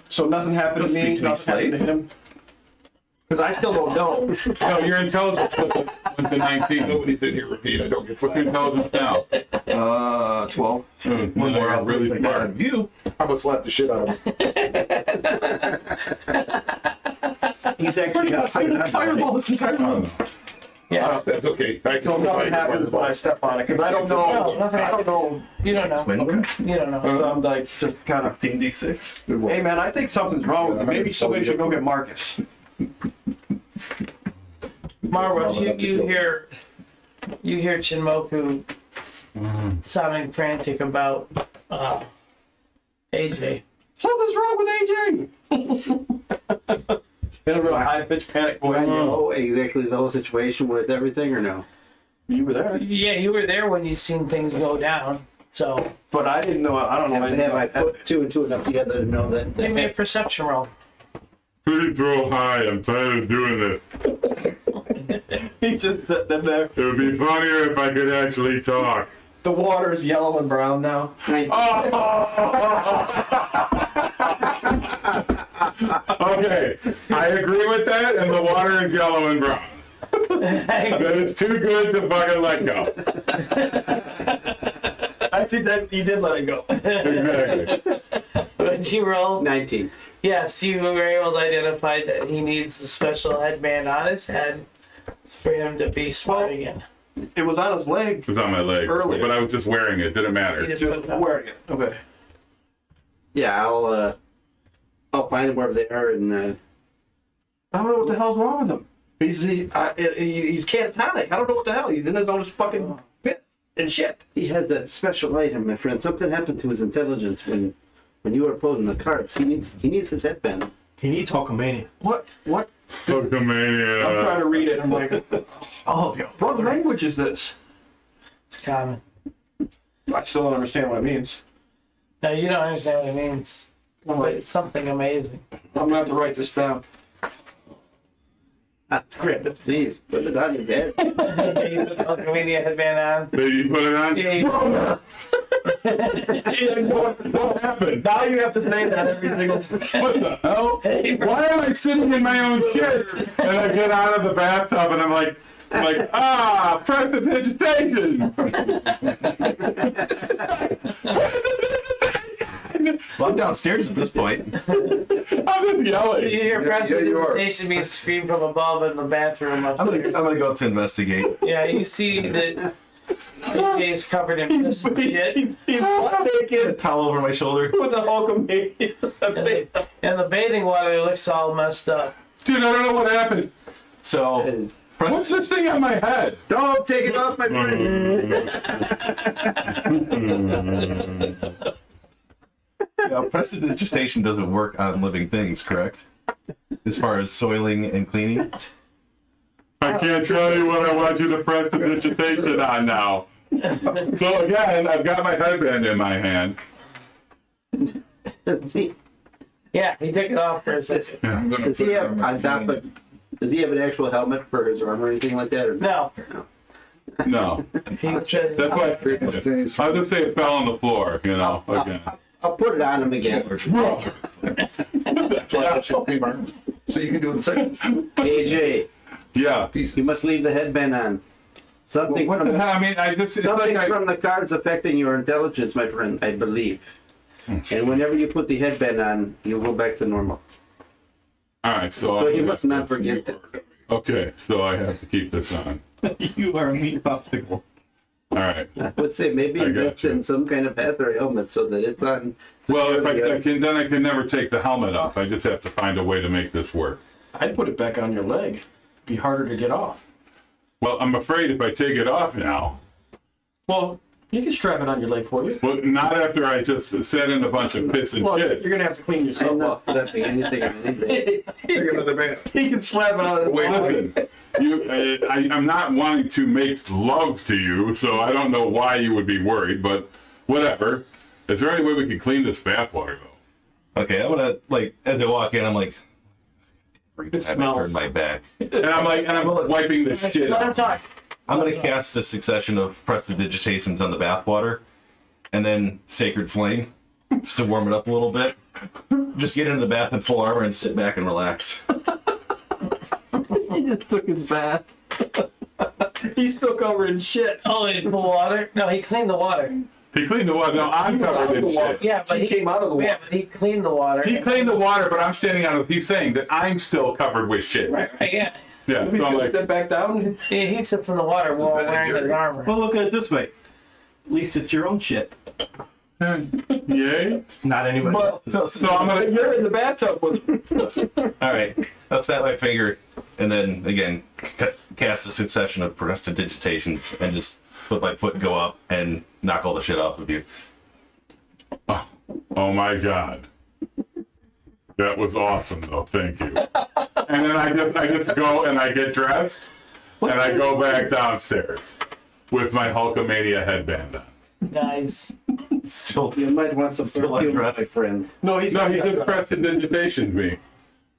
So nothing happened to me. Speak to me, Nothing happened to him. Because I still don't know. No, your intelligence went to 19. Nobody's in here repeat. I don't get What's your intelligence now? 12. One More really smart. view. I'm gonna slap the shit out of him. He's actually got a fireball this entire time. Yeah. That's okay. I So nothing happens when I step on it. Because I don't know. No, nothing. I don't know. You don't know. You don't know. So I'm like, just kind of. 16d6. Hey man, I think something's wrong with you. Maybe somebody should go get Marcus. Marwa, you hear Chinmoku sounding frantic about AJ. Something's wrong with AJ. In a real high-pitched panic Do I voice. know exactly the whole situation with everything or no? You were there, Yeah, you were there when you seen things go down. So but I didn't know. I don't know. Have I put two and two enough together to know that? give me a perception roll. Please throw high. I'm tired of doing this. He's just sitting there. It would be funnier if I could actually talk. The water's yellow and brown now. Okay, I agree with that, and the water is yellow and brown. That is too good to fucking let go. Actually, he did let it go. Exactly. What'd you roll? 19. Yes, you were able to identify that he needs a special headband on his head for him to be smart again. It was on his leg. It was on my leg, Earlier. but I was just wearing it. Didn't matter. He just put it on. Wearing it. Okay. Yeah, I'll find them wherever they are and I don't know what the hell's wrong with him. He's catatonic. I don't know what the hell. He's in his own fucking pit and shit. he has that special item, my friend. Something happened to his intelligence when you were pulling the cards. He needs his headband. He needs Hulkamania. What? I'm trying Hulkamania. to read it. I'm like, Oh, yo. what language is this? It's common. I still don't understand what it means. No, you don't understand what it means. But it's something amazing. I'm gonna have to write this down. Script, please put it on his head. You put the Hulkamania headband on. Did you put it on? Yeah, What happened? Now you have to say that every single time. What the hell? Why am I sitting in my own shit? And I get out of the bathtub and I'm like, prestidigitation. Well, I'm downstairs at this point. I'm just You yelling. hear you are. prestidigitation being screamed from above in the bathroom I'm upstairs. gonna go to investigate. Yeah, you see that AJ's covered in piss and shit. He's butt Get a naked towel over my shoulder. with the Hulkamania. And the bathing water looks all messed up. Dude, I don't know what happened. So, What's this thing on my head? Don't take it off, my friend. prestidigitation doesn't work on living things, correct? As far as soiling and cleaning. I can't tell you what I want you to prestidigitation on now. So again, I've got my headband in my hand. See, Yeah, he took it off for a second. I'm gonna does he put it have on my- on top of? Does he have an actual helmet for his arm or anything like that? Or No, No. he said, That's why I'll just say it fell on the floor, you know, again. I'll put it on him again. That's why I should clean my arms. So you can do it in seconds. AJ, Yeah. you must leave the headband on. Something What from the hell? I mean, I just, it's like something I, from the cards affecting your intelligence, my friend. I believe. And whenever you put the headband on, you'll go back to normal. alright, so. So you must not forget that. Okay, so I have to keep this on. You are a meat popsicle. Alright. I would say maybe I invest gotcha. in some kind of hat or helmet so that it's on. Well, if I can, then I can never take the helmet off. I just have to find a way to make this work. I'd put it back on your leg. Be harder to get off. Well, I'm afraid if I take it off now, Well, you can strap it on your leg for you. well, not after I just sat in a bunch of piss and Well, shit. you're gonna have to clean I'm yourself not up. slapping anything on anything. Take another bath. He can slap it on his Wait, leg. Listen, I'm not wanting to make love to you, so I don't know why you would be worried, but whatever. Is there any way we can clean this bath water, though? Okay, I'm gonna, like, as I walk in, I'm like, every It time I turn smells. my back. And I'm wiping the shit Let him out. talk. I'm gonna cast a succession of prestidigitations on the bathwater, and then Sacred Flame, just to warm it up a little bit. Just get into the bath in full armor and sit back and relax. He just took his bath. He's still covered in shit. Oh, in full water? No, he cleaned the water. He cleaned the water. No, I'm covered in shit. Yeah, but He came out of the water. Yeah, but he cleaned the water. He cleaned the water, but I'm standing out of. He's saying that I'm still covered with shit. Right, yeah. Yeah, so I'm like, Step back down. He sits in the water while wearing his armor. Well, look at it this way. At least it's your own shit. yay. Not anybody else's. So I'm gonna. You're in the bathtub with him. All right, I'll snap my finger, and then again cast a succession of prestidigitations, and just foot by foot go up and knock all the shit off of you. Oh my god. That was awesome, though. Thank you. And then I just go and I get dressed, and I go back downstairs with my Hulkamania headband on. Nice. Still, You might want some Still perfume, my undressed. friend. No, he just prestidigitationed me,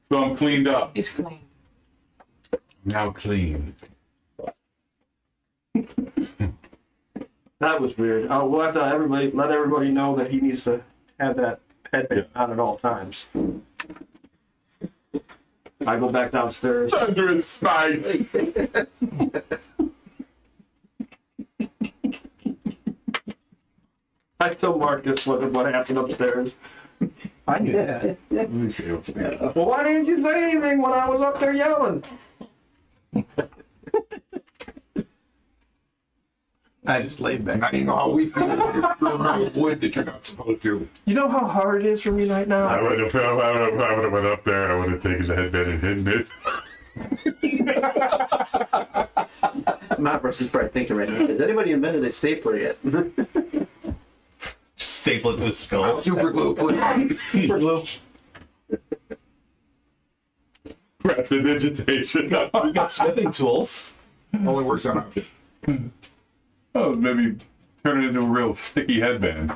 so I'm cleaned up. He's clean. Now clean. That was weird. We'll have to let everybody know that he needs to have that headband on at all times. I go back downstairs. Under his spines. I told Marcus what happened upstairs. I knew that. Well, why didn't you say anything when I was up there yelling? I just laid back. You know how we feel when you're throwing around wood that you're not supposed to. You know how hard it is for me right I now? would have went up there and I would have taken the headband and hidden it. Mavros is probably thinking right now, has anybody invented a stapler yet? just staple it to his skull. Super glue, put it on. Super glue. Prestidigitation. You got smithing tools. Only works on option. Oh, maybe turn it into a real sticky headband.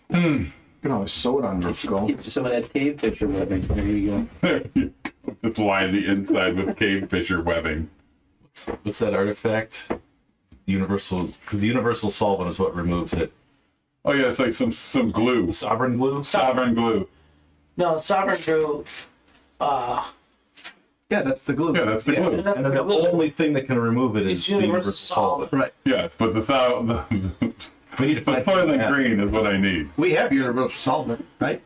You can always sew it on your skull. Get you some of that cave picture webbing. There you go. Just line the inside with cave fisher webbing. What's that artifact? Universal, because the universal solvent is what removes it. Oh yeah, it's like some glue. Sovereign glue. Sovereign glue. No, Sovereign Drew. Yeah, that's the glue. Yeah, that's the glue. And then the only thing that can remove it is It's the universal solvent. Right. Yes, but the We need to find something soylent that- green is what I need. We have universal solvent, right?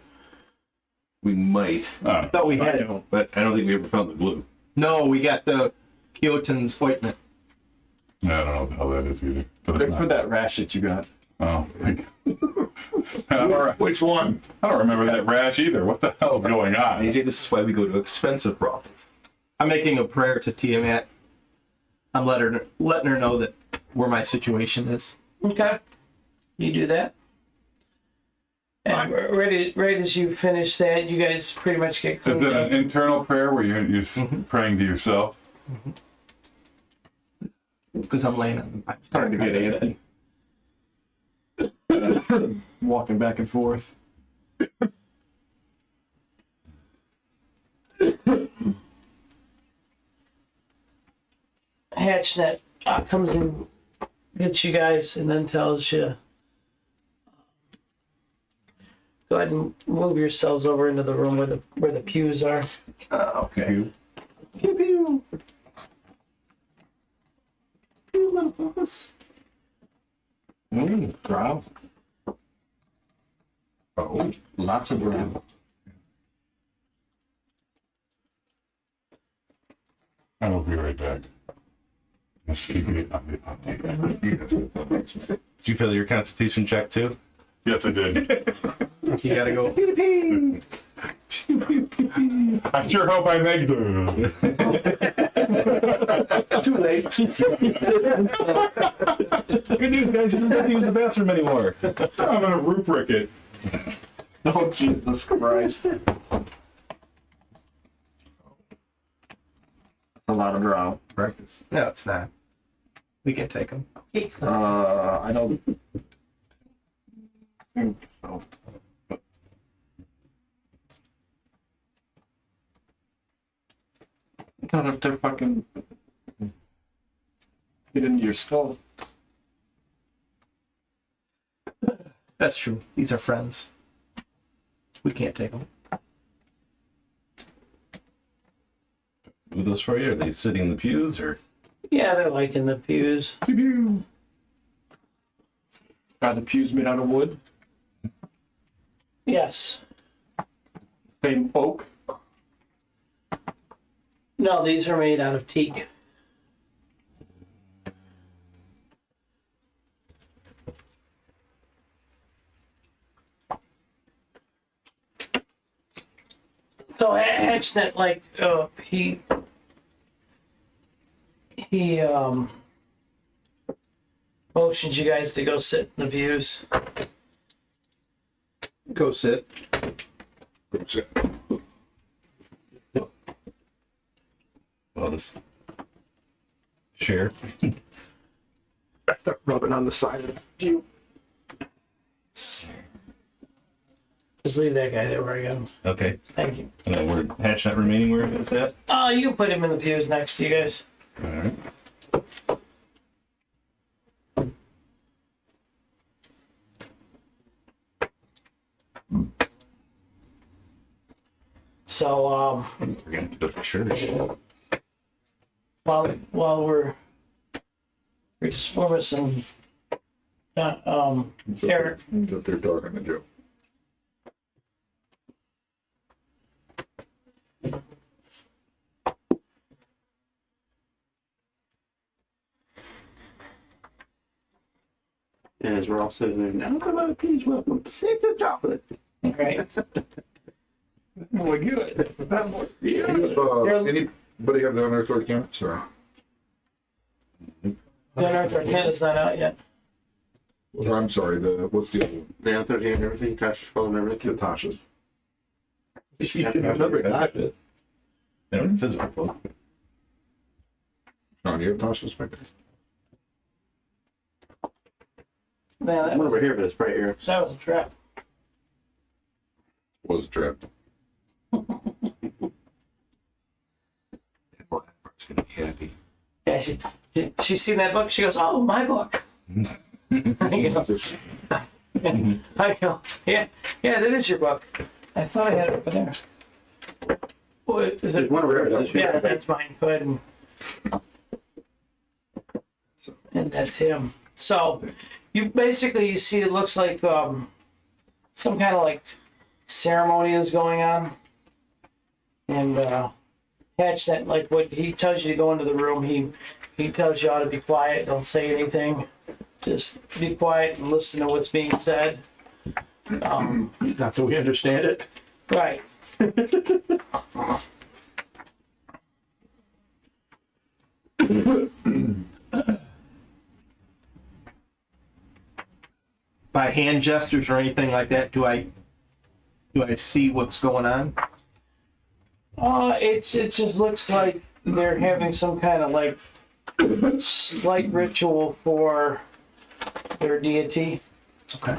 We might, I thought we had. but I don't think we ever found the glue. No, we got the Kyoton's ointment. I don't know what the hell that is either. But it's For not. that rash that you got. Oh, I Which one? don't remember that rash either. What the hell is going on? AJ, this is why we go to expensive brothels. I'm making a prayer to Tiamat. I'm letting her know that where my situation is. Okay. You do that. And right as you finish that, you guys pretty much get Is cleaned it up. an internal prayer where you're praying to yourself? Because I'm laying on. I'm Starting to get antsy. Walking back and forth. Hatchnet comes and gets you guys and then tells you, go ahead and move yourselves over into the room where the pews are. Okay. Pew pew. Pew, little boss. Drow. Oh, lots of drow. I will be right back. Let's keep it on the update. Did you fail your constitution check too? Yes, I did. You gotta go. Pew pew. I sure hope I make the. Too late. Good news, guys. You don't have to use the bathroom anymore. I'm gonna rubric it. Oh, Jesus Christ. A lot of drow. Practice. No, it's not. We can take them. I don't think so. Not if they're fucking get into your skull. That's true. These are friends. We can't take them. Move those for you? Are they sitting in the pews or? Yeah, they're like in the pews. Are the pews made out of wood? Yes. Same oak? No, these are made out of teak. So Hatchnet, like, he motions you guys to go sit in the views. Go sit. Well, this share. I start rubbing on the side of the pew. Just leave that guy there where I got him. Okay. Thank you. And then we're hatch not remaining where it's at. You can put him in the pews next to you guys. All right. So We're gonna go to church. while we're just missing Eric. He's up there talking to Joe. As we're all sitting there, now come on, please welcome. Save the chocolate. Right. More good. Anybody have the unearthed account? Sorry. The Unearthed Arcana is not out yet. Well, I'm sorry, what's the other one? The other and everything, Tasha's phone and everything. Natasha's. You should remember Tasha. They don't have physical book. Sean, do you have Tasha's back there? Man, I'm over here, but it's right here. that was a trap. Was a trap. That part's gonna be happy. Yeah, she's seen that book. She goes, "Oh, my book." I go, yeah, that is your book. I thought I had it over there. What is There's it? one over here. Yeah, that's mine. Go ahead and that's him. So you see it looks like some kind of like ceremony is going on, and Hatchnet, like what he tells you to go into the room, he tells you how to be quiet, don't say anything, just be quiet and listen to what's being said. Not that we understand it. Right. By hand gestures or anything like that, do I see what's going on? It just looks like they're having some kind of like slight ritual for their deity. Okay.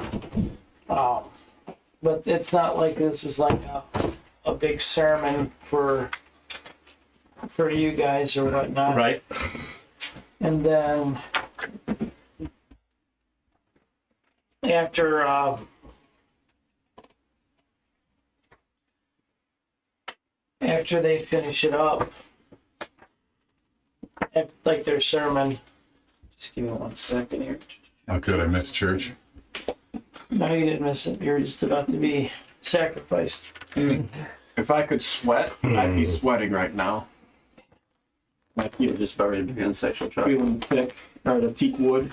But it's not like this is like a big sermon for you guys or whatnot. Right. And then after they finish it up, like their sermon, just give me 1 second here. How could I miss church? No, you didn't miss it. You're just about to be sacrificed. If I could sweat, I'd be sweating right now. Like you were just already began sexual trouble. Feeling thick, or the teak wood.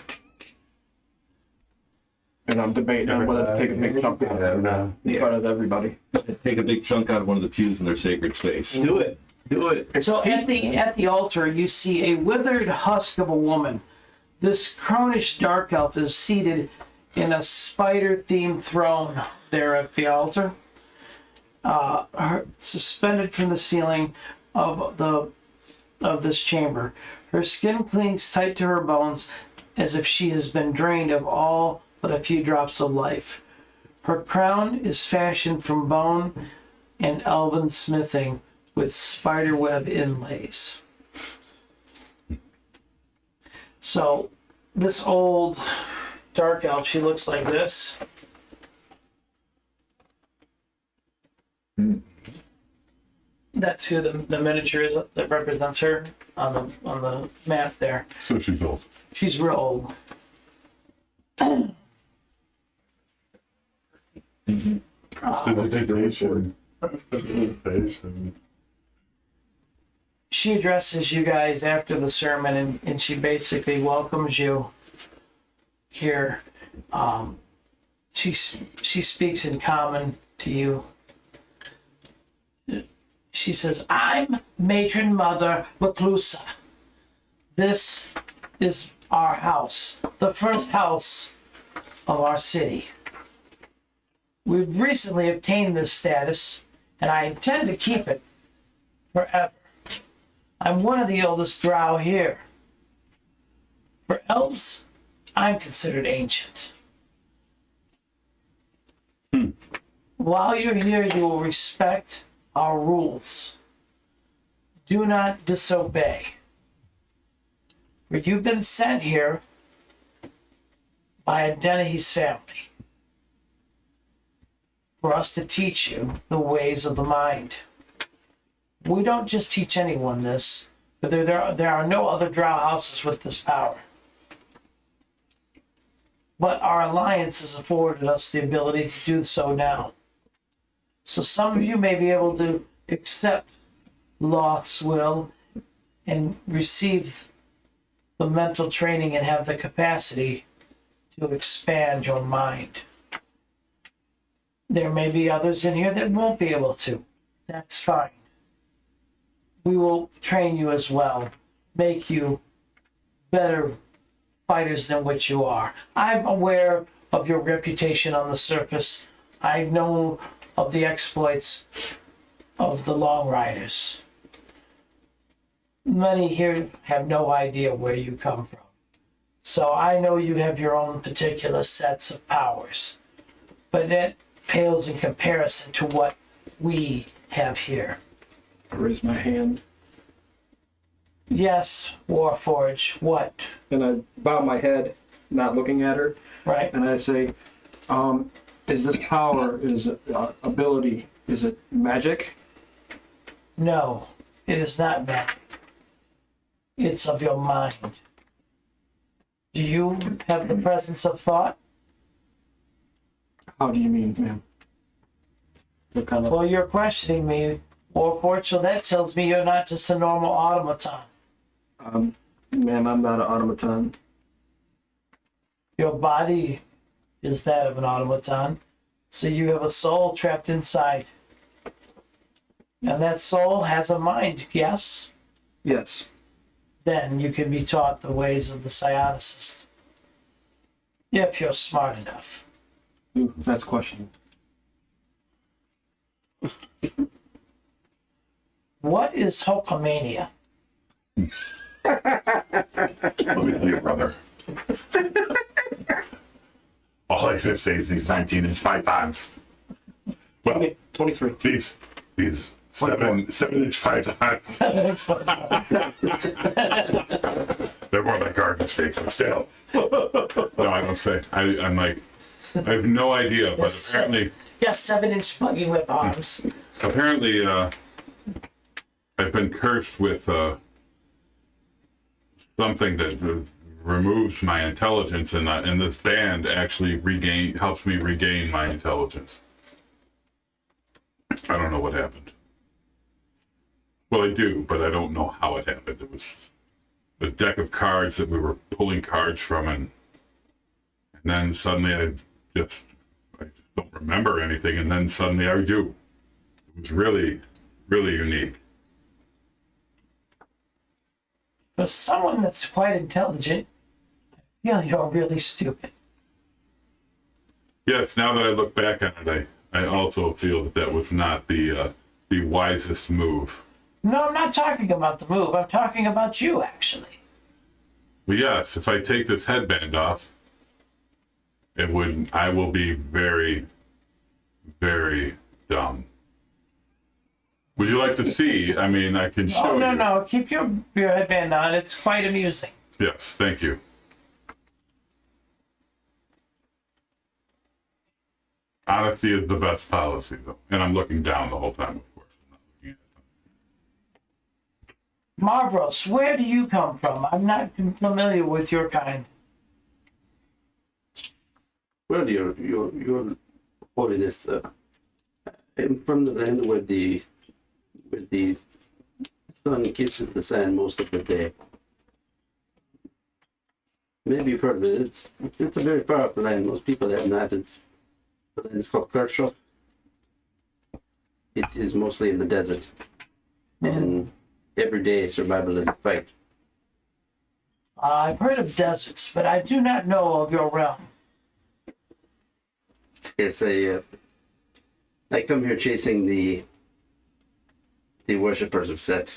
And I'm debating on whether to take a big chunk out in front of everybody. Take a big chunk out of one of the pews in their sacred space. Do it. Do it. So at the altar, you see a withered husk of a woman. This cronish dark elf is seated in a spider-themed throne there at the altar, suspended from the ceiling of this chamber. Her skin clings tight to her bones, as if she has been drained of all but a few drops of life. Her crown is fashioned from bone and elven smithing, with spiderweb inlays. So this old dark elf, she looks like this. That's who the miniature is that represents her on the map there. So she's old. She's real old. Prestidigitation. She addresses you guys after the sermon, and she basically welcomes you here. She speaks in common to you. She says, "I'm Matron Mother Reclusa. This is our house, the first house of our city. We've recently obtained this status, and I intend to keep it forever. I'm one of the oldest drow here. For elves, I'm considered ancient. While you're here, you will respect our rules. Do not disobey. For you've been sent here by Dennehy's family for us to teach you the ways of the mind. We don't just teach anyone this, but there are no other drow houses with this power. But our alliance has afforded us the ability to do so now. So some of you may be able to accept Loth's will and receive the mental training and have the capacity to expand your mind. There may be others in here that won't be able to. That's fine. We will train you as well, make you better fighters than what you are. I'm aware of your reputation on the surface. I know of the exploits of the Long Riders. Many here have no idea where you come from. So I know you have your own particular sets of powers, but that pales in comparison to what we have here. I raise my hand Yes, Warforge, what? and I bow my head, not looking at her, Right? and I say, is this power, is it ability, is it magic? No, it is not magic. It's of your mind. Do you have the presence of thought? How do you mean, ma'am? What kind of... Well, you're questioning me, Warforge, so that tells me you're not just a normal automaton. Ma'am, I'm not an automaton. Your body is that of an automaton, so you have a soul trapped inside. And that soul has a mind, yes? Yes. Then you can be taught the ways of the psionicist. If you're smart enough. That's questionable. What is Hulkamania? Let me tell you, brother. All I can say is these 19-inch pythons. Well, 23. these 7-inch pythons. They're more like garden snakes, but still. No, I don't say. I'm like, I have no idea, but Yes, apparently, yes, 7-inch buggy whip arms. apparently, I've been cursed with something that removes my intelligence, and this band actually helps me regain my intelligence. I don't know what happened. Well, I do, but I don't know how it happened. It was a deck of cards that we were pulling cards from, and then suddenly I just don't remember anything, and then suddenly I do. It was really, really unique. For someone that's quite intelligent, I feel you're really stupid. Yes, now that I look back on it, I also feel that was not the wisest move. No, I'm not talking about the move. I'm talking about you, actually. But yes, if I take this headband off, I will be very, very dumb. Would you like to see? I mean, I can show Oh, no, you. no. Keep your headband on. It's quite amusing. Yes, thank you. Honesty is the best policy, though. And I'm looking down the whole time, of course. I'm not looking at them. Marvelous. Where do you come from? I'm not familiar with your kind. Well, your holiness, I'm from the land where the sun kisses the sand most of the day. Maybe you've heard of it. It's a very powerful land. Most people have not. The land is called Kirchhoff. It is mostly in the desert, and every day survival is a fight. I've heard of deserts, but I do not know of your realm. Yes, I come here chasing the worshippers of Set.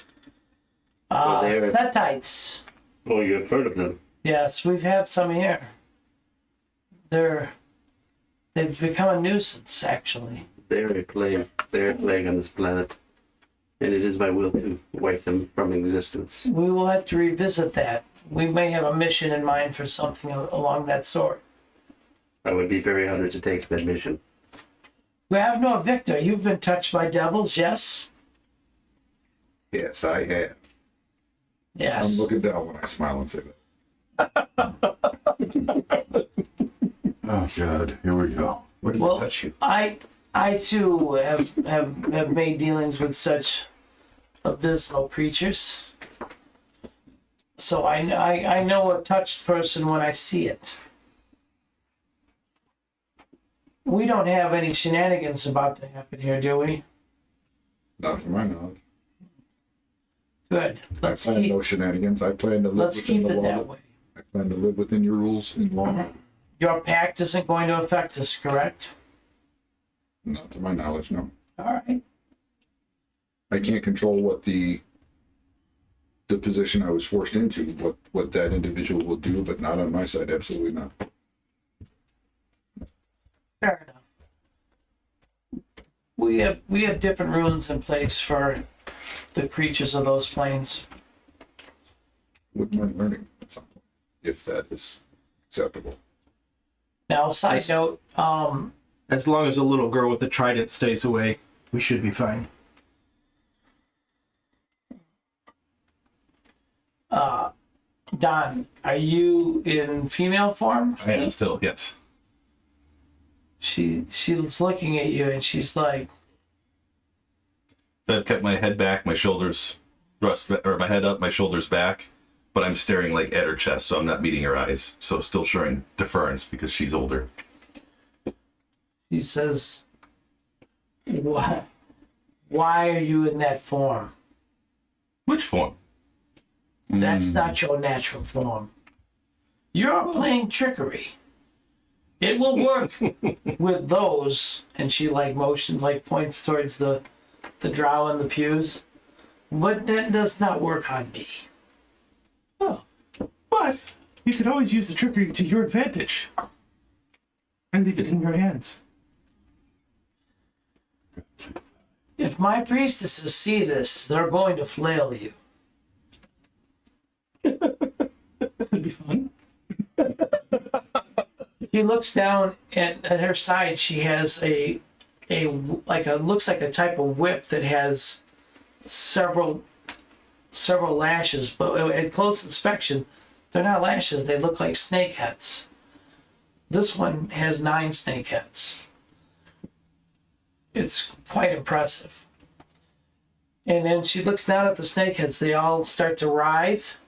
They're- Settites. Oh, you've heard of them? Yes, we've had some here. They've become a nuisance, actually. They're a plague. They're a plague on this planet, and it is my will to wipe them from existence. We will have to revisit that. We may have a mission in mind for something along that sort. I would be very honored to take that mission. We have no Victor. You've been touched by devils, yes? Yes, I have. Yes. I'm looking down when I smile and say that. Oh, God. Here we go. Where did Well, it touch you? I too have made dealings with such abysmal creatures. So I know a touched person when I see it. We don't have any shenanigans about to happen here, do we? Not to my knowledge. Good. Let's I plan keep no shenanigans. I plan to live let's within keep the it law. that way. I plan to live within your rules and law. Your pact isn't going to affect us, correct? Not to my knowledge, no. All right. I can't control what the position I was forced into, what that individual will do, but not on my side. Absolutely not. Fair enough. We have different rules in place for the creatures of those planes. Wouldn't mind learning at some point, if that is acceptable. Now, side note, As long as the little girl with the trident stays away, we should be fine. Don, are you in female form? I am still, yes. She's looking at you and she's like, So I've kept my head back, my shoulders thrust, or my head up, my shoulders back, but I'm staring like at her chest, so I'm not meeting her eyes. So still showing deference because she's older. she says, "What? Why are you in that form? Which form? That's not your natural form. You're playing trickery. It will work with those." And she points towards the drow in the pews. But that does not work on me. Oh, but you could always use the trickery to your advantage. And leave it in your hands. If my priestesses see this, they're going to flail you. That'd be fun. She looks down at her side. She has looks like a type of whip that has several lashes, but at close inspection, they're not lashes. They look like snake heads. This one has 9 snake heads. It's quite impressive. And then she looks down at the snake heads. They all start to writhe,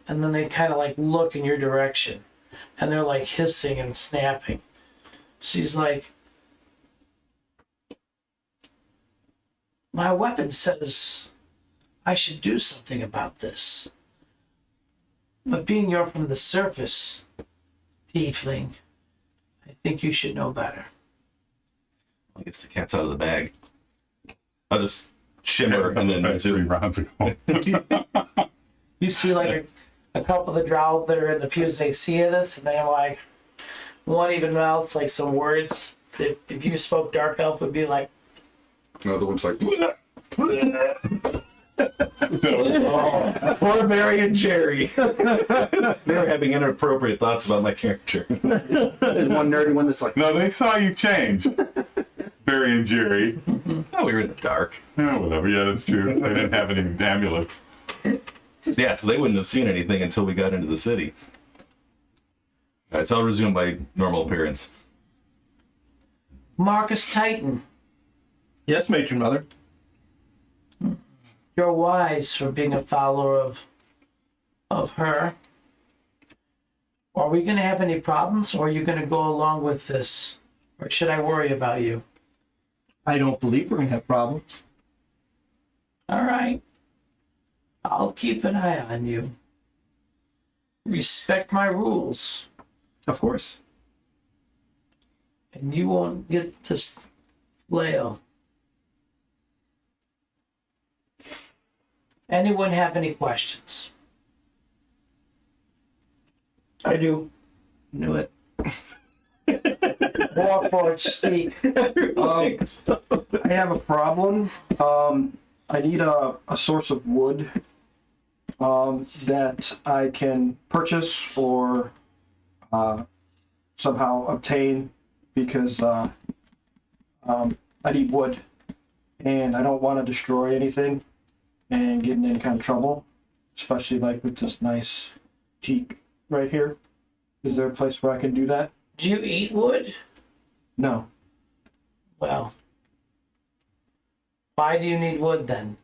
and then they kind of like look in your direction. And they're like hissing and snapping. She's like, my weapon says I should do something about this. But being you're from the surface, tiefling, I think you should know better. I guess the cat's out of the bag. I'll just shimmer and then That's 3 zoom. rounds ago. You see like a couple of the drow that are in the pews, they see this and they have like, one even mouths like some words that if you spoke dark elf would be like, Another one's like, Poor Mary and Jerry. They were having inappropriate thoughts about my character. There's one nerdy one that's like, No, they saw you change. Barry and Jerry. Oh, we were in the dark. Yeah, whatever. Yeah, that's true. They didn't have any amulets. Yeah, so they wouldn't have seen anything until we got into the city. All right, so I'll resume my normal appearance. Marcus Titan, Yes, Matron Mother. you're wise for being a follower of her. Are we going to have any problems, or are you going to go along with this? Or should I worry about you? I don't believe we're gonna have problems. All right. I'll keep an eye on you. Respect my rules, Of course. and you won't get this flail. Anyone have any questions? I do. Knew it. Warforged, speak. I have a problem. I need a source of wood that I can purchase or somehow obtain because I need wood and I don't want to destroy anything and get in any kind of trouble, especially like with this nice teak right here. Is there a place where I can do that? Do you eat wood? No. Well, why do you need wood then?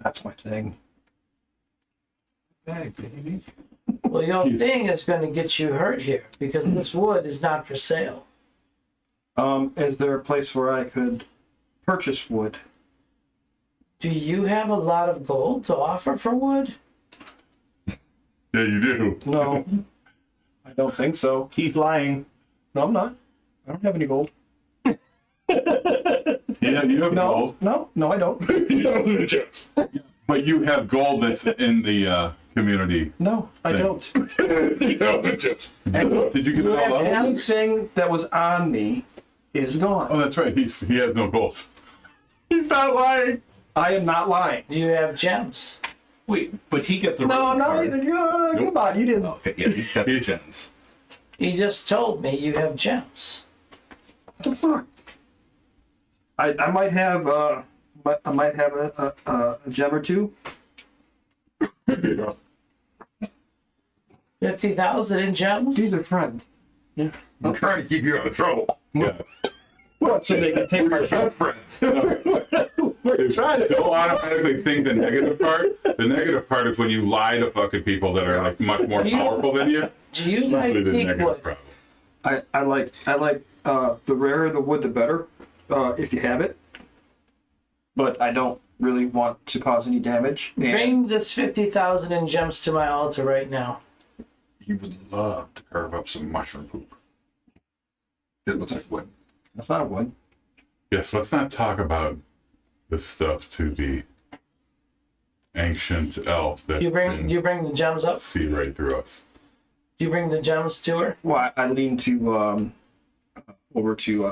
That's my thing. Hey, baby. Well, your thing is going to get you hurt here because this wood is not for sale. Is there a place where I could purchase wood? Do you have a lot of gold to offer for wood? Yeah, you do. No. I don't think so. He's lying. No, I'm not. I don't have any gold. Yeah, you have gold. No, I don't. But you have gold that's in the community. No, I don't. Did you get it all out? Anything that was on me is gone. Oh, that's right. He has no gold. He's not lying. I am not lying. Do you have gems? Wait, but he got the No, wrong card. come on, you didn't. Okay, yeah, he's got the gems. He just told me you have gems. What the fuck? I might have a gem or two. 50,000 in gems? Be their friend. Yeah. I'm trying to keep you out of trouble. Yes. What? So they can take my Good friends. Don't automatically think the negative part. The negative part is when you lie to fucking people that are like much more powerful than you. Do you Usually like the teak negative wood? problem. I like the rarer the wood the better, if you have it. But I don't really want to cause any damage. And Bring this 50,000 in gems to my altar right now. He would love to carve up some mushroom poop. It looks like wood. that's not wood. Yes, let's not talk about this stuff to the ancient elf that Do you can bring the gems up? see right through us. Do you bring the gems to her? Well, I lean to over to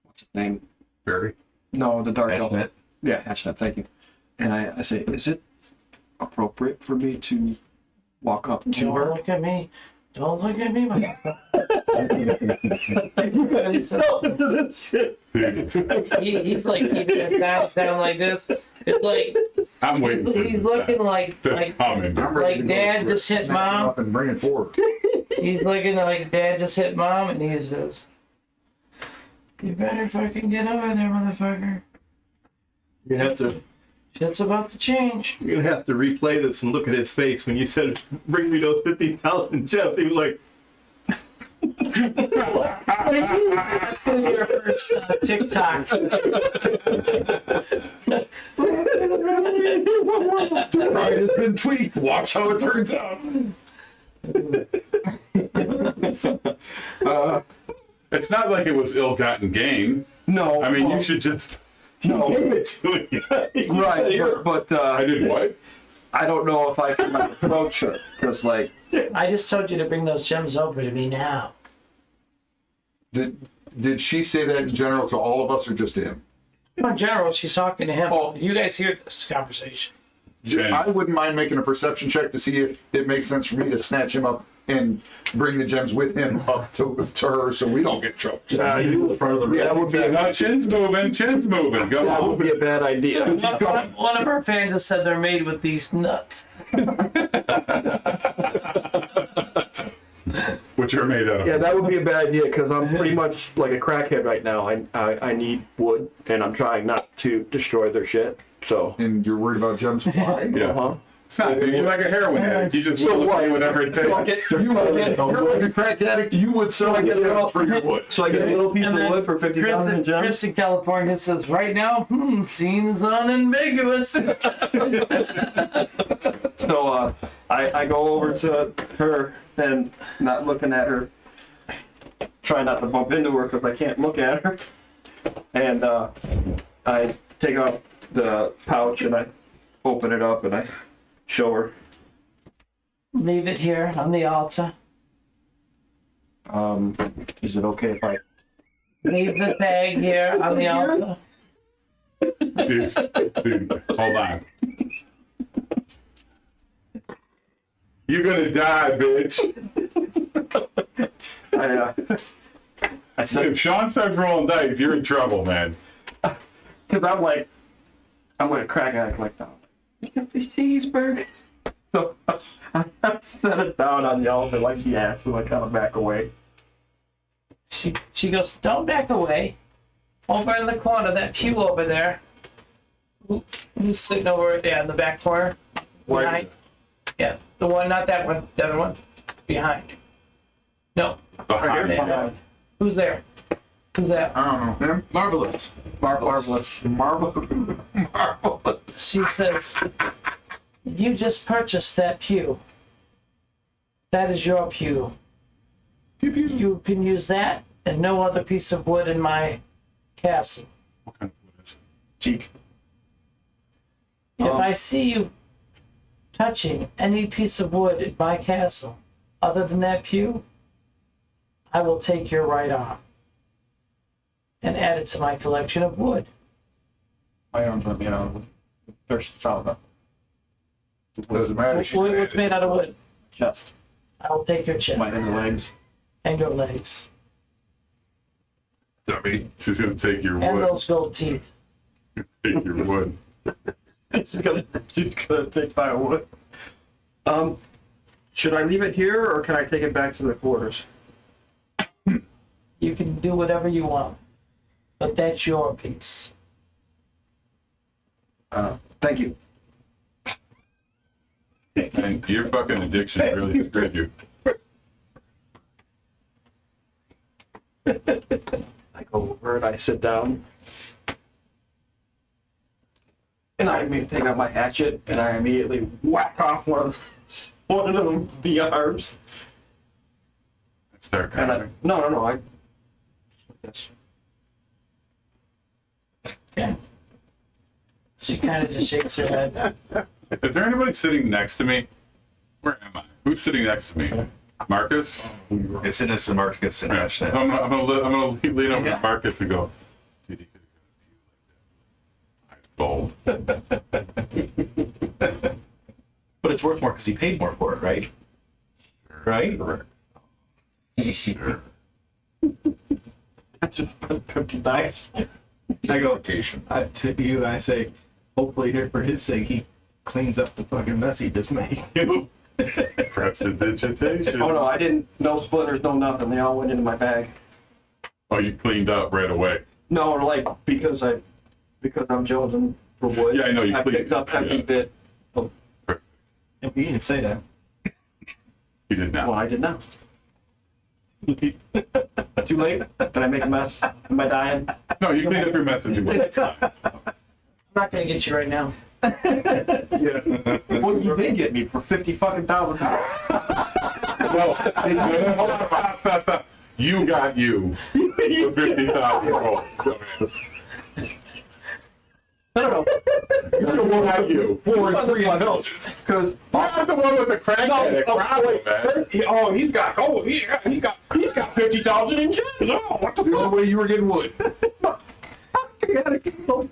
what's his name? Barry. No, the dark elf. Hatchnet. Yeah, Hatchnet, thank you. And I say, is it appropriate for me to walk up to Don't her? look at me. Don't look at me, my he's like keeping his hands down like this. It's like I'm waiting for he's this looking to- like that's coming. I'm ready Like to go Dad for it. just hit Snap him Mom. up and bring it forward. he's looking like Dad just hit Mom, and he says, "You better fucking get over there, motherfucker. You're gonna have to. Shit's about to change." You're gonna have to replay this and look at his face when you said, "Bring me those 50,000 gems." He was like, That's gonna be our first TikTok. Right, it's been tweaked. Watch how it turns out. It's not like it was ill-gotten gain. No. I mean, you should just. No. "Give it to me." Right, but I did what? I don't know if I can approach her because, like, I just told you to bring those gems over to me now. Did did she say that in general to all of us or just to him? In general, she's talking to him. Oh. You guys hear this conversation. I wouldn't mind making a perception check to see if it makes sense for me to snatch him up and bring the gems with him up to her so we don't get in trouble. You in front of the Yeah, that would be No, chin's moving. Go that would on. be a bad idea. One of our fans has said they're made with these nuts. Which are made out of. Yeah, that would be a bad idea because I'm pretty much like a crackhead right now. I need wood, and I'm trying not to destroy their shit. So. And you're worried about gems flying? Yeah. Uh-huh. It's not, you're like a heroin addict. You just So will what? pay whatever it takes. You're like a crack addict. You would sell I get gems for your wood. So I get a little piece of And then wood for 50,000 Chris gems. in California says, right now, seems unambiguous. So I go over to her and not looking at her, try not to bump into her because I can't look at her. And I take out the pouch and I open it up and I show her. Leave it here on the altar. Is it okay if I? Leave the bag here on the altar. Dude, hold on. You're gonna die, bitch. I said, If Sean starts rolling dice, you're in trouble, man. because I'm like a crack addict like that. You got these cheeseburgers. So I set it down on the altar like she asked, so I kind of back away. She goes, don't back away. Over in the corner, that pew over there. Who's sitting over there in the back corner? Behind. Yeah, the one, not that one, the other one. Behind. No. Behind. Behind. Who's there? Who's that? I don't know. Marvelous. Marvelous. Marvelous. She says, you just purchased that pew. That is your pew. You can use that and no other piece of wood in my castle. What kind of wood is it? Cheek. If I see you touching any piece of wood in my castle other than that pew, I will take your right arm and add it to my collection of wood. My arms are made out of wood. They're solid. Doesn't matter. She's an What's made out of wood? Chest. I will take your chest My inner legs. and your legs Dummy. She's gonna take your and wood. those gold teeth. Take your wood. she's gonna take my wood. Should I leave it here or can I take it back to the quarters? You can do whatever you want, but that's your piece. Thank you. And your fucking addiction really screwed you. I go over and I sit down. And I take out my hatchet and I immediately whack off one of the arms. That's fair. And I no, I yes. Yeah. She kind of just shakes her head. Is there anybody sitting next to me? Where am I? Who's sitting next to me? Marcus? It's in this and Mark gets in Yeah. that. I'm gonna lean over to Marcus and go, dude, he could have got a pew like that. Bold. But it's worth more because he paid more for it, right? Right? Sure. I just spent $50. I go to you. I say, hopefully, here for his sake, he cleans up the fucking mess he just made. Prestidigitation. Oh no, I didn't. No splinters, no nothing. They all went into my bag. Oh, you cleaned up right away. No, like because I'm jonesing for wood. Yeah, I know, you I cleaned picked up it, every yeah. bit. You didn't say that. You did not. Well, I did not. Too late? Did I make a mess? Am I dying? No, you cleaned up your message. I'm not going to get you right now. Well, you did get me for $50,000. Well, hold on, stop. You got you for 50,000. I don't know. You're the one got you. 4 and 3 intelligence. Because You're not the one with the crack addict problem, man. oh, he's got gold. He got got 50,000 in jail. Oh, what the The only way you were getting wood.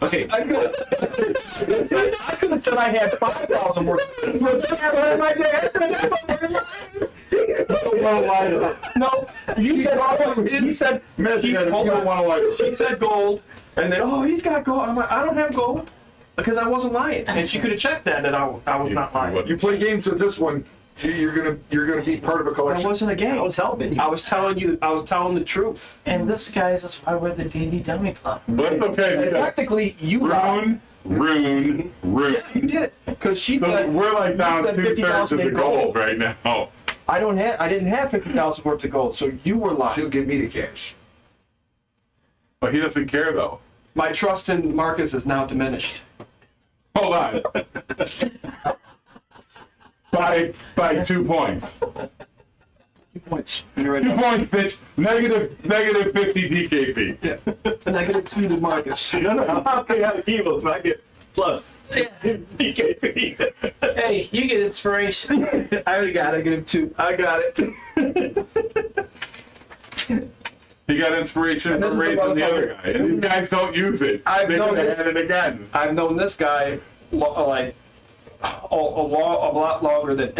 Okay. I could have said I had 5,000 worth. No, you said Man, you don't want to lie. she said gold, and then he's got gold. I'm like, I don't have gold because I wasn't lying, and she could have checked that I was not lying. You play games with this one, you're gonna be part of a That collection. wasn't a game. I was helping you. I was telling the truth. And this, guys, is why we're the D&D Dummy Club. But it's okay And because practically, you lied. rune. You did, because she So said we're like down you said 2/3 of 50,000 the in gold right now. I didn't have 50,000 worth of gold, so you were lying. She'll give me the cash. But he doesn't care though. My trust in Marcus is now diminished. Hold on. by 2 points. 2 points. You're 2 right. points, bitch. Negative 50 DKP. Yeah. -2 to Marcus. No, I'm paying out of evil, so I get plus DKP. Hey, you get inspiration. I already got it. -2. I got it. He got inspiration And this from is the raising the other motherfucker. guy. And these guys don't use it. I've They known could it. have had it again. I've known this guy like a lot longer than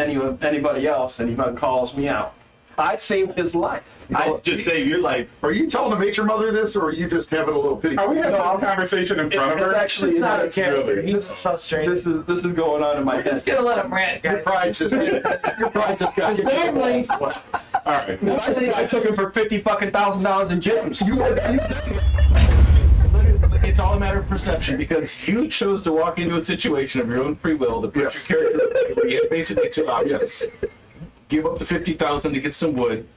anybody else, and he calls me out. I saved his life. I just saved your life. Are you telling the matron mother this, or are you just having a little pity? Are we having a conversation in front of her? It's actually He's not a this character. really- He's frustrated. is going on in my head. Just gonna let him rant, Your guys. pride just got Family. All right. I think I took him for $50,000 in gems. It's all a matter of perception because you chose to walk into a situation of your own free will to put your character where you have basically two options. Give up the 50,000 to get some wood,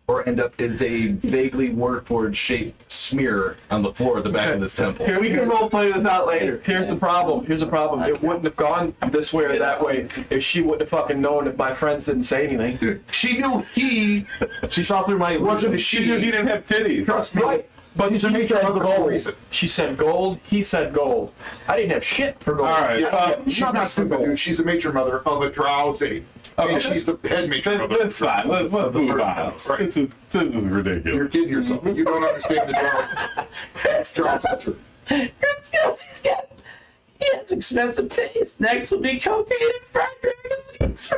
or end up as a vaguely warforged shaped smear on the floor at the back of this temple. Here We can role play this out later. Here's the problem. It wouldn't have gone this way or that way if she wouldn't have fucking known if my friends didn't say anything. She knew she saw through my illusion. She knew he didn't have titties. Trust me. Right. But She's a she matron said mother for a gold. reason. She said gold. He said gold. I didn't have shit for gold. All right. She's not stupid, dude. She's a matron mother of a drowsy. And she's the head matron mother. That's fine. Let's move on. Right. This is You're ridiculous. kidding yourself. You don't understand the drow culture. He has expensive taste. Next will be cocaine and fried dragon wings.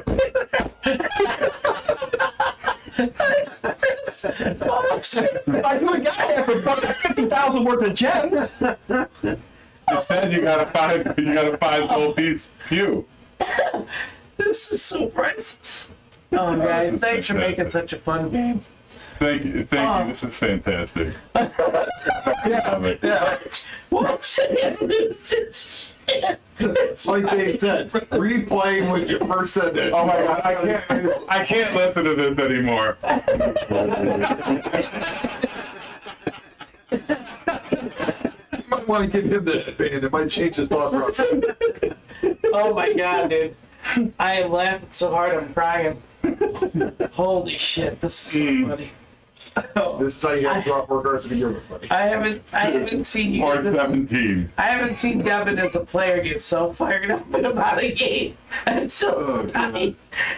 I could have got that for fucking 50,000 worth of gems. It said you got a five gold piece pew. This is so priceless. Oh, guys, thanks for making such a fun game. Thank you. This is fantastic. What's It's like Dave said, replay when you first said that. Oh my god, I can't listen to this anymore. You might want to give him the band. It might change his thought process. Oh my god, dude. I am laughing so hard I'm crying. Holy shit, this is so funny. This is how you have to drop work hours to begin with, buddy. I haven't seen you. Or 17. I haven't seen Devin as a player get so fired up about a game. It's so funny.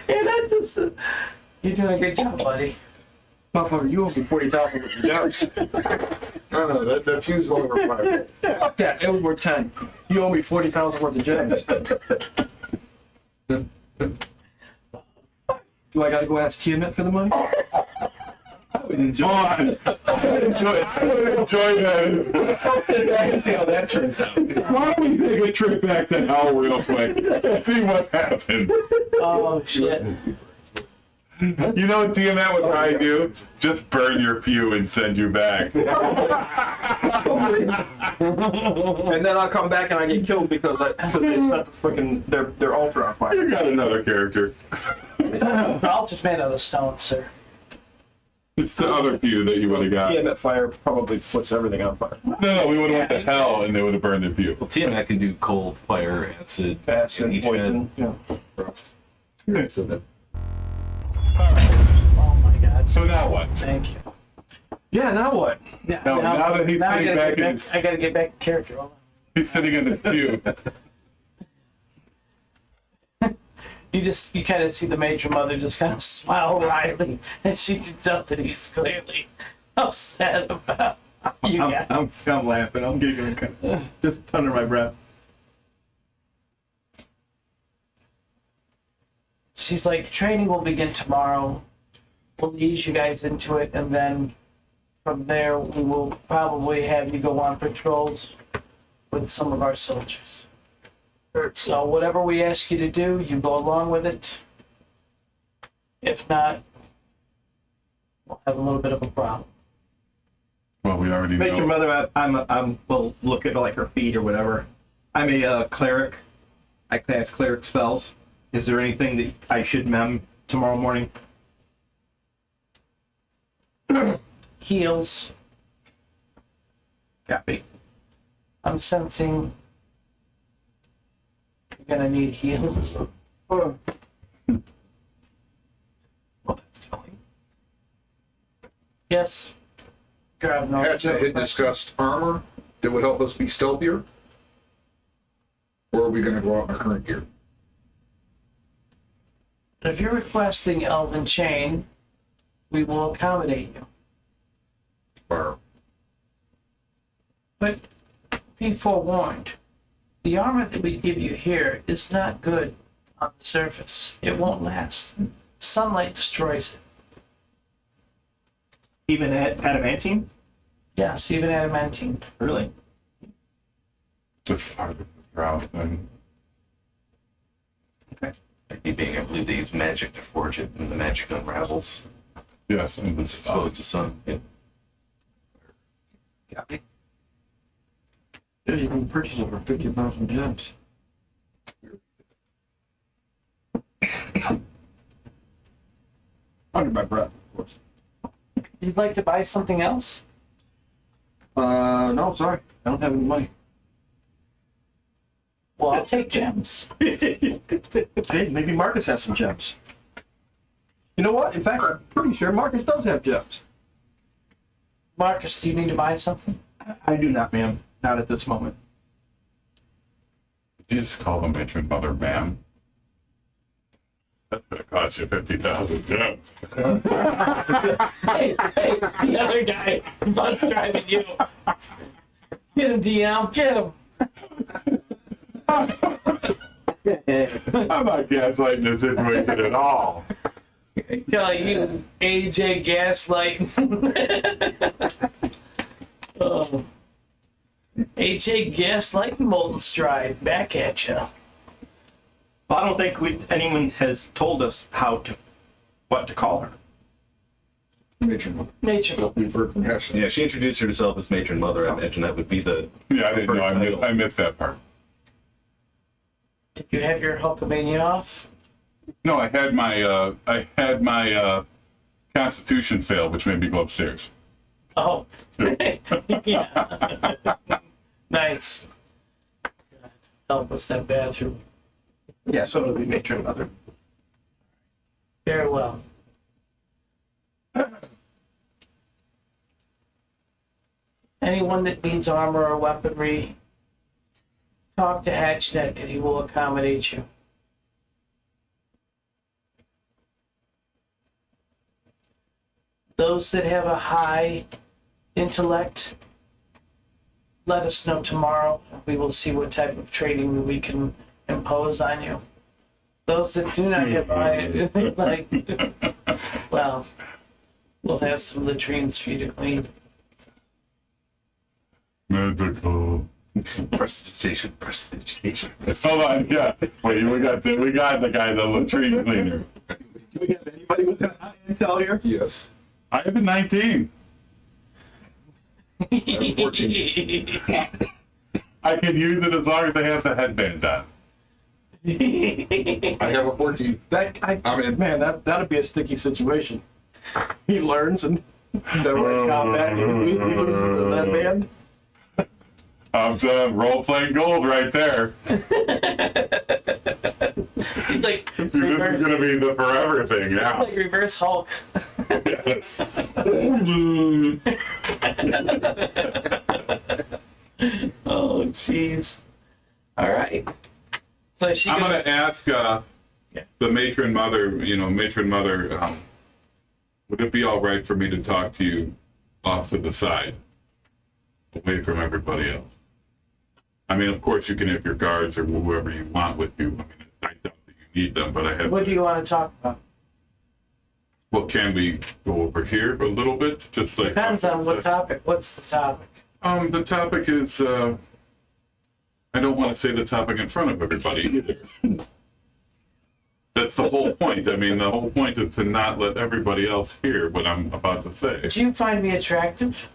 And I just, you're doing a good job, buddy. Motherfucker, you owe me 40,000 worth of gems. No, that fuse longer five. Fuck that. It was worth 10. You owe me 40,000 worth of gems. Do I gotta go ask Tiamat for the money? Enjoy. I would enjoy that. I can see how that turns out. Why don't we take a trip back to hell real quick and see what happened? Oh shit. You know what Tiamat would probably do? Just burn your pew and send you back. And then I'll come back and I get killed because they set the freaking their altar on fire. You got another character. I'll just made out of stone, sir. It's the other pew that you would have got. Tiamat fire probably puts everything on fire. No, we would have went to hell and they would have burned the pew. Well, Tiamat can do cold, fire, acid, Acid, each poison. Yeah. frost. Okay, so that Oh my god. So now what? Thank you. Yeah, now what? Yeah, No, now that he's I sitting gotta back get in his- I gotta get back to character. Hold on. He's sitting in his pew. you kind of see the Major Mother just kind of smile wryly, and she can tell that he's clearly upset about you guys. I'm laughing. I'm giggling, just under my breath. She's like, training will begin tomorrow. We'll ease you guys into it, and then from there, we will probably have you go on patrols with some of our soldiers. So whatever we ask you to do, you go along with it. If not, we'll have a little bit of a problem. Well, we already know. Major Mother, we'll look at like her feet or whatever. I'm a cleric. I cast cleric spells. Is there anything that I should mem tomorrow morning? Heals. Copy. I'm sensing you're gonna need heals. Well, that's telling. Yes. Grab no. Hatchet had discussed armor that would help us be stealthier. Or are we going to go out in our current gear? If you're requesting Elven Chain, we will accommodate you. Or But be forewarned, the armor that we give you here is not good on the surface. It won't last. Sunlight destroys it. Even at adamantine? Yes, even adamantine. Really? Just part of the drought and Maybe being able to use magic to forge it, and the magic unravels. yes, and It's exposed to sun. Yeah. Copy. Yeah, you can purchase over 50,000 gems. Under my breath, of course. You'd like to buy something else? No, sorry. I don't have any money. Well, I'll take gems. Hey, maybe Marcus has some gems. You know what? In fact, I'm pretty sure Marcus does have gems. Marcus, do you need to buy something? I do not, ma'am. Not at this moment. you just call the matron mother, ma'am. That's gonna cost you 50,000 gems. Hey, the other guy bus driving you. Get him, DM, get him. I'm not gaslighting the situation at all. Call you AJ Gaslight. Oh. AJ Gaslight and Molten Stride back at you. Well, I don't think anyone has told us what to call her. Matron. Nature. We've heard from Heston. Yeah, she introduced herself as matron mother. I imagine that would be the. Yeah, I didn't know. I missed that part. Did you have your Hulkamania off? No, I had my Constitution fail, which made me go upstairs. Oh. Yeah. Nice. God, help us that bathroom. Yeah, so it'll be matron mother. Very well. Anyone that needs armor or weaponry, talk to Hatchnet and he will accommodate you. Those that have a high intellect, let us know tomorrow. We will see what type of training we can impose on you. Those that do not have high, well, we'll have some latrines for you to clean. Medical. Prestidigitation. Hold on, yeah. Wait, we got the guy, the latrine cleaner. Do we have anybody with an high intel here? Yes. I have a 19. I'm 14. I can use it as long as I have the headband on. I have a 14. I'm in. Man, that'd be a sticky situation. He learns and never in combat. He loses that band. I'm saying role-playing gold right there. He's like, Dude, this is gonna be the forever thing now. like reverse Hulk. Yes. Oh, jeez. All right. So she I'm goes, gonna ask the matron mother, would it be all right for me to talk to you off to the side, away from everybody else? I mean, of course, you can have your guards or whoever you want with you. I mean, I doubt that you need them, but I have. What do you want to talk about? Well, can we go over here a little bit? Just like Depends on what topic. What's the topic? The topic is. I don't want to say the topic in front of everybody either. That's the whole point. I mean, the whole point is to not let everybody else hear what I'm about to say. Do you find me attractive?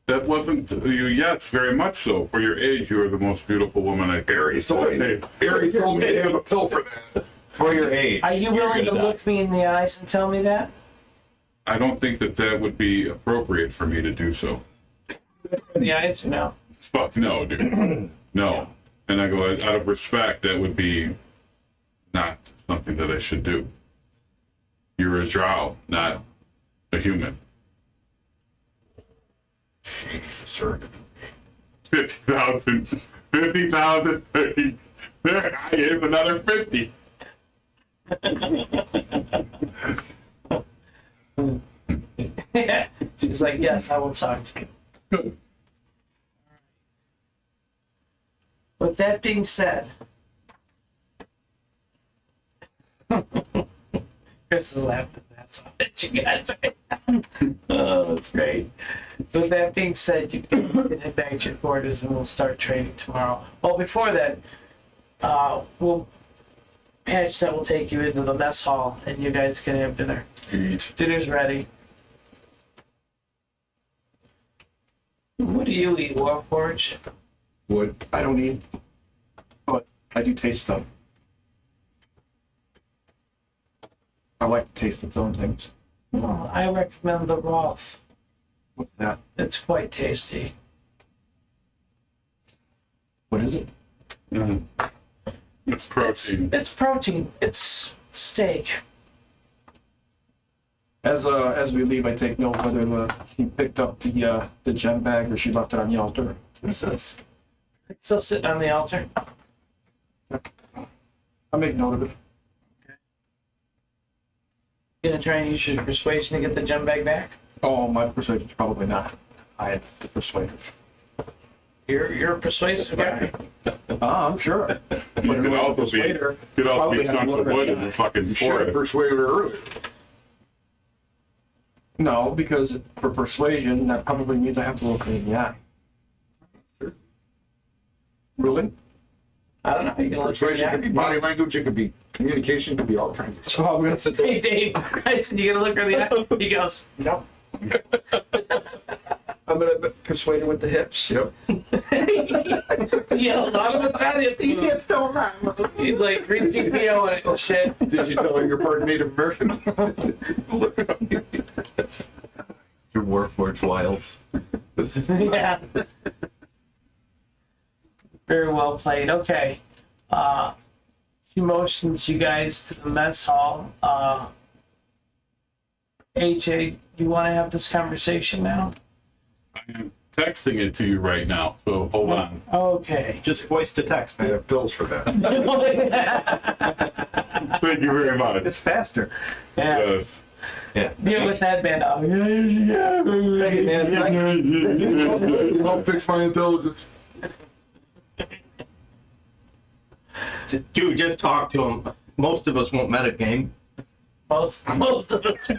That wasn't you. Yes, very much so. For your age, you are the most beautiful woman I. Harry told me to have a pill for that. For your age. Are you willing to look me in the eyes and tell me that? I don't think that would be appropriate for me to do so. In the eyes or no? Fuck no, dude. No. And I go, out of respect, that would be not something that I should do. You're a drow, not a human. Sir. 50,000. 50,000. Here's another 50. Yeah. She's like, yes, I will talk to you. Good. With that being said, Chris is laughing. That's all that you guys right now. Oh, that's great. With that being said, you can head back to your quarters and we'll start training tomorrow. Well, before that, we'll patch that will take you into the mess hall and you guys can have dinner. Dinner's ready. What do you eat, Warforge? Wood. I don't eat, but I do taste them. I like to taste its own things. Well, I recommend the Roth. What's that? It's quite tasty. What is it? It's protein. It's protein. It's steak. As we leave, I take note whether she picked up the gem bag or she left it on the altar. What's this? It's still sitting on the altar. I make note of it. You gonna try and use your persuasion to get the gem bag back? Oh, my persuasion's probably not. I have to persuade her. You're a persuasive guy. I'm sure. You could also be chunks of wood in the fucking Should have forest. persuaded her earlier. No, because for persuasion, that probably means I have to look her in the eye. Really? I don't know. You can look Persuasion could be at body language, it could be communication, it could be all kinds of stuff. So I'm gonna sit there. Hey, Dave. I said, you gonna look her in the eye? He goes, no. I'm gonna persuade her with the hips. Yep. Yeah, a lot of the time, if these hips don't run. He's like 3CPO and shit. Did you tell her you're part Native American? Your Warforged wiles. Yeah. Very well played. Okay. She motions you guys to the mess hall. AJ, you want to have this conversation now? I am texting it to you right now, so hold on. Okay. Just voice to text. I have pills for that. Thank you very much. It's faster. Yeah. Yes. Yeah. Deal with that band. Oh, Help fix my intelligence. Dude, just talk to him. Most of us won't metagame. most of us.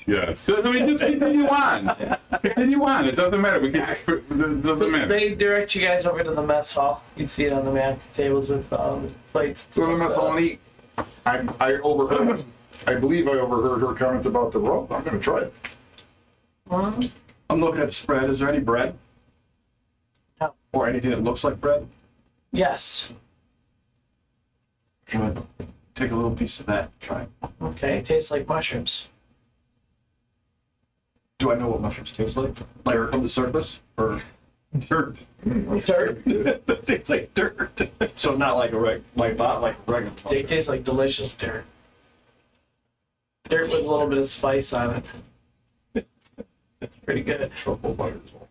Yes. So, I mean, just continue on. Continue on. It doesn't matter. We can just. It doesn't matter. They direct you guys over to the mess hall. You can see it on the map. Tables with plates. And So the stuff. mess hall and eat. I overheard, I believe I overheard her comment about the rope. I'm gonna try it. I'm looking at the spread. Is there any bread? No. Or anything that looks like bread? Yes. I'm gonna take a little piece of that. Try. Okay. It tastes like mushrooms. Do I know what mushrooms taste like? Like from the surface, or Dirt. Dirt. That tastes like dirt. so not like not like a regular They mushroom. taste like delicious dirt. Dirt with a little bit of spice on it. It's pretty good. Truffle butter as well.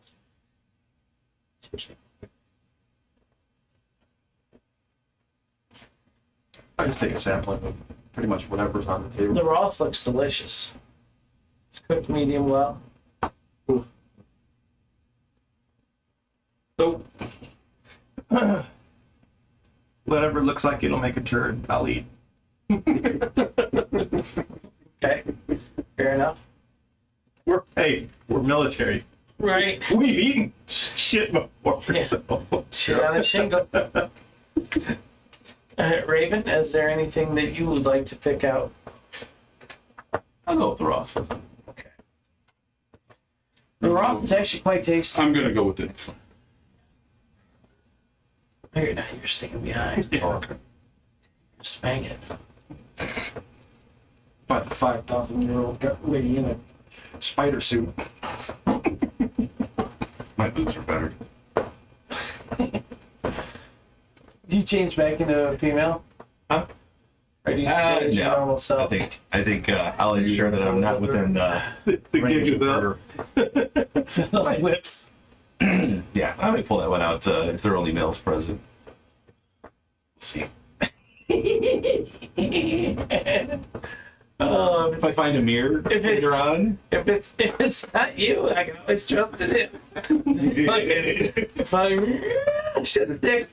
I just take a sampling of pretty much whatever's on the table. The broth looks delicious. It's cooked medium well. Nope. Whatever looks like it'll make a turd, I'll eat. Okay, fair enough. We're military. Right. We've eaten shit before. Yeah. So. Shit on a shingle. Raven, is there anything that you would like to pick out? I'll go with the Roth. Okay. The broth is actually quite tasty. I'm gonna go with it. You're not. You're sticking behind. Spank it. By the 5,000-year-old lady in a spider suit. My boobs are better. Do you change back into a female? Huh? Or do you stay as your normal No. self? I think I'll ensure that I'm not within The gig range is of up. her. Those whips. Yeah, I might pull that one out if there are only males present. We'll see. Oh, If I find a mirror later on, if it's not you, I can always trust it in. Fucking shit dick.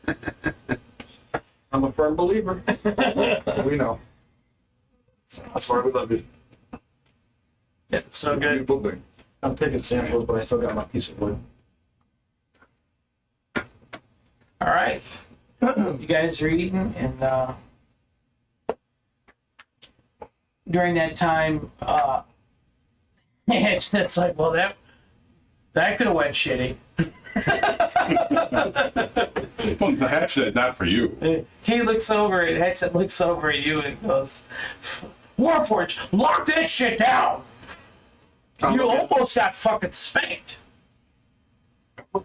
I'm a firm believer. We know. That's why we love you. Yeah, it's so good. Beautiful thing. I'm taking samples, but I still got my piece of wood. All right, you guys are eating, and during that time, it's like, well, that could have went shitty. Well, the hatchet, not for you. He looks over at Hatchet, looks over at you, and goes, "Warforge, lock that shit down. You almost got fucking spanked."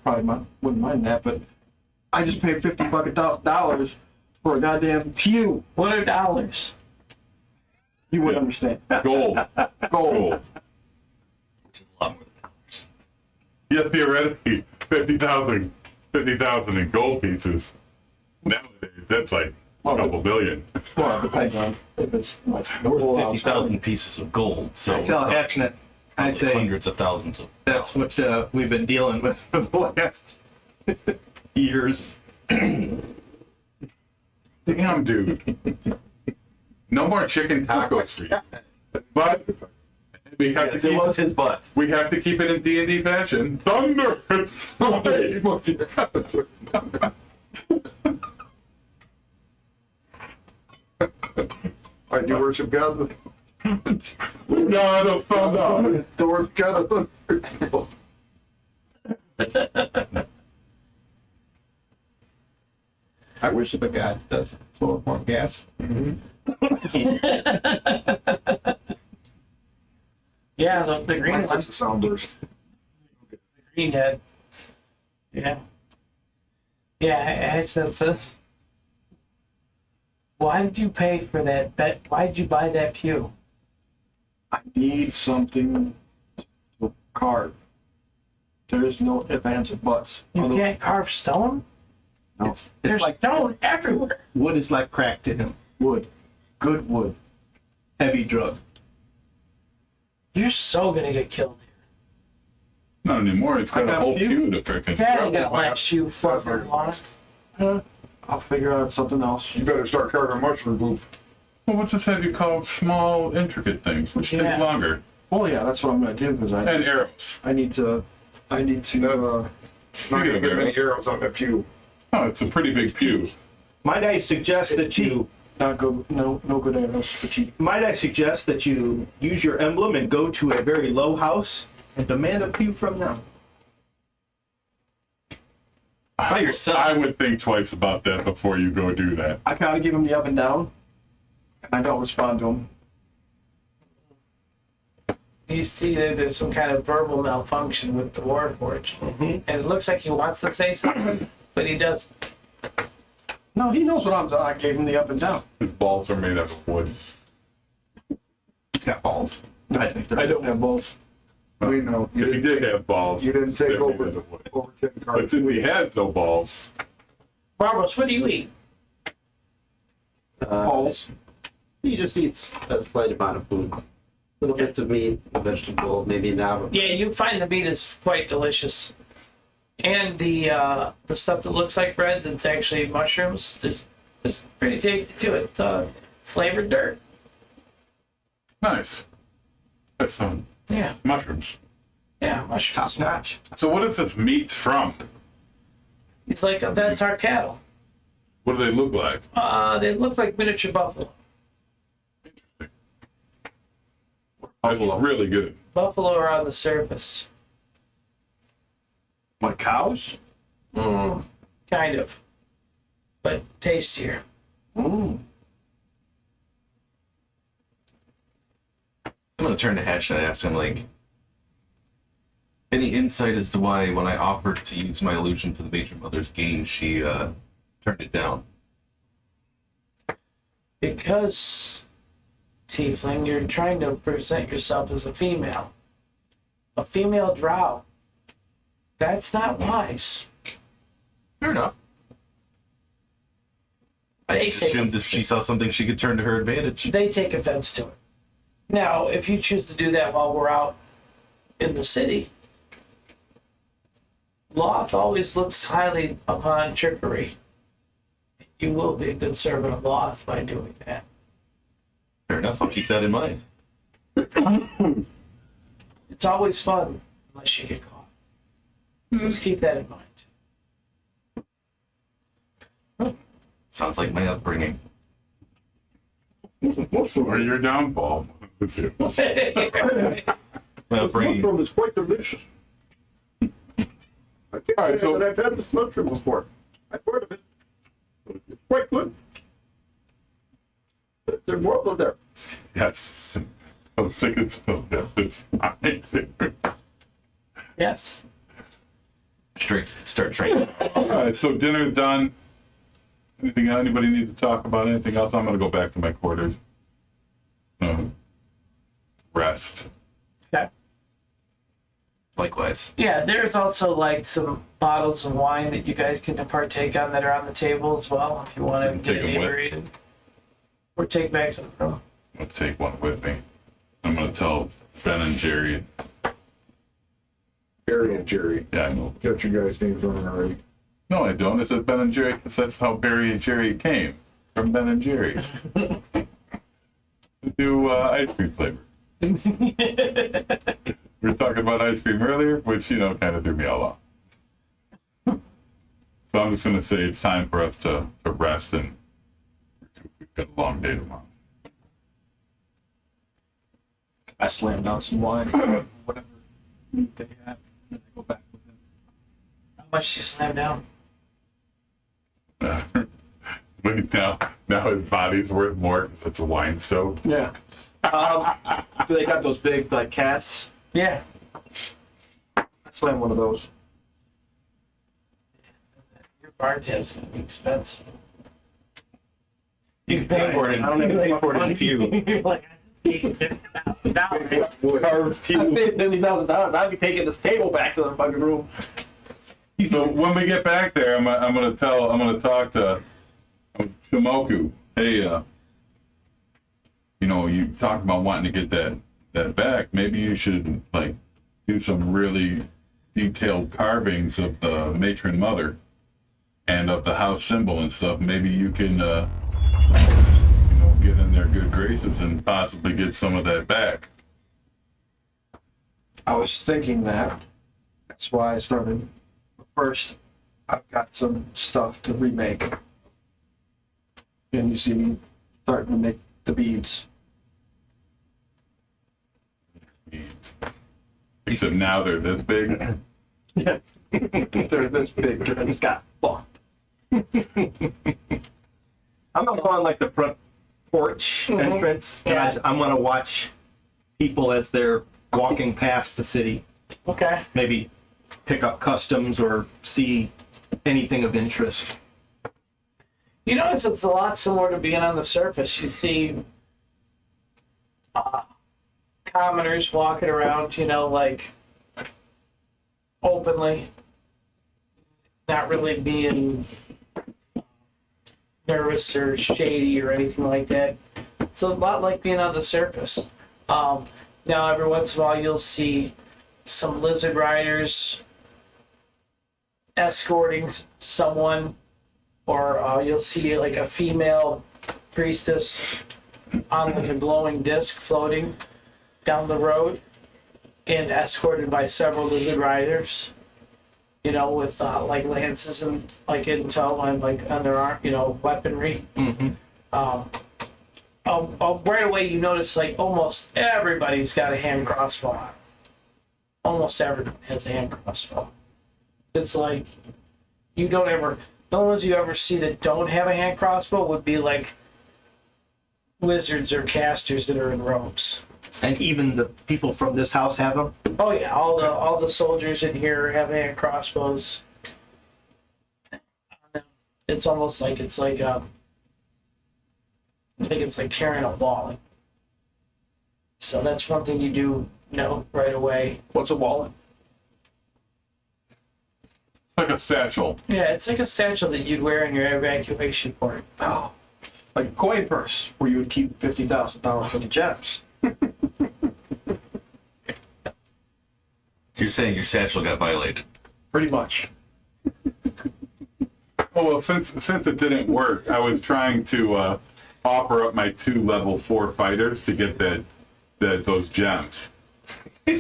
Probably wouldn't mind that, but I just paid $50,000 for a goddamn pew. What are dollars? You wouldn't understand. Gold. Gold. Yeah, theoretically, 50,000 in gold pieces. Nowadays, that's like a couple billion. Well, it depends on if it's like normal 50,000 pieces of gold. So I tell Hatchnet, I say hundreds of thousands of. that's what we've been dealing with for the last years. Damn, dude. No more chicken tacos for you. But we have Yes, to it keep, was his butt. we have to keep it in D&D fashion. Thunder! Slide! I do worship God. God of thunder! The worship God of thunder. I worship a god that does flow more gas. Yeah, the green one, That's the sound burst. the green head. Yeah. Yeah, Hatchet says, "Why did you pay for that bet? Why did you buy that pew?" I need something to carve. There is no ifs, ands, or buts. You can't carve stone? It's There's like stone everywhere. wood is like crack to him. Wood. Good wood. Heavy drug. You're so gonna get killed Not anymore, it's got I a got whole a few. pew to freaking. here. That ain't gonna let you fucking lost. I'll figure out something else. You better start carving mushroom poop. Well, we'll just have you carve small, intricate things, which Yeah. take longer. Well, yeah, that's what I'm gonna do because And arrows. I need to. It's not gonna get many arrows on that pew. Oh, it's a pretty big pew. Might I suggest that you not go no good arrows. Petite. might I suggest that you use your emblem and go to a very low house and demand a pew from them? By yourself. I would think twice about that before you go do that. I kind of give him the up and down, and I don't respond to him. You see that there's some kind of verbal malfunction with the Warforge. And it looks like he wants to say something, but he doesn't. No, he knows what I'm doing. I gave him the up and down. His balls are made out of wood. He's got balls. I don't have balls. We know. If he did have balls, You didn't take they'd be over made of wood. 10 But cards. since he has no balls, Barbaros, what do you eat? Balls. He just eats a slight amount of food. Little bits of meat, vegetable, maybe not. Yeah, you find the meat is quite delicious. And the stuff that looks like bread that's actually mushrooms is pretty tasty too. It's flavored dirt. Nice. That's some Yeah, mushrooms. yeah, mushrooms. Top notch. So what is this meat from? It's like that's our cattle. What do they look like? They look like miniature buffalo. That's really good. Buffalo are on the surface. Like cows? Kind of. But tastier. I'm gonna turn to Hatch and ask him, like, any insight as to why when I offered to use my illusion to the Major Mother's gain, she turned it down? Because, Tiefling, you're trying to present yourself as a female. A female drow. That's not wise. Fair enough. I They just take assumed if she saw something she could turn to her advantage. They take offense to it. Now, if you choose to do that while we're out in the city, Loth always looks highly upon trickery. You will be a good servant of Loth by doing that. Fair enough, I'll keep that in mind. It's always fun, unless you get caught. Let's keep that in mind. Sounds like my upbringing. Or your downfall. My upbringing. Mushroom is quite delicious. I can't All right, say so- that I've had this mushroom before. I've heard of it. It's quite good. There's more of there. Yes. I'm sick of stuff. It's fine. Yes. Start training. All right, so dinner's done. Anything anybody need to talk about? Anything else? I'm gonna go back to my quarters. Rest. Okay. Likewise. Yeah, there's also like some bottles of wine that you guys can partake on that are on the table as well if you want to get Take 'em with. inebriated. Or take back to the room. I'm gonna take one with me. I'm gonna tell Ben and Jerry. Barry and Jerry. Yeah, I know. Got you guys' names wrong already. No, I don't. It says Ben and Jerry. That's how Barry and Jerry came from Ben and Jerry. Do ice cream flavor. We were talking about ice cream earlier, which kind of threw me all off. So I'm just gonna say it's time for us to rest and we've got a long day tomorrow. I slammed down some wine, whatever they have, and then I go back with them. How much do you slam down? But now his body's worth more because it's a wine soap. Yeah. Do they got those big like casks? Yeah. I slammed one of those. Your bar tab's going to be expensive. You can pay for it in, I don't you can even pay make for it in money. pew. You're like, I just gave you $50,000. Carved I pew. paid $50,000. I'd be taking this table back to the fucking room. So when we get back there, I'm gonna talk to Moku. Hey, you talked about wanting to get that back. Maybe you should do some really detailed carvings of the matron mother and of the house symbol and stuff. Maybe you can get in their good graces and possibly get some of that back. I was thinking that. That's why I started. First, I've got some stuff to remake. And you see me starting to make the beads. Except now they're this big. Yeah. They're this big. I just got fucked. I'm gonna go on like the front porch entrance, and Yeah. I'm gonna watch people as they're walking past the city. Okay. Maybe pick up customs or see anything of interest. You notice it's a lot similar to being on the surface. You see commoners walking around, openly, not really being nervous or shady or anything like that. It's a lot like being on the surface. Now, every once in a while, you'll see some lizard riders escorting someone, or you'll see like a female priestess on like a glowing disc floating down the road and escorted by several lizard riders, you know, with like lances and like in tow and like on their arm, you know, weaponry. Right away you notice like almost everybody's got a hand crossbow on. Almost everyone has a hand crossbow. It's like you don't ever, the only ones you ever see that don't have a hand crossbow would be like wizards or casters that are in robes. And even the people from this house have them? Oh yeah, all the soldiers in here have hand crossbows. It's almost like it's like I think it's like carrying a wallet. So that's one thing you do know right away. What's a wallet? It's like a satchel. Yeah, it's like a satchel that you'd wear in your evacuation port. Oh, like a coin purse where you would keep $50,000 worth of gems. So you're saying your satchel got violated? Pretty much. Oh, well, since it didn't work, I was trying to offer up my 2 level 4 fighters to get those gems. By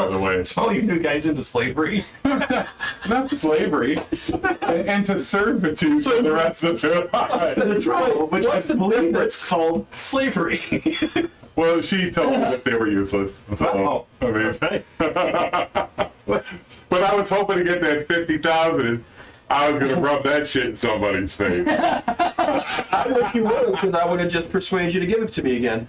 the way, So you new guys into slavery? not slavery, and to servitude for the rest of their lives. The trial, which I believe that's called slavery. Well, she told me that they were useless. So, I mean, but I was hoping to get that 50,000. I was gonna rub that shit in somebody's face. I wish you would, because I would have just persuaded you to give it to me again.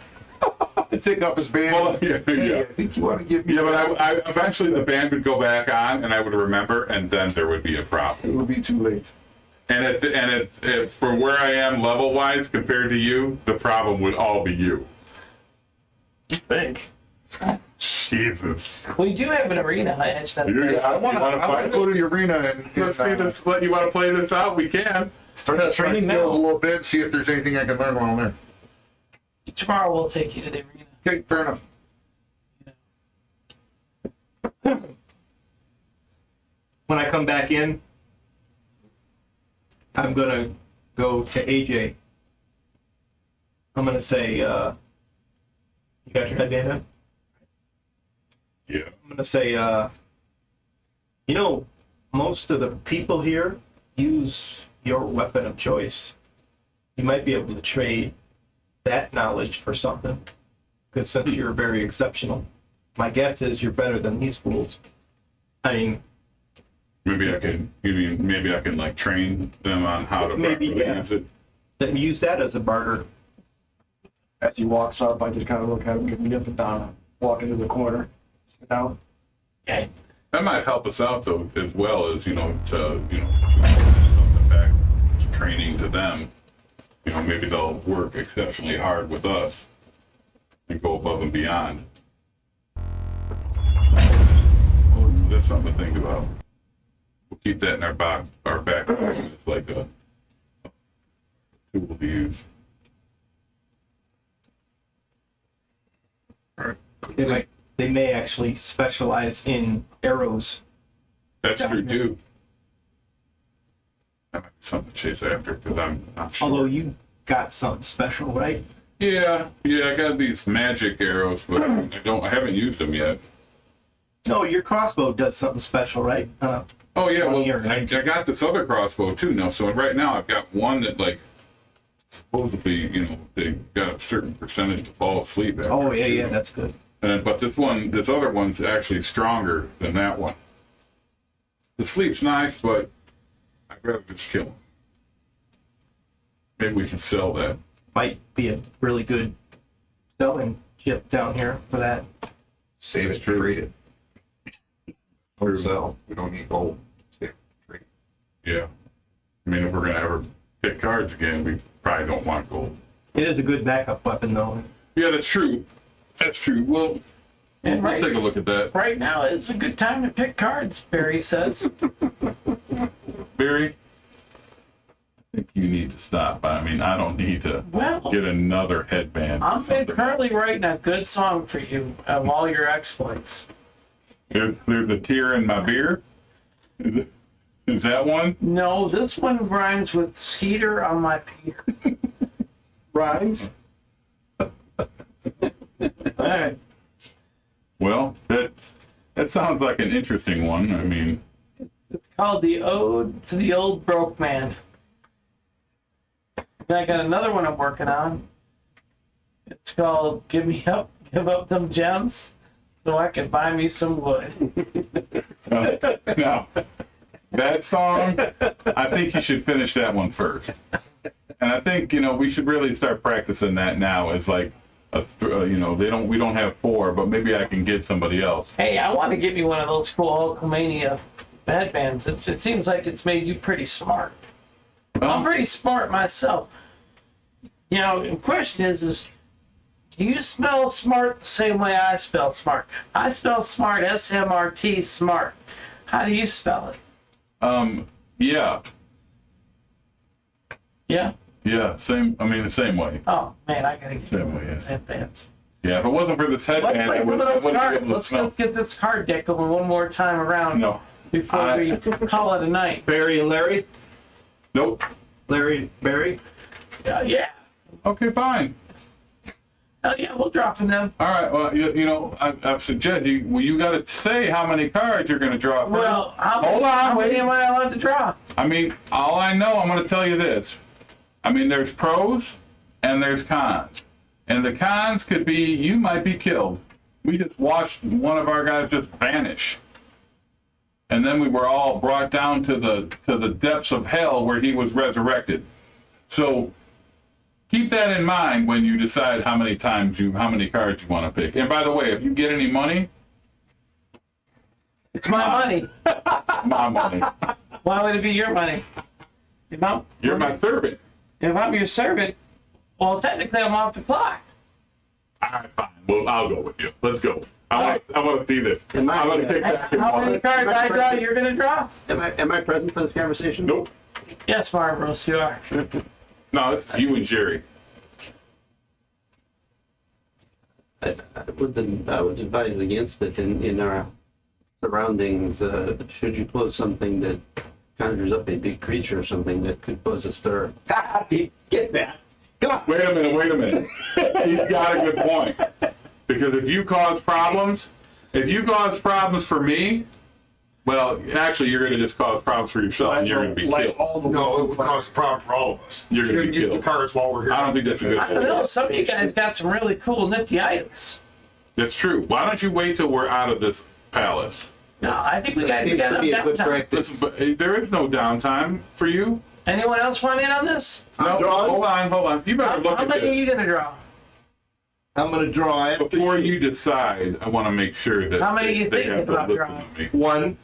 To take off his band. Well, yeah, Hey, yeah. I think you want to give me. Yeah, but I eventually the band would go back on, and I would remember, and then there would be a problem. It will be too late. And from where I am level wise compared to you, the problem would all be you. You think? Jesus. We do have an arena. It's not I want to go to the arena and Let's see this. You want to play this out? We can. start training now a little bit. See if there's anything I can learn while I'm there. Tomorrow we'll take you to the arena. Okay, fair enough. When I come back in, I'm gonna go to AJ. I'm gonna say, you got your headband on? Yeah. I'm gonna say, you know, most of the people here use your weapon of choice. You might be able to trade that knowledge for something, because since you're very exceptional, my guess is you're better than these fools. I mean, Maybe I can like train them on how to Maybe, properly yeah. use it. then use that as a barter. As he walks up, I just kind of look at him, give him the up and down, walk into the corner, sit down. Okay. That might help us out though, as well as something back as training to them. Maybe they'll work exceptionally hard with us and go above and beyond. Well, that's something to think about. We'll keep that in our back pocket. It's like a tool to use. They may actually specialize in arrows. That's true too. That might be something to chase after because I'm not sure. Although you got something special, right? Yeah, I got these magic arrows, but I haven't used them yet. No, your crossbow does something special, right? Oh yeah, well, Here, I got this other crossbow too now. So right now I've got one that like supposedly, they got a certain percentage to fall asleep. After Oh yeah, shooting yeah, them. that's good. But this other one's actually stronger than that one. The sleep's nice, but I'd rather just kill him. Maybe we can sell that. Might be a really good selling chip down here for that. Save it, trade it. Or sell. We don't need gold. Save it, trade it. Yeah. I mean, if we're gonna ever pick cards again, we probably don't want gold. It is a good backup weapon, though. Yeah, that's true. That's true. Well, And we'll take a look at that. right now is a good time to pick cards, Barry says. Barry? think you need to stop. I mean, I don't need to Well, get another headband. or I'm something. currently writing a good song for you of all your exploits. There's a tear in my beer. Is that one? No, this one rhymes with Skeeter on my Peter. Rhymes. Alright. Well, that sounds like an interesting one. I mean, It's called The Ode to the Old Broke Man. And I got another one I'm working on. It's called Give Up Them Gems So I Can Buy Me Some Wood. now that song, I think you should finish that one first. And I think we should really start practicing that now. As like we don't have 4, but maybe I can get somebody else. Hey, I want to give you one of those cool Hulkamania headbands. It seems like it's made you pretty smart. I'm pretty smart myself. The question is do you spell smart the same way I spell smart? I spell smart, SMRT, smart. How do you spell it? Yeah, Yeah? same. I mean, the same way. Oh, man, I gotta get Same one way, of those yeah. headbands. Yeah, if it wasn't for this headband, I Let's play some wouldn't of those be cards. able to Let's smell. get this card deck going one more time around No. before we call it a night. Barry and Larry? Nope. Larry, Barry? Yeah. Okay, fine. Hell yeah, we'll drop in them. All right. Well, I've suggested you got to say how many cards you're going to draw. First. Well, how Hold on, many wait. am I allowed to draw? I mean, all I know, I'm going to tell you this. I mean, there's pros and there's cons. And the cons could be you might be killed. We just watched one of our guys just vanish. And then we were all brought down to the depths of hell where he was resurrected. So keep that in mind when you decide how many cards you want to pick. And by the way, if you get any money, It's my money. my money. Why would it be your money? You're my servant. If I'm your servant, well, technically I'm off the clock. All right, fine. Well, I'll go with you. Let's go. I want to see this. I'm Am I- going to take back your How many money. cards I draw, you're going to draw? Am I present for this conversation? Nope. Yes, Marvelous, you are. No, it's you and Jerry. I would advise against it in our surroundings. Should you close something that conjures up a big creature or something that could cause a stir? Get that. Come on. Wait a minute. He's got a good point. Because if you cause problems for me, well, actually, you're going to just cause problems for yourself and you're going to be Light killed. all the No, it would cause a problem for all of us. You're gonna be Shouldn't use the killed. cards while we're here. I don't think that's a good I don't know. idea. Some of you guys got some really cool, nifty items. That's true. Why don't you wait till we're out of this palace? No, I think we got Seems to be a good downtime. practice. There is no downtime for you. Anyone else want in on this? No, drawing. hold on. You better look How at many are this. you going to draw? I'm going to draw after Before you decide, I want to make sure that How many do you they think have to about listen drawing? to me. one.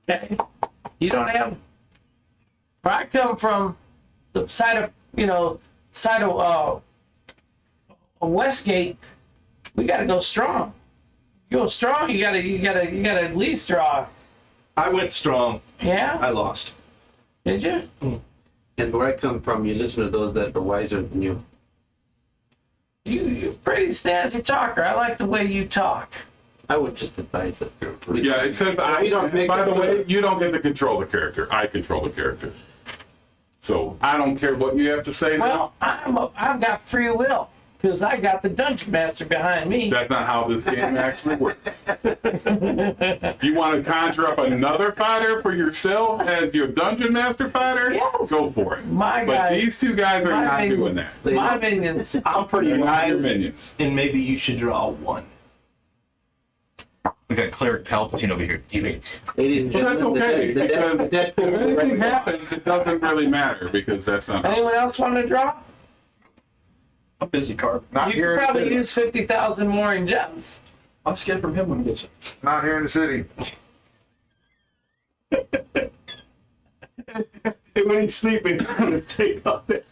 Okay. You don't have. Where I come from, the side of Westgate, we got to go strong. You go strong. You gotta at least draw. I went strong. Yeah. I lost. Did you? And where I come from, you listen to those that are wiser than you. You're a pretty snazzy talker. I like the way you talk. I would just advise that. Yeah, it says We don't make by it- the way, you don't get to control the character. I control the character. So I don't care what you have to say now. Well, I've got free will because I got the dungeon master behind me. That's not how this game actually works. You want to conjure up another fighter for yourself as your dungeon master fighter? Yes. Go for it. My But guys, these two guys are my not minions. doing that. My minions. I'm pretty They're not your wise, minions. and maybe you should draw one. We got Cleric Palpatine over here. Damn it. Ladies and Well, that's gentlemen, okay. the Because if Deadpool. anything happens, it doesn't really matter because that's not. Anyone else want to draw? A busy card. Not You here could in the probably city. use 50,000 more in gems. I'll just get it from him when he gets it. Not here in the city. And when he's sleeping, I'm going to take off that.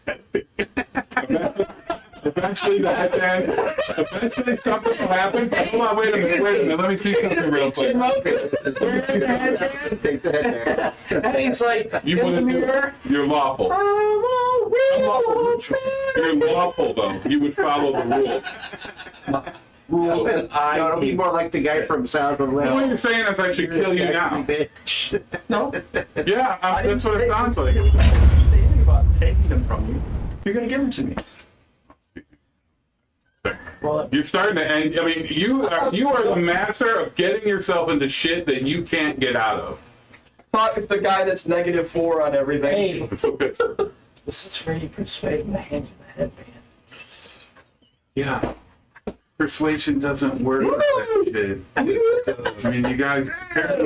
Eventually something will happen. Hold on, wait a minute. Let me see something real quick. Take the head there. And he's like, You in the wouldn't do mirror. it. You're lawful. You're lawful, though. You would follow the rules. No, it'll be more like the guy from South of What you're saying is I should kill you now. Bitch. No, Yeah, that's what it sounds like. I didn't say anything about taking them from you. You're gonna give them to me. You're starting to end. I mean, you are the master of getting yourself into shit that you can't get out of. Talk with the guy that's -4 on everything. Hey, It's okay. this is where you persuade him to hand you the headband. Yeah. Persuasion doesn't work with that shit. I mean, you guys,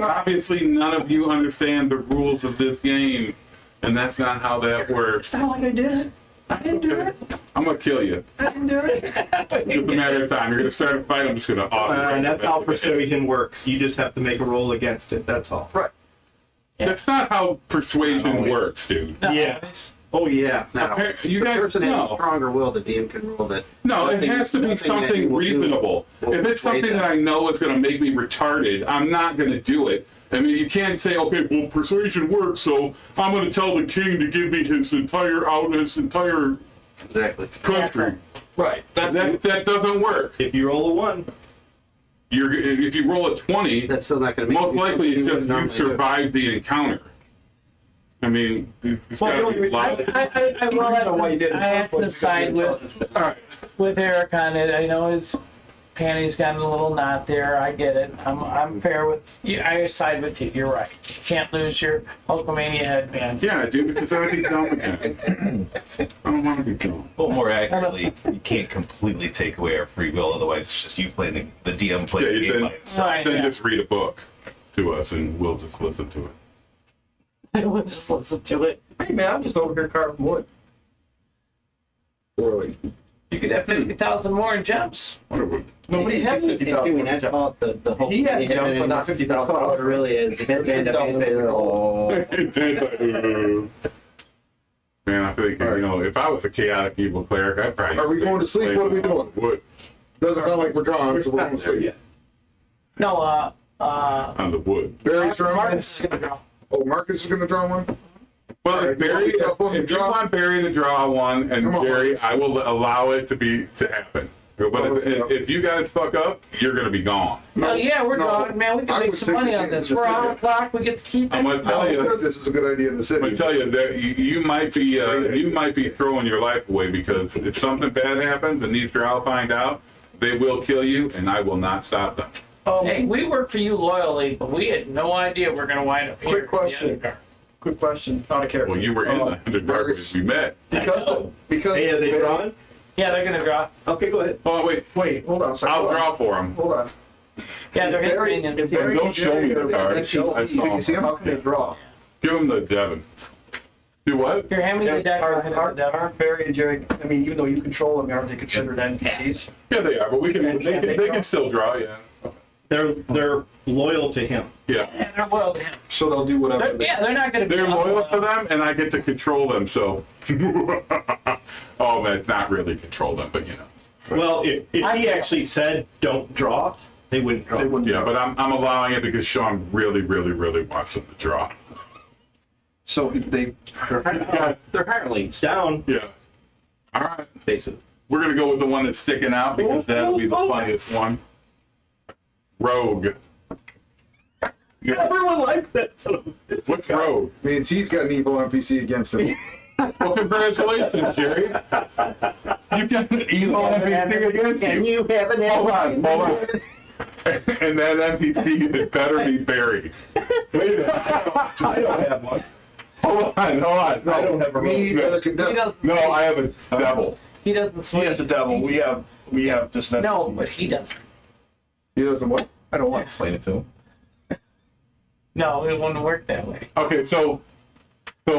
obviously none of you understand the rules of this game, and that's not how that works. It's not like I did it. I didn't do it. I'm gonna kill you. I didn't do it. It's just a matter of time. You're gonna start a fight, I'm just gonna And that's how persuasion works. You just have to make a roll against it. That's all. Right. That's not how persuasion works, dude. Yes. Oh yeah. No, You the guys person has a know. stronger will, the DM can roll that. No, it Nothing- has to be nothing that something you will do reasonable. will If it's something persuade that I know is going to make me retarded, I'm not going to do it. I mean, you can't say, okay, well, persuasion works, so I'm going to tell the king to give me his entire Exactly. country. Right. That doesn't work. If you roll a 1, If you roll a 20, That's still not going to make most you likely it's do what just you normally do. survived the encounter. I mean, it's got to be logical. I have to side with Eric on it. I know his panties got a little knot there. I get it. I'm fair with you. I side with you. You're right. You can't lose your Hulkamania headband. Yeah, dude, because I'd be dumb again. I don't want to be dumb. Well, more accurately, you can't completely take away our free will. Otherwise, it's just you playing the DM playing the Yeah, game then, by himself. Right, then yeah. just read a book to us and we'll just listen to it. We'll just listen to it. Hey man, I'm just over here carving wood. Really. You could have 50,000 more in gems. What are we? Nobody has If you 50,000. had called the whole. He had the jump, but not 50,000. What it really is. The headband that made it all. Man, I think, if I was a chaotic evil cleric, I'd probably. Are we going to sleep? What are we doing? Wood Doesn't sound like we're drawing, so we're going to sleep. No, on the wood. Barry's drawing one? Marcus is gonna draw. Oh, Marcus is going to draw one? Well, Alright, if Barry, you want to if you draw? want Barry to draw one, and Come on, Jerry, Marcus. I will allow it to happen. But if you guys fuck up, you're gonna be gone. Oh yeah, we're drawing, man. We I can make would some take money the on chance this. to We're sit on there. the clock. We get to keep it. I'm gonna tell you. This is a good idea in the I'm city. gonna tell you that you might be throwing your life away because if something bad happens and these drow find out, they will kill you, and I will not stop them. Hey, we work for you loyally, but we had no idea we're gonna wind up here. Quick question. Quick question. Out of character. Well, you were in the dark when we met. Because Hey, are they drawing? Yeah, they're gonna draw. Okay, go ahead. Oh wait, Wait, hold on a second. I'll Hold on. draw for them. Hold on. Yeah, they're his Barry- minions. if Barry- Don't show me the cards. I saw You see them. him? How can they draw? Give them the Devon. Do what? Here, hand me the deck. I'll hit it with the Aren't devil. Barry and Jerry, I mean, even though you control them, aren't they considered NPCs? Yeah, they are, but they can still draw. Yeah. They're loyal to him. Yeah. Yeah, they're loyal to him. So they'll do whatever they Yeah, they're not gonna be. They're loyal to them, and I get to control them. So, oh man, it's not really control them, but Well, if he actually said don't draw, they wouldn't draw. They wouldn't. yeah. But I'm allowing it because Sean really wants them to draw. So They're hirelings, Down. Yeah. All right. basically. We're gonna go with the one that's sticking out because that'll be the funniest one. Rogue. Yeah. Everyone likes that. So What's Rogue? Means he's got an evil NPC against him. Well, congratulations, Jerry. You've got an evil NPC against Can you. you have an Hold on. And that NPC had better be buried. Wait a minute. I don't have one. Hold on. I don't have a Me, roll. the He doesn't. No, I have a devil. He doesn't He sleep. has the devil. We have just that. No, but he doesn't. He doesn't what? I don't want to explain it to him. No, it wouldn't work that way. Okay, so he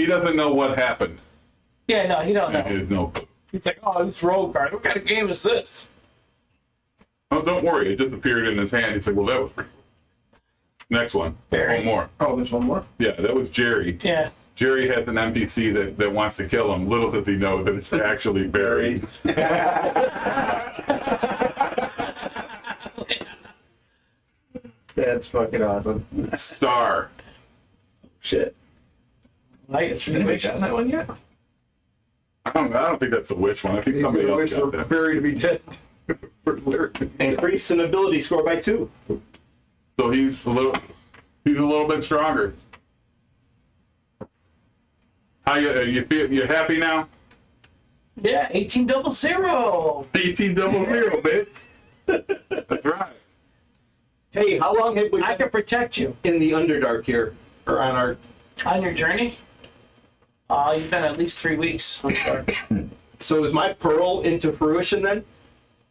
doesn't know what happened. Yeah, no, he don't know. There's no. He's like, oh, this rogue card. What kind of game is this? Oh, don't worry. It just appeared in his hand. He's like, well, that was pretty cool. Next one. Barry. One more. Oh, there's one more? Yeah, that was Jerry. Yeah. Jerry has an NPC that wants to kill him. Little does he know that it's actually Barry. That's fucking awesome. Star. Shit. I get Has anybody gotten that one yet? I don't think that's a wish one. I think He's somebody gonna else wish for got that. Barry to be dead. For lyric. Increase an ability score by 2. So he's a little bit stronger. How you feel? You happy now? Yeah, 1800. 1800, bitch. That's right. Hey, how long have we I been can protect you in the Underdark here? Or on our... on your journey. You've been at least 3 weeks. So is my pearl into fruition then?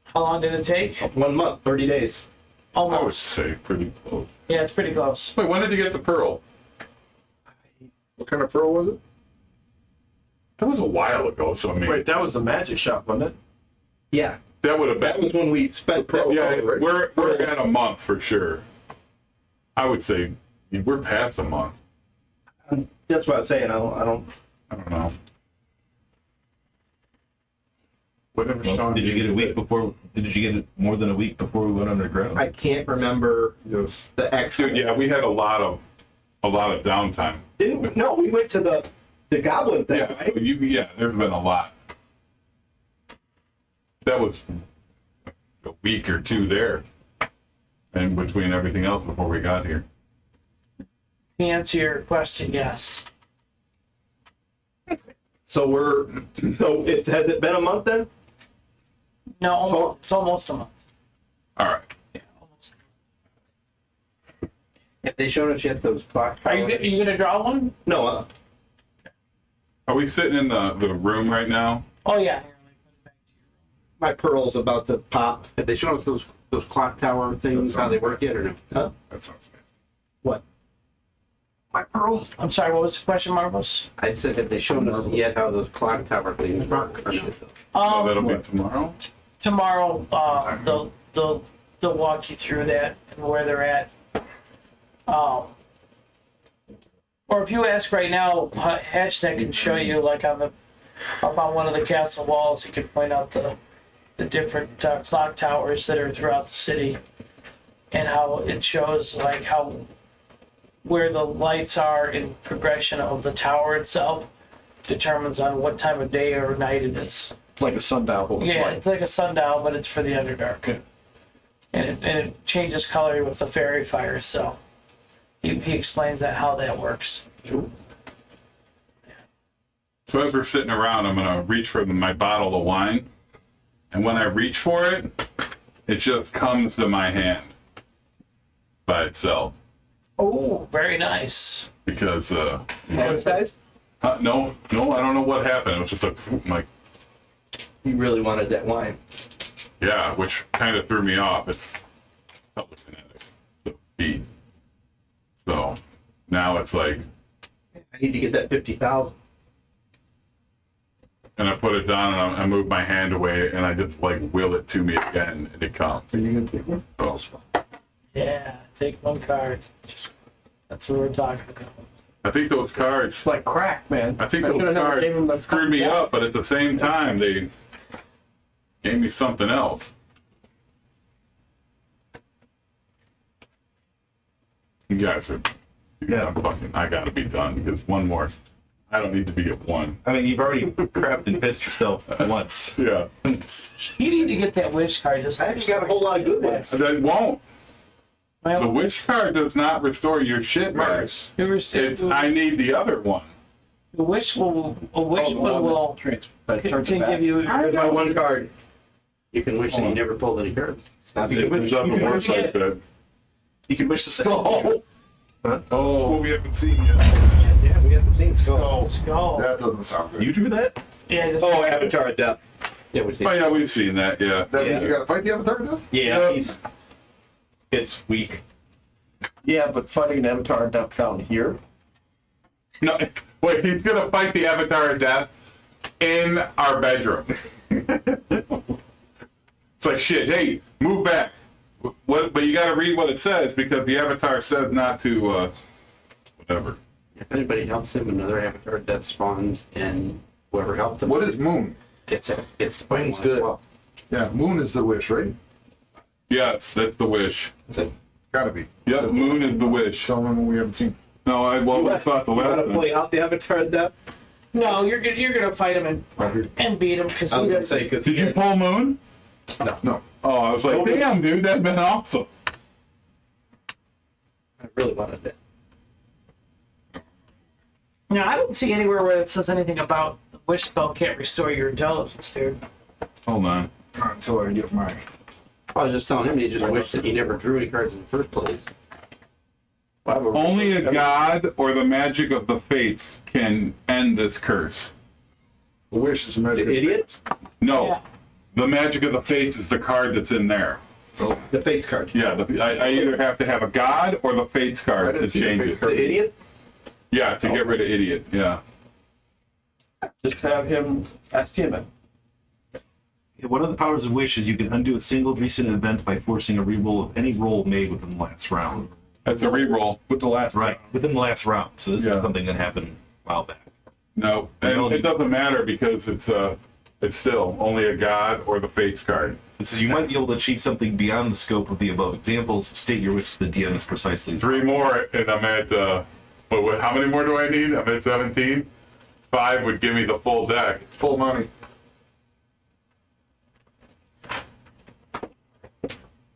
How long did it take? 1 month, 30 days. I would Almost. say pretty close. Yeah, it's pretty close. Wait, when did you get the pearl? What kind of pearl was it? That was a while ago. So I mean, Wait, that was the magic shop, wasn't it? Yeah. that would have That been. was when we spent that. Yeah, right. we're at a month for sure. I would say we're past a month. That's what I'm saying. I don't... I don't know. Whatever. Sean Did you get a week before? Did you get it more than a week before we went underground? I can't remember Yes. the actual... Dude, yeah, we had a lot of downtime. Didn't we? No, we went to the goblin thing, Yeah, so right? there's been a lot. That was a week or two there, and between everything else before we got here. To answer your question, yes. So has it been a month then? No, it's almost a month. All right. Yeah, almost. Have they shown us yet those clock Are you towers? gonna draw one? No, Are we sitting in the room right now? Oh yeah. my pearl's about to pop. Have they shown us those clock tower things, how they work yet or no? Huh? That sounds good. What? My pearl? I'm sorry. What was the question, Marcos? I said, have they shown us yet how those clock tower things work or no? That'll be tomorrow. Tomorrow, they'll walk you through that and where they're at. Or if you ask right now, Hatchnet can show you, like up on one of the castle walls, he can point out the different clock towers that are throughout the city, and how it shows like where the lights are in progression of the tower itself determines on what time of day or night it is. Like a sundial. But with Yeah, light. it's like a sundial, but it's for the Underdark. And it changes color with the fairy fire, so he explains how that works. So as we're sitting around, I'm gonna reach for my bottle of wine, and when I reach for it, it just comes to my hand by itself. Oh, very nice. Because Advertised? no, I don't know what happened. It was just like You really wanted that wine. yeah, which kind of threw me off. It's telekinetic, the beat. So now it's like, I need to get that 50,000. and I put it down and I move my hand away and I just like will it to me again and it comes. Are you going to take one? So, Yeah, take one card. That's what we're talking about. I think those cards. It's like crack, man. I think I those should've never gave him cards the screwed me fucking up, but at the same time they gave me something else. You guys are, I gotta be done because one more. I don't need to be at one. I mean, you've already crapped and pissed yourself once. Yeah. You need to get that wish card. I actually got a whole lot of good ones. That won't. The Well, wish card does not restore your shit, Mark. It's I need the other one. the wish will But it turns it can back. give you. Here's my one card. You can wish that you never pulled any cards. It doesn't work like that. You can wish the skull. Well, we haven't seen yet. Yeah, we haven't seen Skull. Skull. That doesn't sound good. You drew that? Yeah, just Oh, Avatar of Death. Yeah, we Oh yeah, we've seen that. Yeah. That means you gotta fight the Avatar now? Yeah, It's weak. Yeah, but fighting an avatar down here. No, wait. He's gonna fight the Avatar of Death in our bedroom. It's like shit. Hey, move back. What? But you got to read what it says because the avatar says not to. Whatever. If anybody helps him, another avatar death spawns, and whoever helped him What is moon? gets to fight one Moon's as good. well. Yeah, moon is the wish, right? Yes, that's the wish. Gotta be. Yep, moon is the wish. Someone we haven't seen. No, I thought the You want last to one. play out the avatar death? No, you're gonna fight him and beat him because I was he gonna does. say because Did you pull moon? No. Oh, I was like, damn, dude, that'd been awesome. I really wanted that. No, I don't see anywhere where it says anything about the wish spell can't restore your intelligence, dude. Hold on. Not until I get mine. I was just telling him he just wished that he never drew any cards in the first place. Only a god or the magic of the fates can end this curse. The wish is a magic. The idiot? No, Yeah. the magic of the fates is the card that's in there. The fates card. Yeah, I either have to have a god or the fates I card didn't to see the change fates it. card. The idiot? Yeah, to get rid of idiot. Yeah. Just have him ask him it. One of the powers of wish is you can undo a single recent event by forcing a reroll of any roll made within the last round. That's a reroll with the last. Right, within the last round. So this Yeah. is something that happened a while back. No, and it doesn't matter because it's still only a god or the fates card. This is you might be able to achieve something beyond the scope of the above examples. State your wish to the DM is precisely 3 more, and I'm at. How many more do I need? I'm at 17. 5 would give me the full deck. Full money.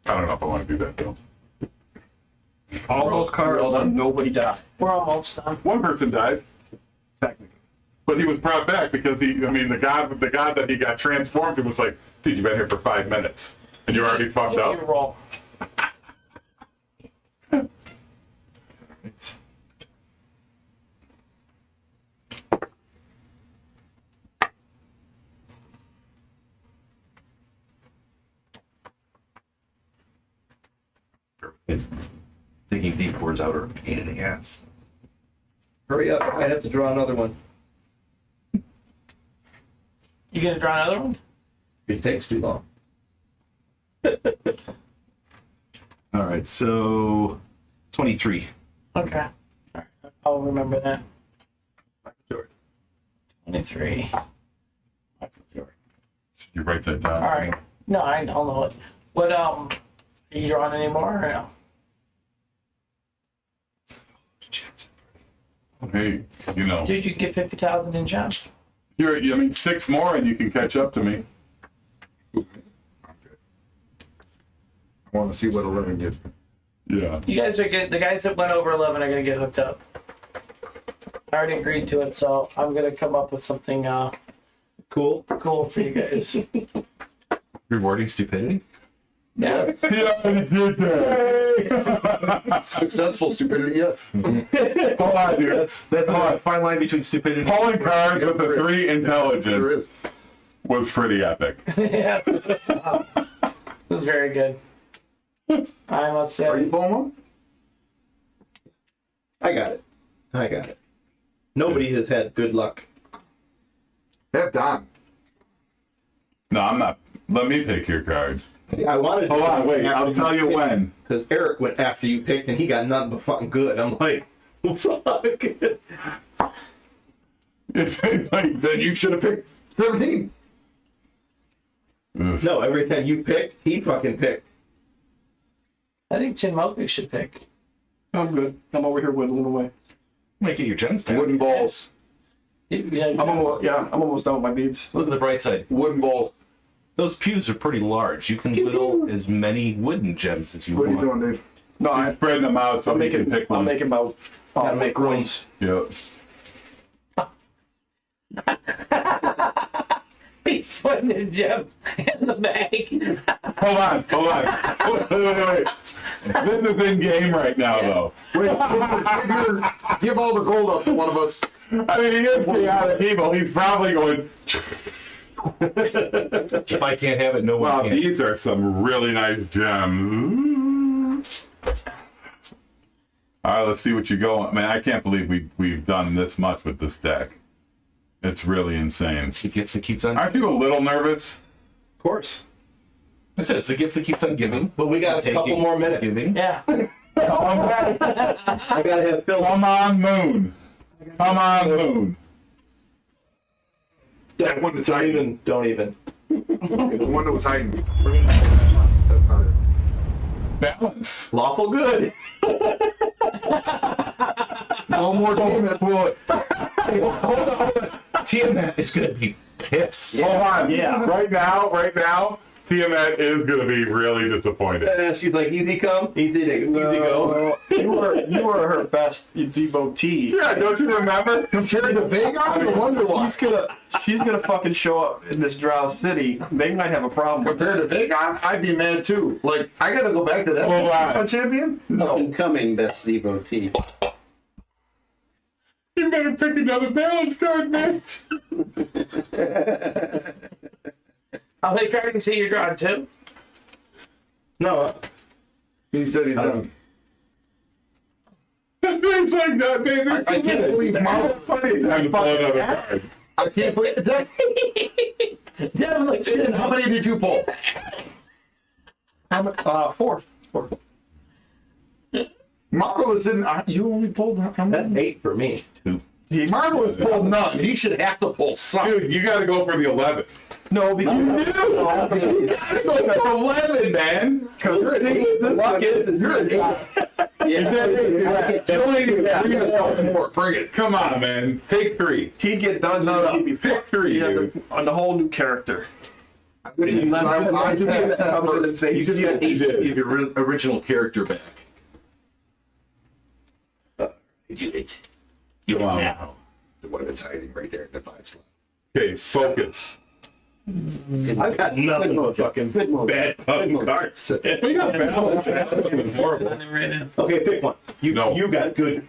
I don't know if I want to do that though. All those cards, nobody died. We're almost done. One person died, Technically. but he was brought back because the god that he got transformed to was like, dude, you've been here for 5 minutes and you're already fucked Give me up. your roll. thinking deep words out are a pain in the ass. Hurry up. I have to draw another one. You gonna draw another one? It takes too long. All right, so 23. Okay. All right. I'll remember that. 23. You write that down. All right. No, I'll know it. What are you drawing any more or no? Hey, Dude, you can get 50,000 in gems. I mean, 6 more and you can catch up to me. I want to see what 11 gives me. Yeah. You guys are good. The guys that went over 11 are gonna get hooked up. I already agreed to it, so I'm gonna come up with something Cool. cool for you guys. Rewarding stupidity? Yeah. Yeah, he did that. Successful stupidity, yes. Hold on, dude. That's a fine line between stupidity. Pulling cards with the 3 There intelligence is. was pretty epic. Yeah. It was very good. I must Are you say. pulling one? I got it. Nobody has had good luck. Have Don. No, I'm not. Let me pick your card. I wanted. Hold on, wait. I'll tell you when. Because Eric went after you picked, and he got nothing but fucking good. I'm like, fuck. Then you should have picked 17. No, every time you picked, he fucking picked. I think Chin Moku should pick. I'm good. I'm over here whittling away. Might get your gems back. Wooden balls. Yeah, I'm almost done with my beads. Look at the bright side. Wooden balls. Those pews are pretty large. You can whittle as many wooden gems as you What are want. you doing, Dave? No, I'm spreading them out so I'm you can making. pick I'm one. making about. Gotta make rooms. Yep. He's putting his gems in the bag. Hold on. Wait. This is in game right now, though. Wait, give all the gold up to one of us. I mean, he is chaotic evil. He's probably going, If I can't have it, no one wow, can. these are some really nice gems. All right, let's see what you go. Man, I can't believe we've done this much with this deck. It's really insane. It keeps on. Aren't you a little nervous? Of course. I said it's a gift that keeps on giving. But we got a couple more minutes. Giving. Yeah. I gotta have Phil. Come on, Moon. Come on, Moon. That one that's Don't hiding. even. Don't even. The one that was hiding. Balance. Lawful good. No more Tiamat. Hold on. Tiamat is going to be pissed. Hold on. Yeah. Right now, Tiamat is going to be really disappointed. She's like, easy come, easy go. You were her best devotee. Yeah, don't you remember? Compared to Vagon, no wonder why. She's gonna fucking show up in this Drow city. They might have a problem with Compared to Vagon, I'd be mad too. Like, I gotta go back to that. Hold on. A champion? Up and coming best devotee. You better pick another balance card, bitch. How many cards you say you're drawing? 2? No, He said he's done. Things like that. I can't believe Marvel. Plenty of time to pull another card. I can't believe that. Devin, like, Sid, how many did you pull? four. Marvelous didn't. You only pulled how that's many? 8 for me. Marvelous pulled none. He should have to pull some. Dude, you got to go for the 11. No, because You got to go for 11, man. You're an 8. You're an 8. You only need three or More. Bring it. Come on, man. Take 3. He'd get done. No. He'd be Pick 3, dude. on the whole new character. I just had that comes in first. and say you just got 8 to give your original character back. Come on now. The one that's hiding right there in the 5 slot. Okay, focus. I've got nothing but fucking bad fucking cards. We got balance. It's horrible. right in. Okay, pick one. You got good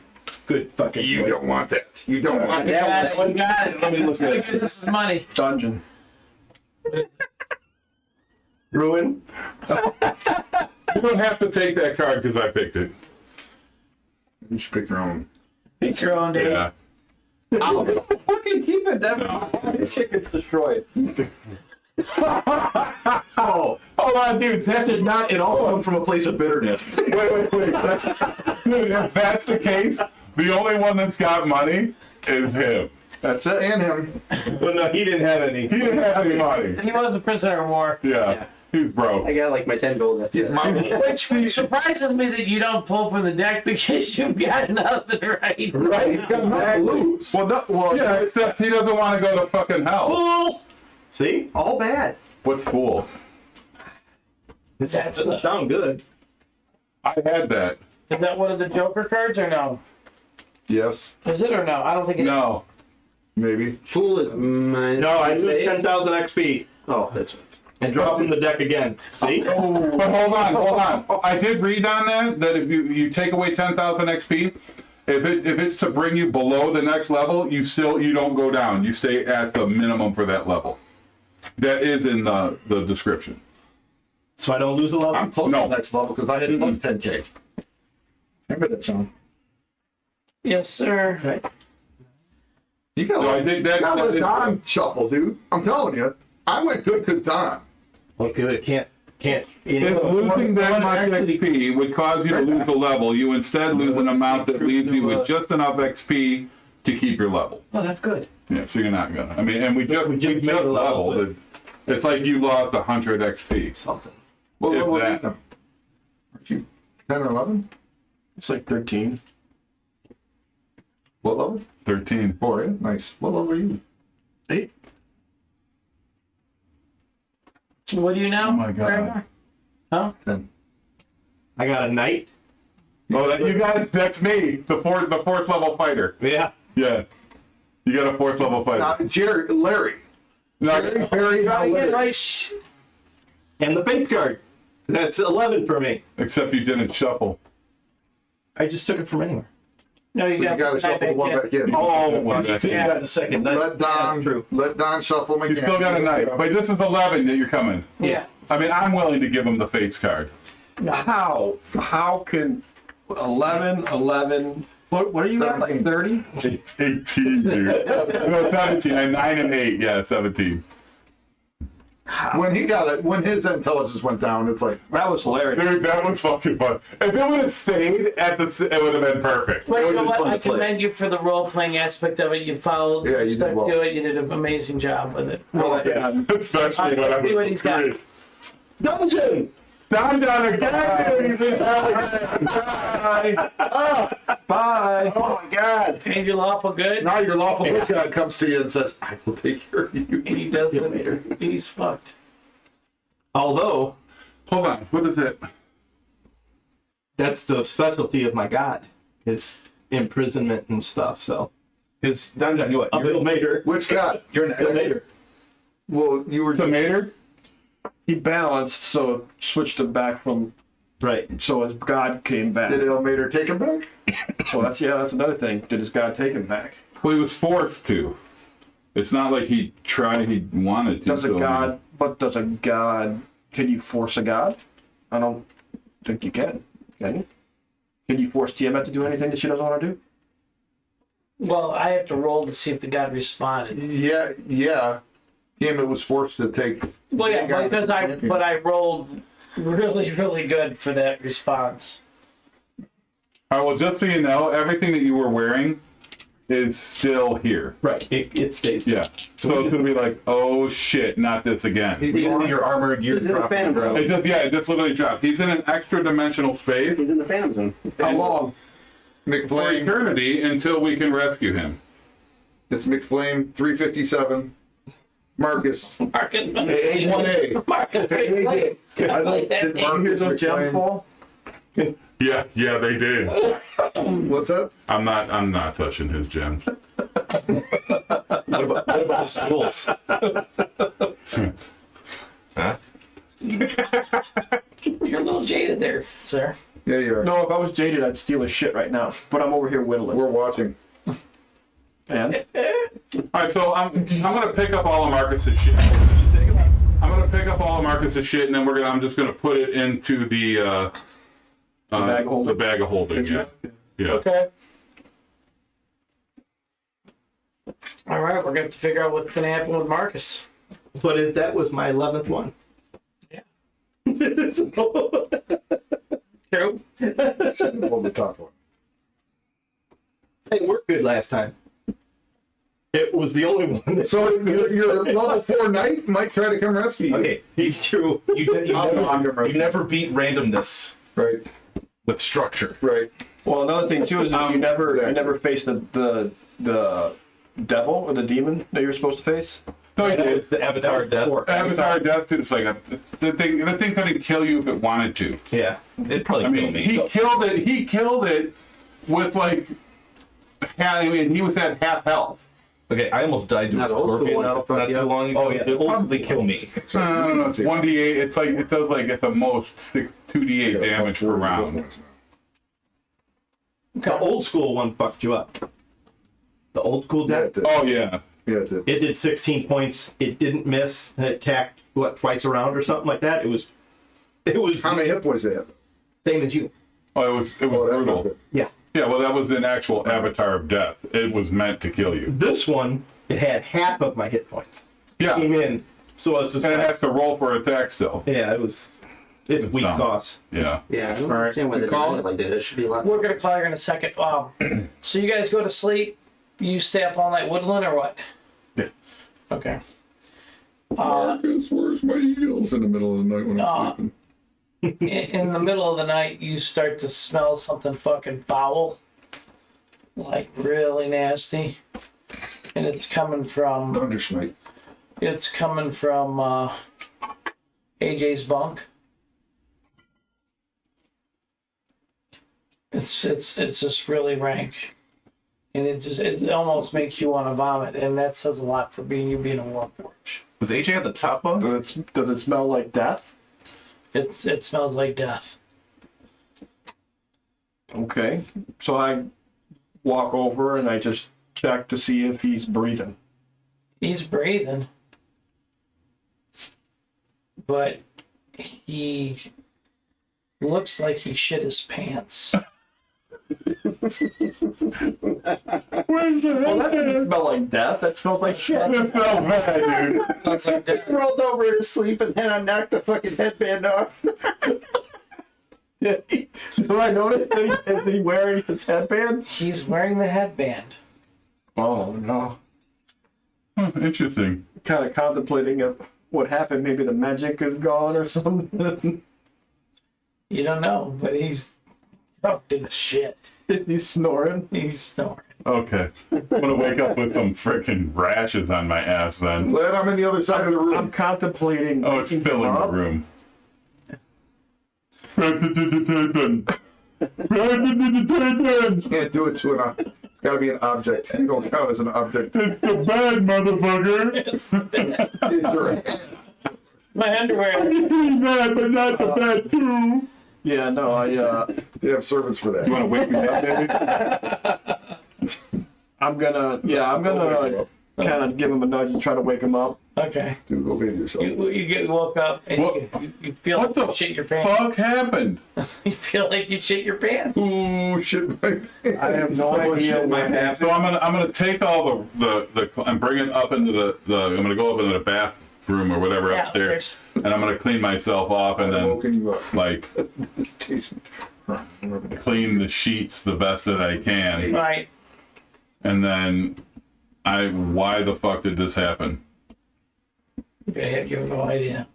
fucking. You don't want that. You don't want Yeah, that. one got it. Let me look at it. This is money. Dungeon. Ruin. You don't have to take that card because I picked it. You should pick your own. Pick your own day. Yeah. Fucking keep it. That shit gets destroyed. Oh, hold on, dude. That did not at all come from a place of bitterness. Wait. Dude, if that's the case, the only one that's got money is him. That's it. And him. Well, no, he didn't have any. He didn't have any money. He was a prisoner of war. Yeah. He's broke. I got like my 10 gold. That's it. Which surprises me that you don't pull from the deck because you've got nothing right. Right. He's got nothing to lose. Yeah, except he doesn't want to go to fucking hell. Fool. See, all bad. What's fool? It doesn't sound good. I had that. Is that one of the Joker cards or no? Yes. Is it or no? I don't think it is. No. Maybe. Fool is mine. No, I lose 10,000 XP Oh, that's and drop in the deck again. See? But hold on. I did read on that if you take away 10,000 XP, if it's to bring you below the next level, you don't go down. You stay at the minimum for that level. That is in the description. So I don't lose a level. I'm close No. to the next level because I had plus 10K. Remember that song? Yes, sir. Okay. You got So I like, think that- you got that- like Don shuffle, dude. I'm telling you. I went good because Don. Okay, it can't. You If know, losing that much XP would cause you to lose a level, you instead lose an amount that leaves you with just enough XP to keep your level. oh, that's good. Yeah, so you're not gonna. I mean, and we just made the levels. leveled. It's like you lost 100 XP. Something. What If level are that. you? Aren't you 10 or 11? It's like 13. What level? 13. 4, yeah? Nice. What level are you? 8. So what do you know? Oh my God. Huh? 10. I got a knight. Oh, you got it. That's me, the fourth level fighter. Yeah. Yeah, you got a 4th level fighter. Larry. No, Barry, Yeah, Larry. like, And the fates card. That's 11 for me. except you didn't shuffle. I just took it from anywhere. no, you You got gotta shuffle the one back in. Oh, One back you in. got the second knight. Let Don, That's true. let Don shuffle me. You still got a knife, but this is 11 that you're coming. Yeah. I mean, I'm willing to give him the fates card. How? How can 11? What are you at? Like 30? 18, dude. No, 17. 9 and 8. Yeah, 17. When he got it, when his intelligence went down, it's like, That was hilarious. Dude, that was fucking fun. If it would have stayed at the, it would have been perfect. But It you was know just what? fun to I play. commend you for the role playing aspect of it. You followed, Yeah, you did stuck well. to it. You did an amazing job with it. Well, yeah. Especially when I See what he's got. great. Dungeon! Down again! Bye. oh my God. And you're lawful good. Now your lawful good guy comes to you and says, I will take care of you. And he doesn't. He's fucked. Although, Hold on, what is it? that's the specialty of my god, is imprisonment and stuff, so. His dungeon, you what? A little mater. Which guy? You're an Mater. Well, you were. Tomato? He balanced, so it switched him back from. Right. So his god came back. Did Elmater take him back? Well, that's another thing. Did his god take him back? Well, he was forced to. It's not like he tried, he wanted to. Does a god? But does a god? Can you force a god? I don't think you can. Can you? Can you force Tiamat to do anything that she doesn't want to do? Well, I have to roll to see if the god responded. Yeah. Tiamat was forced to take. Well, yeah, Vanguard because champion. I rolled really, really good for that response. All right, well, just so you know, everything that you were wearing is still here. Right. It stays there. Yeah. So it's going to be like, oh shit, not this again. He's in your armored gear. He's in the Phantom Zone. It just literally dropped. He's in an extra dimensional space He's in the Phantom Zone. How long? for McFlame. eternity until we can rescue him. It's McFlame 357. Marcus Marcus, 1A. Marcus, wait. I like that Did name. you hear those gems fall? Yeah, they did. What's up? I'm not touching his gems. What about his tools? Huh? You're a little jaded there, sir. Yeah, you are. No, if I was jaded, I'd steal his shit right now. But I'm over here whittling. We're watching. And All right, so I'm gonna pick up all of Marcus's shit. I'm gonna pick up all of Marcus's shit, and then I'm just gonna put it into the bag of holding. the bag of holding. Yeah. Yeah. Okay. All right, we're going to have to figure out what's going to happen with Marcus. But that was my 11th one. Yeah. So- True. Hold the top one. It worked good last time. It was the only one. So your level 4 knight might try to come rescue you. Okay, he's true. You never beat randomness Right. with structure. Right. well, another thing too is that you never face the devil or the demon that you're supposed to face. No, he That did. was the Avatar of Death. Avatar Death, it's like the thing couldn't kill you if it wanted to. Yeah, it'd probably I kill mean, me. he killed it with like, he was at half health. Okay, I almost died to a Not old school scorpion one. not too long ago. Oh, yeah. It'll probably kill me. I don't know, it's 1d8. It's like, it does like at the most 2d8 damage per round. The old school one fucked you up. The old school Yeah, death. it did. Oh yeah. Yeah, it did. It did 16 points. It didn't miss. And it attacked twice around or something like that. It was How many hit points they have? same as you. Oh, it was Oh, that's not brutal. good. Yeah. Yeah, well, that was an actual Avatar of Death. It was meant to kill you. This one, it had half of my hit points. Yeah, Came and in, so I was just it like, has to roll for attack still. yeah, it's weak dumb. sauce. Yeah. Yeah, I don't All right, understand why they call did it like that. It should be a lot. We're going to call her in a second. So you guys go to sleep. You stay up all night woodland or what? Yeah. Okay. Marcus, where's my heels in the middle of the night when I'm sleeping? In the middle of the night, you start to smell something fucking foul. Like really nasty. And it's coming from Thundersmite. AJ's bunk. It's just really rank, and it almost makes you want to vomit, and that says a lot for being a warforged. Was AJ at the top bunk? Does it smell like death? It smells like death. Okay. So I walk over and I just check to see if he's breathing. He's breathing, but he looks like he shit his pants. Where's the Well, that headband? didn't smell like death. That smelled like shit. That smelled bad, dude. Sounds like that. Rolled over in his sleep and then I knocked the fucking headband off. Do I notice that is he wearing his headband? He's wearing the headband. Oh no. Interesting. Kind of contemplating of what happened. Maybe the magic is gone or something. You don't know, but he's covered in shit. He's snoring. He's snoring. Okay. I'm gonna wake up with some freaking rashes on my ass then. Glad I'm in the other side of the I'm room. contemplating. Oh, it's waking filling him the up. room. It's Can't do it to an object. It's gotta be an object. You don't count as an object. the bad motherfucker. It's the bed. It's your My underwear. You do that, but not the bad too. Yeah, no, They have servants for that. You wanna wake me up, baby? I'm gonna kind of give him a nudge and try to wake him up. Okay. Dude, obey yourself. You get woke up and What? you feel What like the you shit your pants. fuck happened? You feel like you shit your pants. Ooh, shit. I have no idea what happened. So I'm gonna take all the and bring it up into the I'm gonna go up into the bathroom or whatever Yeah, upstairs, and I'm gonna clean myself off and then Woken you up. like clean the sheets the best that I can, Right. and then why the fuck did this happen? You have no idea.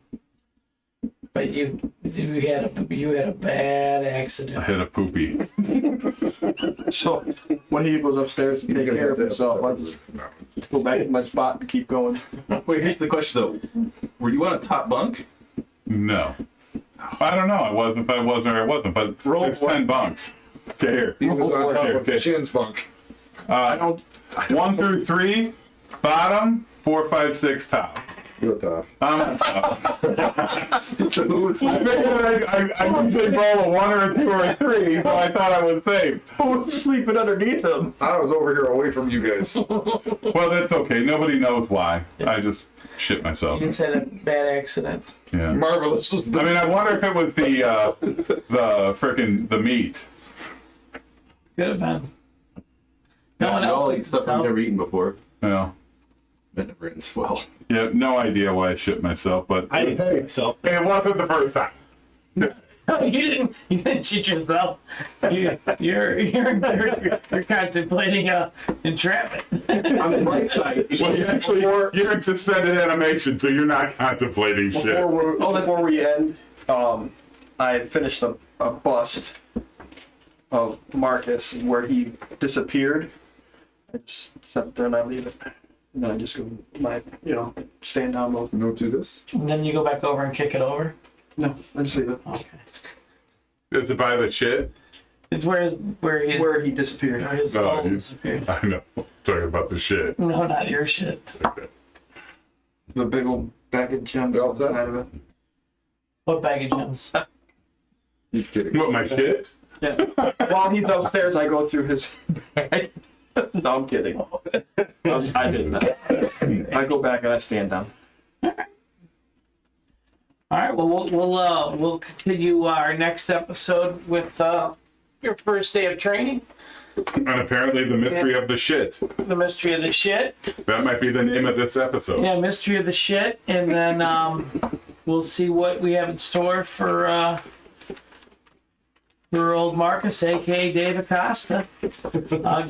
But you had a bad I accident. hit a poopy. So when he goes upstairs and take care of himself, I just go back to my spot and keep going. Wait, here's the question though. Were you on a top bunk? No, I don't know. I wasn't, but I wasn't, or I wasn't. But it's 10 bunks. Okay, here. He was on top of Okay. the chin's bunk. I don't. 1 through 3, bottom. 4, 5, 6, top. You're top. I'm on top. So who was I figured I usually roll a 1 or a 2 or a 3, so I thought I was safe. Who's sleeping underneath him? I was over here away from you guys. Well, that's okay. Nobody knows why. I just shit myself. You just had a bad accident. Yeah. Marvelous. I mean, I wonder if it was the meat. Could have been. No one We all else. eat stuff we've never eaten before. Yeah. That never ends well. Yeah. No idea why I shit myself, but I didn't hurt myself. it wasn't the first time. You didn't cheat yourself. You're contemplating entrapment. On the right side, Well, you're in suspended animation, so you're not contemplating shit. Before we end, I finished a bust of Marcus where he disappeared. I just sat there and I leave it. And then I just go stand down mode. No to this. And then you go back over and kick it over. No, I just leave it. Okay. Is it by the shit? It's where He disappeared. his No, soul he's- disappeared. I know. Talking about the shit. No, not your shit. The big old bag of gems You all set? inside of it. What bag of gems? He's kidding. What, my shit? Yeah. While he's upstairs, I go through his bag. No, I'm kidding. I didn't. I go back and I stand down. All right. Well, we'll continue our next episode with your first day of training, And apparently the mystery of the shit. the mystery of the shit. That might be the name of this episode. Yeah, mystery of the shit, and then we'll see what we have in store for old Marcus, aka Dave Acosta.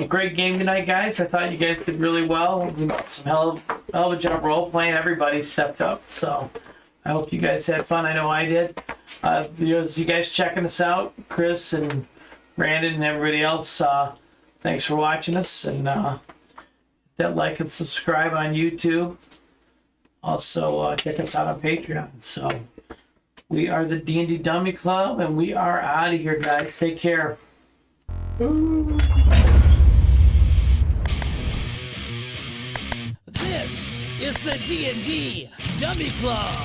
Great game tonight, guys. I thought you guys did really well. Some hell of a job role playing. Everybody stepped up, so I hope you guys had fun. I know I did. You guys checking us out, Chris and Brandon and everybody else. Thanks for watching us, and hit that like and subscribe on YouTube. Also, check us out on Patreon. So we are the D&D Dummy Club, and we are out of here, guys. Take care. This is the D&D Dummy Club.